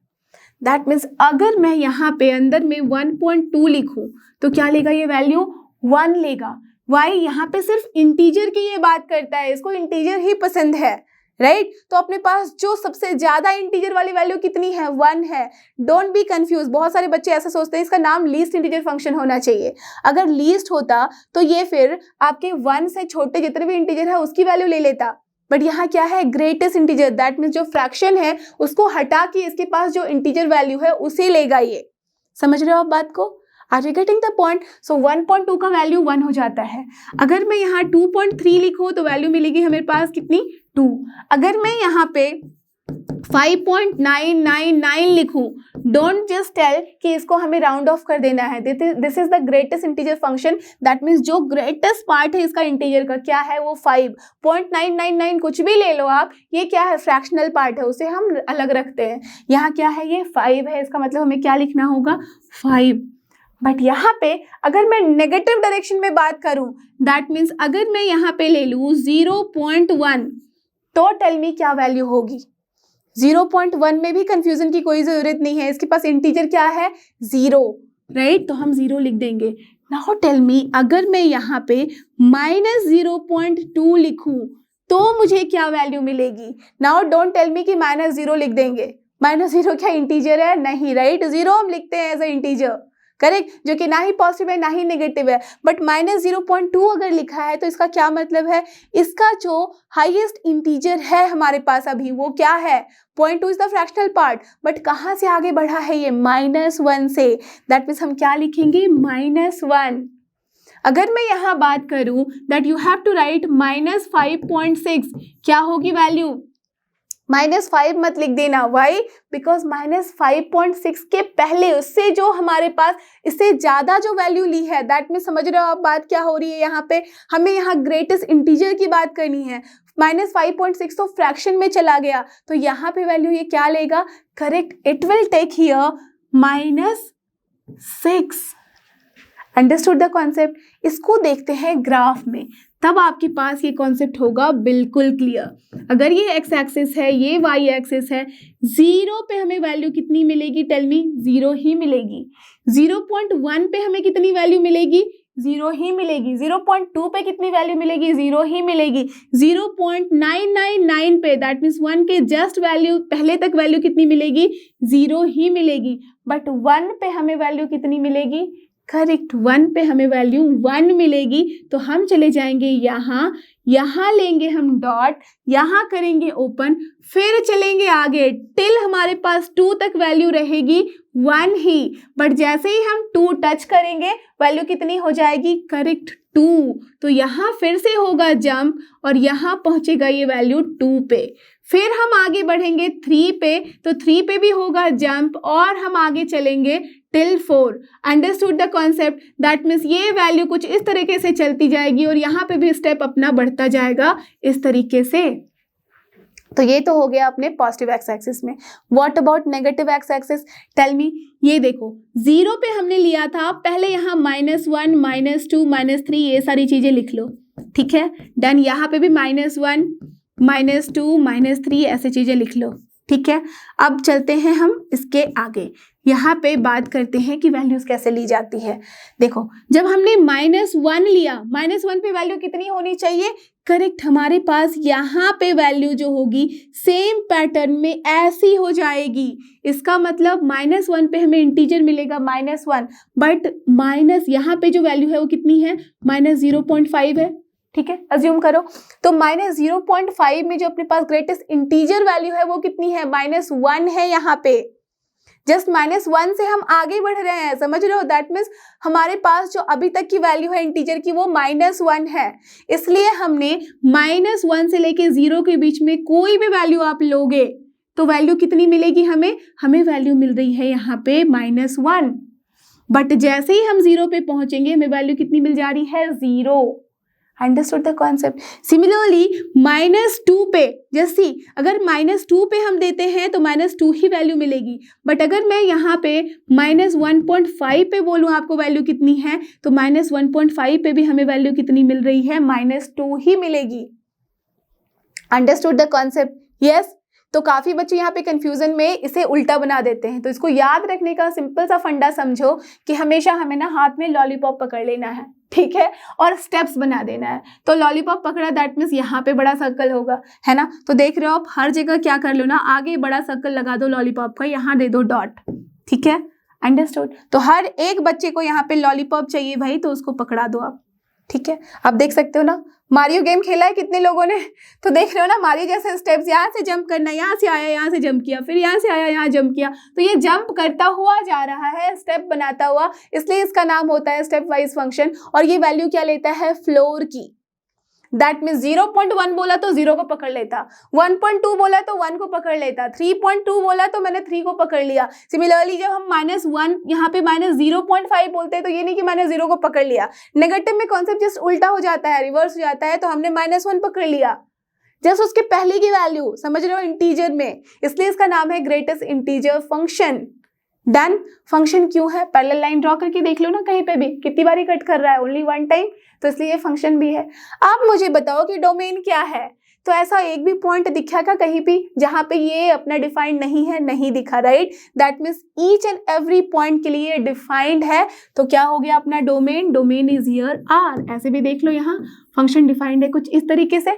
दैट मीन्स अगर मैं यहाँ पे अंदर में 1.2 लिखूं तो क्या लेगा ये वैल्यू? 1 लेगा। वाई? यहाँ पे सिर्फ इंटीजर की ये बात करता है, इसको इंटीजर ही पसंद है, राइट? तो अपने पास जो सबसे ज्यादा इंटीजर वाली वैल्यू कितनी है? 1 है। Don't be confuse. बहुत सारे बच्चे ऐसा सोचते हैं इसका नाम लीस्ट इंटीजर फंक्शन होना चाहिए। अगर लीस्ट होता तो ये फिर आपके 1 से छोटे जितने भी इंटीजर है उसकी वैल्यू ले लेता, बट यहाँ क्या है? Greatest integer. दैट मीन्स जो फ्रैक्शन है उसको हटा के इसके पास जो इंटीजर वैल्यू है उसे लेगा ये। समझ रहे हो आप बात को? Are you getting the point? So 1.2 का वैल्यू 1 हो जाता है। अगर मैं यहाँ 2.3 लिखूँ तो वैल्यू मिलेगी हमेरे पास कितनी? 2। अगर मैं यहाँ पे 5.999 लिखूँ, डोंट जस्ट टेल कि इसको हमें राउंड ऑफ कर देना है। This is the greatest integer function. That means जो ग्रेटेस्ट पार्ट है इसका इंटीजर का क्या है? वो 5.999 कुछ भी ले लो आप, ये क्या है? फ्रैक्शनल पार्ट है, उसे हम अलग रखते हैं। यहाँ क्या है? ये 5 है, इसका मतलब हमें क्या लिखना होगा? 5। बट यहाँ पे अगर मैं नेगेटिव डायरेक्शन में बात करूं, दैट मीन्स अगर मैं यहाँ पे ले लूँ 0.1 तो टेल मी क्या वैल्यू होगी? 0.1 में भी कंफ्यूजन की कोई जरूरत नहीं है, इसके पास इंटीजर क्या है? 0, राइट? तो हम 0 लिख देंगे। नाउ टेल मी अगर मैं यहाँ पे -0.2 लिखूं तो मुझे क्या वैल्यू मिलेगी? नाउ डोंट टेल मी कि -0 लिख देंगे। -0 क्या इंटीजर है? नहीं, राइट? 0 हम लिखते हैं एज अ इंटीजर, करेक्ट, जो कि ना ही पॉजिटिव है ना ही नेगेटिव है। बट -0.2 अगर लिखा है तो इसका क्या मतलब है? इसका जो हाईएस्ट इंटीजर है हमारे पास अभी वो क्या है? 0.2 is the fractional part, but कहाँ से आगे बढ़ा है ये? -1 से। दैट मीन्स हम क्या लिखेंगे? -1। अगर मैं यहाँ बात करूँ that you have to write -5.6, क्या होगी वैल्यू? -5 मत लिख देना। वाई? बिकॉज -5.6 के पहले उससे जो हमारे पास इससे ज्यादा जो वैल्यू ली है, दैट में समझ रहे हो आप बात क्या हो रही है? यहाँ पे हमें यहाँ ग्रेटेस्ट इंटीजर की बात करनी है। -5.6 तो फ्रैक्शन में चला गया, तो यहाँ पे वैल्यू ये क्या लेगा? Correct, it will take here -6। Understood the concept? इसको देखते हैं ग्राफ में, तब आपके पास ये कॉन्सेप्ट होगा बिल्कुल क्लियर। अगर ये एक्स एक्सिस है, ये वाई एक्सिस है, 0 पे हमें वैल्यू कितनी मिलेगी? Tell me. 0 ही मिलेगी। 0.1 पे हमें कितनी वैल्यू मिलेगी? 0 ही मिलेगी। 0.2 पे कितनी वैल्यू मिलेगी? 0 ही मिलेगी। 0.999 पे दैट मीन्स 1 के जस्ट वैल्यू पहले तक वैल्यू कितनी मिलेगी? 0 ही मिलेगी। बट 1 पे हमें वैल्यू कितनी मिलेगी? करेक्ट, 1 पे हमें वैल्यू 1 मिलेगी। तो हम चले जाएंगे यहाँ लेंगे हम डॉट, यहाँ करेंगे ओपन, फिर चलेंगे आगे टिल हमारे पास 2 तक वैल्यू रहेगी 1 ही। बट जैसे ही हम 2 टच करेंगे वैल्यू कितनी हो जाएगी? करेक्ट, 2। तो यहाँ फिर से होगा जंप और यहाँ पहुंचेगा ये वैल्यू 2 पे। फिर हम आगे बढ़ेंगे 3 पे, तो 3 पे भी होगा जंप और हम आगे चलेंगे till 4। Understood the concept? That means ये वैल्यू कुछ इस तरीके से चलती जाएगी और यहाँ पे भी स्टेप अपना बढ़ता जाएगा इस तरीके से। तो ये तो हो गया अपने पॉजिटिव एक्स एक्सिस में। What about negative X axis? Tell me. ये देखो 0 पे हमने लिया था, पहले यहाँ -1, -2, -3 ये सारी चीजें लिख लो, ठीक है, डन। यहाँ पे भी -1, -2, -3 ऐसे चीजें लिख लो, ठीक है। अब चलते हैं हम इसके आगे, यहाँ पे बात करते हैं कि वैल्यूज कैसे ली जाती है। देखो जब हमने -1 लिया, -1 पे वैल्यू कितनी होनी चाहिए? करेक्ट, हमारे पास यहाँ पे वैल्यू जो होगी सेम पैटर्न में ऐसी हो जाएगी। इसका मतलब -1 पे हमें इंटीजर मिलेगा -1, बट माइनस यहाँ पे जो वैल्यू है वो कितनी है? -0.5 है, ठीक है, अज्यूम करो। तो -0.5 में जो अपने पास ग्रेटेस्ट इंटीजर वैल्यू है वो कितनी है? -1 है। यहाँ पे जस्ट -1 से हम आगे बढ़ रहे हैं, समझ रहे हो? दैट मीन्स हमारे पास जो अभी तक की वैल्यू है इंटीजर की वो -1 है। इसलिए हमने -1 से लेके 0 के बीच में कोई भी वैल्यू आप लोगे तो वैल्यू कितनी मिलेगी हमें? हमें वैल्यू मिल रही है यहाँ पे -1। बट जैसे ही हम 0 पे पहुंचेंगे हमें वैल्यू कितनी मिल जा रही है? 0। Understood the concept? सिमिलरली -2 पे जैसी अगर -2 पे हम देते हैं तो -2 ही वैल्यू मिलेगी। बट अगर मैं यहाँ पे -1.5 पे बोलूँ आपको वैल्यू कितनी है, तो -1.5 पे भी हमें वैल्यू कितनी मिल रही है? -2 ही मिलेगी। Understood the concept? यस। तो काफी बच्चे यहाँ पे कंफ्यूजन में इसे उल्टा बना देते हैं। तो इसको याद रखने का सिंपल सा फंडा समझो कि हमेशा हमें ना हाथ में लॉलीपॉप पकड़ लेना है, ठीक है, और स्टेप्स बना देना है। तो लॉलीपॉप पकड़ा दैट मीन्स यहाँ पे बड़ा सर्कल होगा, है ना। तो देख रहे हो आप, हर जगह क्या कर लो ना, आगे बड़ा सर्कल लगा दो लॉलीपॉप का, यहाँ दे दो डॉट, ठीक है, अंडरस्टूड। तो हर एक बच्चे को यहाँ पे लॉलीपॉप चाहिए भाई, तो उसको पकड़ा दो आप, ठीक है। आप देख सकते हो ना, मारियो गेम खेला है कितने लोगों ने? तो देख रहे हो ना, मारियो जैसे स्टेप्स, यहाँ से जंप करना, यहाँ से आया यहाँ से जंप किया, फिर यहाँ से आया यहाँ जंप किया, तो ये जंप करता हुआ जा रहा है, स्टेप बनाता हुआ, इसलिए इसका नाम होता है स्टेप वाइज फंक्शन। और ये वैल्यू क्या लेता है? फ्लोर की। दैट मीन्स 0.1 बोला तो 0 को पकड़ लेता, 1.2 बोला तो 1 को पकड़ लेता, 3.2 बोला तो मैंने 3 को पकड़ लिया। सिमिलरली जब हम -1 यहाँ पे -0.5 बोलते हैं तो ये नहीं कि मैंने 0 को पकड़ लिया। नेगेटिव में कॉन्सेप्ट जस्ट उल्टा हो जाता है, रिवर्स हो जाता है। तो हमने -1 पकड़ लिया, जस्ट उसके पहले की वैल्यू, समझ रहे हो, इंटीजर में, इसलिए इसका नाम है greatest integer function. Done. Function क्यों है? पैरेलल लाइन ड्रॉ करके देख लो ना, कहीं पे भी कितनी बारी कट कर रहा है? ओनली 1 टाइम, तो इसलिए ये फंक्शन भी है। आप मुझे बताओ कि डोमेन क्या है? तो ऐसा एक भी पॉइंट दिखा क्या कहीं भी जहां पे ये अपना डिफाइंड नहीं है? नहीं दिखा, right. That means each and every point के लिए डिफाइंड है। तो क्या हो गया अपना domain? Domain is here R. ऐसे भी देख लो, यहाँ फंक्शन डिफाइंड है कुछ इस तरीके से,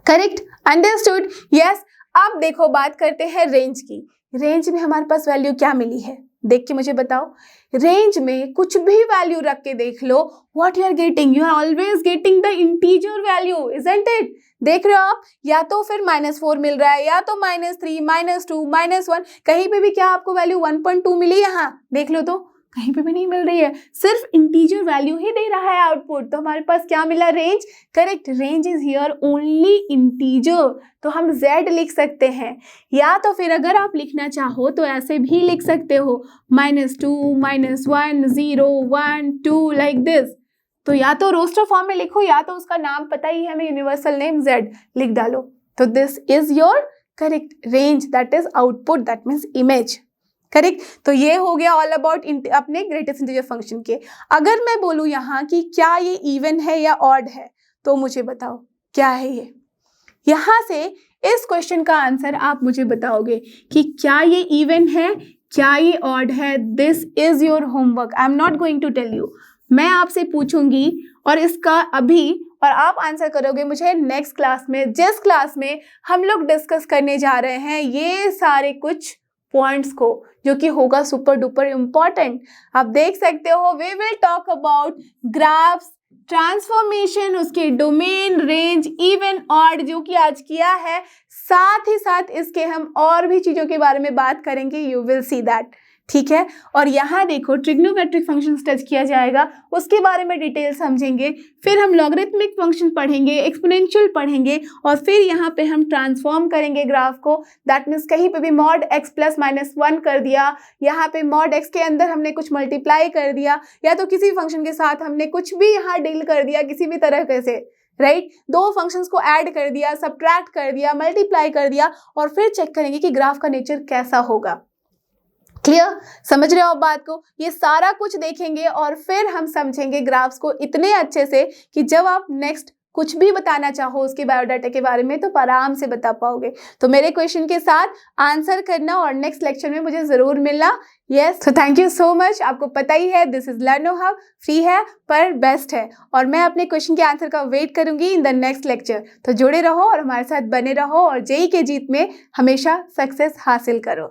करेक्ट, अंडरस्टूड, यस। अब देखो बात करते हैं रेंज की। रेंज में हमारे पास वैल्यू क्या मिली है? देख के मुझे बताओ। रेंज में कुछ भी वैल्यू रख के देख लो, what you are getting, you are always getting the integer value, isn't it? देख रहे हो आप, या तो फिर -4 मिल रहा है, या तो -3, -2, -1, कहीं पे भी क्या आपको वैल्यू 1.2 मिली? यहाँ देख लो तो कहीं पे भी नहीं मिल रही है, सिर्फ इंटीजर वैल्यू ही दे रहा है आउटपुट। तो हमारे पास क्या मिला? Range. Correct, range is here only integer. तो हम z लिख सकते हैं, या तो फिर अगर आप लिखना चाहो तो ऐसे भी लिख सकते हो, -2, -1, 0, 1, 2 लाइक दिस। तो या तो रोस्टर फॉर्म में लिखो, या तो उसका नाम पता ही है हमें, यूनिवर्सल नेम z लिख डालो। तो this is your correct range, that is output, that means image, correct. तो ये हो गया ऑल अबाउट अपने ग्रेटेस्ट इंटीजर फंक्शन के। अगर मैं बोलूँ यहाँ कि क्या ये इवन है या ऑड है, तो मुझे बताओ क्या है ये? यहाँ से इस क्वेश्चन का आंसर आप मुझे बताओगे कि क्या ये इवन है, क्या ये ऑड है। This is your homework, I am not going to tell you, मैं आपसे पूछूंगी और इसका अभी और आप आंसर करोगे मुझे नेक्स्ट क्लास में, जिस क्लास में हम लोग डिस्कस करने जा रहे हैं ये सारे कुछ पॉइंट्स को, जो कि होगा सुपर डुपर इम्पॉर्टेंट। आप देख सकते हो we will talk about graphs, transformation, उसके डोमेन, रेंज, इवन, ऑड, जो कि आज किया है। साथ ही साथ इसके हम और भी चीज़ों के बारे में बात करेंगे, यू विल सी दैट, ठीक है। और यहाँ देखो ट्रिग्नोमेट्रिक फंक्शंस टच किया जाएगा, उसके बारे में डिटेल समझेंगे। फिर हम लॉगरिथमिक फंक्शन पढ़ेंगे, एक्सपोनेंशियल पढ़ेंगे, और फिर यहाँ पे हम ट्रांसफॉर्म करेंगे ग्राफ को। दैट मीन्स कहीं पे भी मॉड x प्लस माइनस 1 कर दिया, यहाँ पे मॉड x के अंदर हमने कुछ मल्टीप्लाई कर दिया, या तो किसी फंक्शन के साथ हमने कुछ भी यहाँ डील कर दिया किसी भी तरह से, राइट। दो फंक्शंस को ऐड कर दिया, सब्ट्रैक्ट कर दिया, मल्टीप्लाई कर दिया, और फिर चेक करेंगे कि ग्राफ का नेचर कैसा होगा। क्लियर, समझ रहे हो आप बात को? ये सारा कुछ देखेंगे और फिर हम समझेंगे ग्राफ्स को इतने अच्छे से कि जब आप नेक्स्ट कुछ भी बताना चाहो उसके बायोडाटा के बारे में तो आराम से बता पाओगे। तो मेरे क्वेश्चन के साथ आंसर करना और नेक्स्ट लेक्चर में मुझे जरूर मिलना। यस, तो थैंक यू सो मच। आपको पता ही है दिस इज लर्नो हब, फ्री है पर बेस्ट है, और मैं अपने क्वेश्चन के आंसर का वेट करूंगी इन द नेक्स्ट लेक्चर। तो जुड़े रहो और हमारे साथ बने रहो और जेई के जीत में हमेशा सक्सेस हासिल करो।